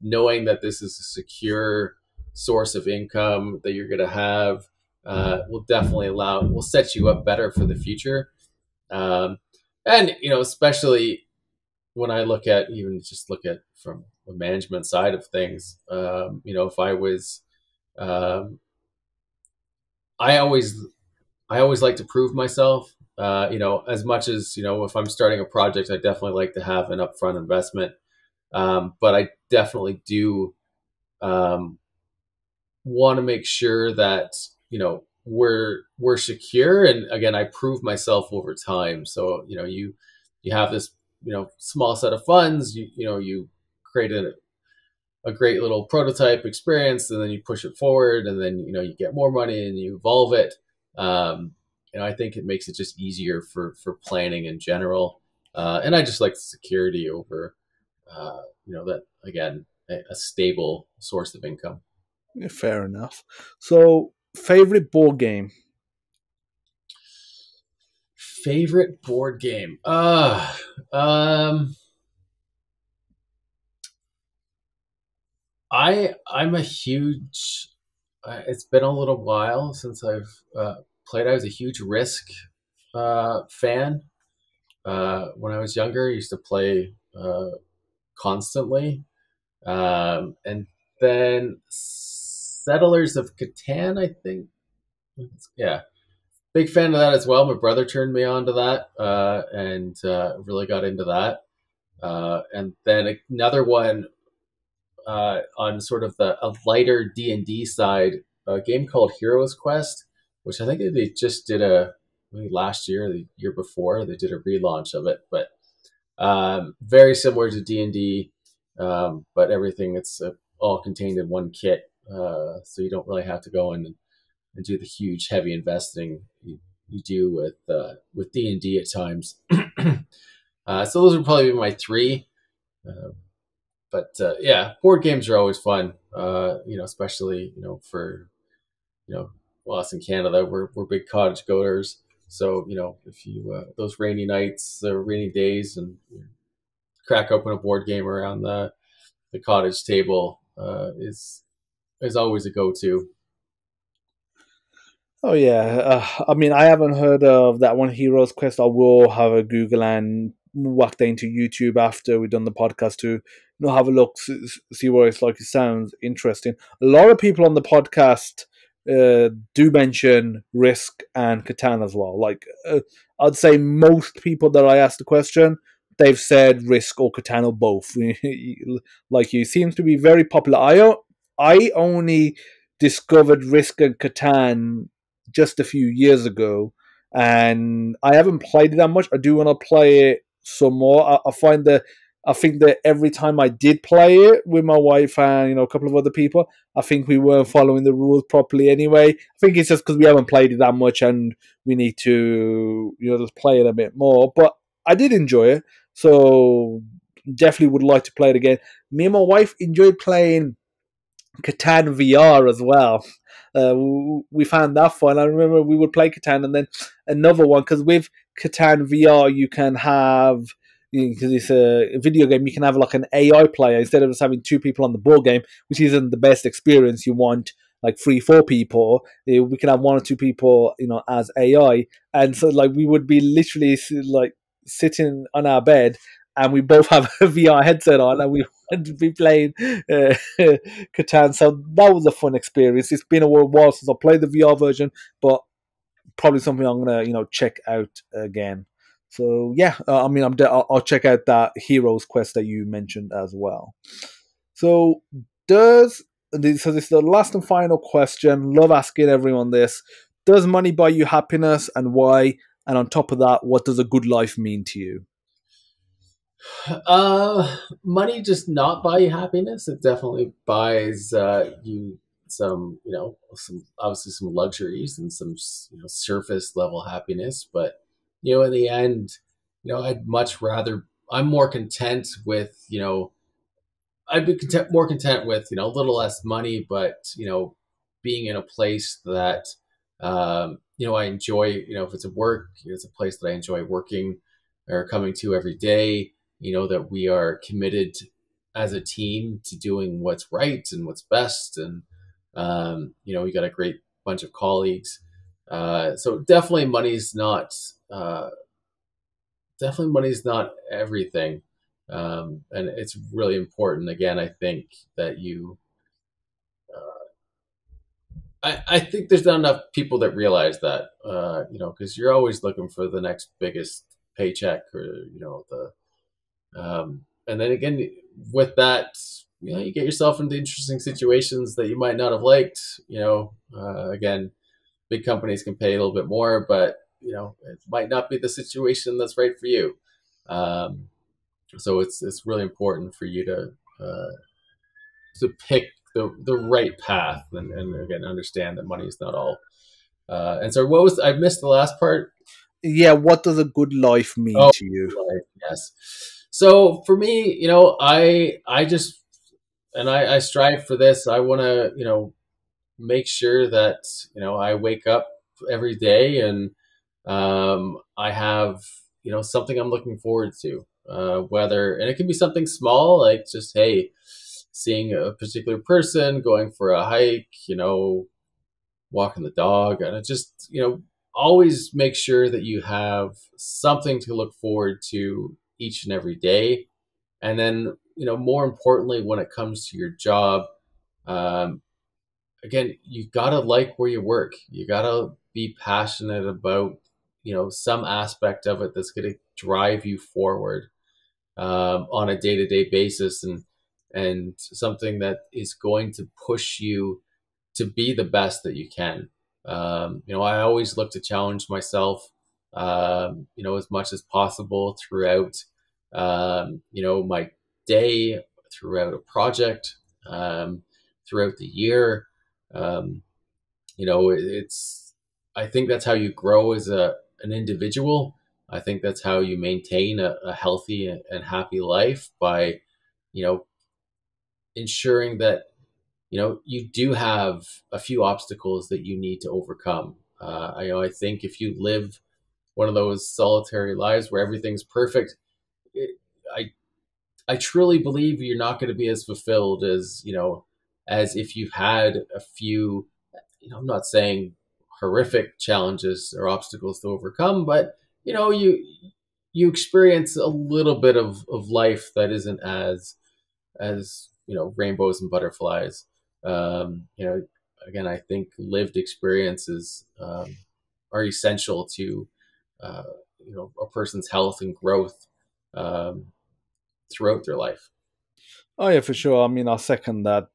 knowing that this is a secure source of income that you're going to have, will set you up better for the future. And especially when I look at from the management side of things, if I was, I always like to prove myself. As much as if I'm starting a project, I definitely like to have an upfront investment. But I definitely do want to make sure that we're secure, and again, I prove myself over time. So you have this small set of funds, you create a great little prototype experience, and then you push it forward, and then you get more money and you evolve it. I think it makes it just easier for planning in general, and I just like the security over that, again, a stable source of income. Yeah, fair enough. So, favorite board game? Favorite board game? I'm a huge. It's been a little while since I've played. I was a huge Risk fan. When I was younger, I used to play constantly, and then Settlers of Catan, I think. Yeah, big fan of that as well. My brother turned me on to that, and really got into that. And then another one on sort of a lighter D&D side, a game called Heroes Quest, which I think they just did a maybe last year, or the year before, they did a relaunch of it. But very similar to D&D, but everything it's all contained in one kit, so you don't really have to go in and do the huge heavy investing you do with D&D at times. So those would probably be my three. But yeah, board games are always fun. Especially for well, us in Canada, we're big cottage goers. So if you those rainy nights or rainy days, and you crack open a board game around the cottage table, is always a go-to. Oh yeah, I mean, I haven't heard of that one, Heroes Quest. I will have a Google and whack that into YouTube after we've done the podcast to have a look, see what it's like. It sounds interesting. A lot of people on the podcast do mention Risk and Catan as well. Like, I'd say most people that I asked the question, they've said Risk or Catan or both. Like, you seems to be very popular. I only discovered Risk and Catan just a few years ago, and I haven't played it that much. I do want to play it some more. I think that every time I did play it with my wife and a couple of other people, I think we weren't following the rules properly anyway. I think it's just because we haven't played it that much and we need to just play it a bit more. But I did enjoy it, so definitely would like to play it again. Me and my wife enjoyed playing Catan VR as well. We found that fun. I remember we would play Catan, and then another one, because with Catan VR you can have, because it's a video game, you can have like an AI player instead of just having two people on the board game, which isn't the best experience. You want like 3-4 people. We can have one or two people as AI, and so like we would be literally like sitting on our bed, and we both have a VR headset on, and we would be playing Catan. So that was a fun experience. It's been a while since I played the VR version, but probably something I'm gonna check out again. So yeah, I mean, I'll check out that Heroes Quest that you mentioned as well. So this is the last and final question. Love asking everyone this: does money buy you happiness, and why? And on top of that, what does a good life mean to you? Money does not buy you happiness. It definitely buys you some, some obviously some luxuries and some surface level happiness. But in the end, I'd much rather. I'm more content with, I'd be more content with, a little less money, but being in a place that I enjoy. If it's a work, it's a place that I enjoy working or coming to every day. That we are committed as a team to doing what's right and what's best. And, we got a great bunch of colleagues. So definitely money's not everything. And it's really important. Again, I think that I think there's not enough people that realize that, because you're always looking for the next biggest paycheck, or, and then again, with that, you get yourself into interesting situations that you might not have liked. Again, big companies can pay a little bit more, but it might not be the situation that's right for you. So it's really important for you to pick the right path, and again, understand that money is not all. And so, I missed the last part? Yeah, what does a good life mean to you? Life, yes. So for me, I just, and I strive for this. I want to, make sure that, I wake up every day and I have, something I'm looking forward to. And it can be something small, like just, hey, seeing a particular person, going for a hike, walking the dog, and it just, always make sure that you have something to look forward to each and every day. And then, more importantly, when it comes to your job, again, you gotta like where you work. You gotta be passionate about, some aspect of it that's going to drive you forward on a day-to-day basis, and something that is going to push you to be the best that you can. I always look to challenge myself, as much as possible throughout, my day, throughout a project, throughout the year. Um, it's, I think that's how you grow as an individual. I think that's how you maintain a healthy and happy life by, you know, ensuring that, you do have a few obstacles that you need to overcome. I think if you live one of those solitary lives where everything's perfect, it, I I truly believe you're not going to be as fulfilled as, as if you've had a few, I'm not saying horrific challenges or obstacles to overcome, but you experience a little bit of life that isn't as rainbows and butterflies. Again, I think lived experiences are essential to uh, a person's health and growth um, throughout their life. Oh yeah, for sure. I mean, I second that.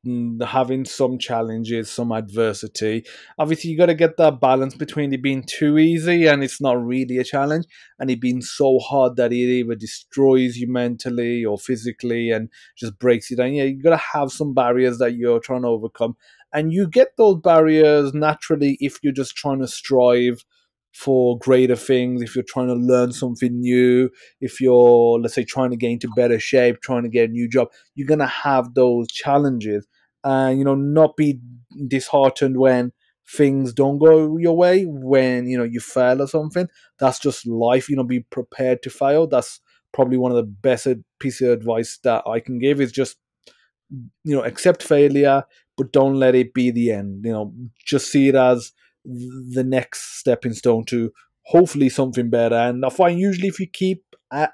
Having some challenges, some adversity. Obviously, you got to get that balance between it being too easy and it's not really a challenge, and it being so hard that it either destroys you mentally or physically and just breaks you down. Yeah, you got to have some barriers that you're trying to overcome, and you get those barriers naturally if you're just trying to strive for greater things. If you're trying to learn something new, if you're, let's say, trying to get into better shape, trying to get a new job, you're gonna have those challenges, and not be disheartened when things don't go your way, when you fail or something. That's just life. Be prepared to fail. That's probably one of the best pieces of advice that I can give, is just accept failure, but don't let it be the end. Just see it as the next stepping stone to hopefully something better. And I find usually if you keep at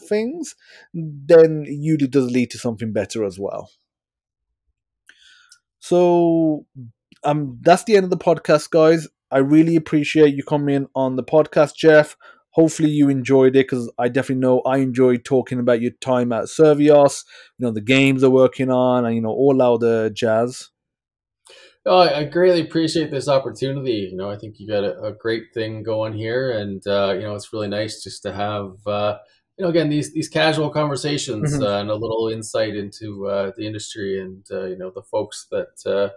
things, then usually does lead to something better as well. So that's the end of the podcast, guys. I really appreciate you coming on the podcast, Jeff. Hopefully you enjoyed it, because I definitely know I enjoyed talking about your time at Survios, the games they're working on, and all out the jazz. Oh, I greatly appreciate this opportunity. I think you got a great thing going here, and it's really nice just to have again these casual conversations and a little insight into the industry and the folks that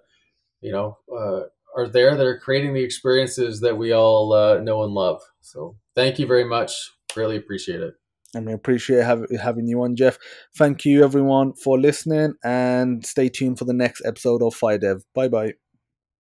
are there that are creating the experiences that we all know and love. So thank you very much. Really appreciate it. And I appreciate having you on, Jeff. Thank you, everyone, for listening, and stay tuned for the next episode of FireDEV. Bye-bye.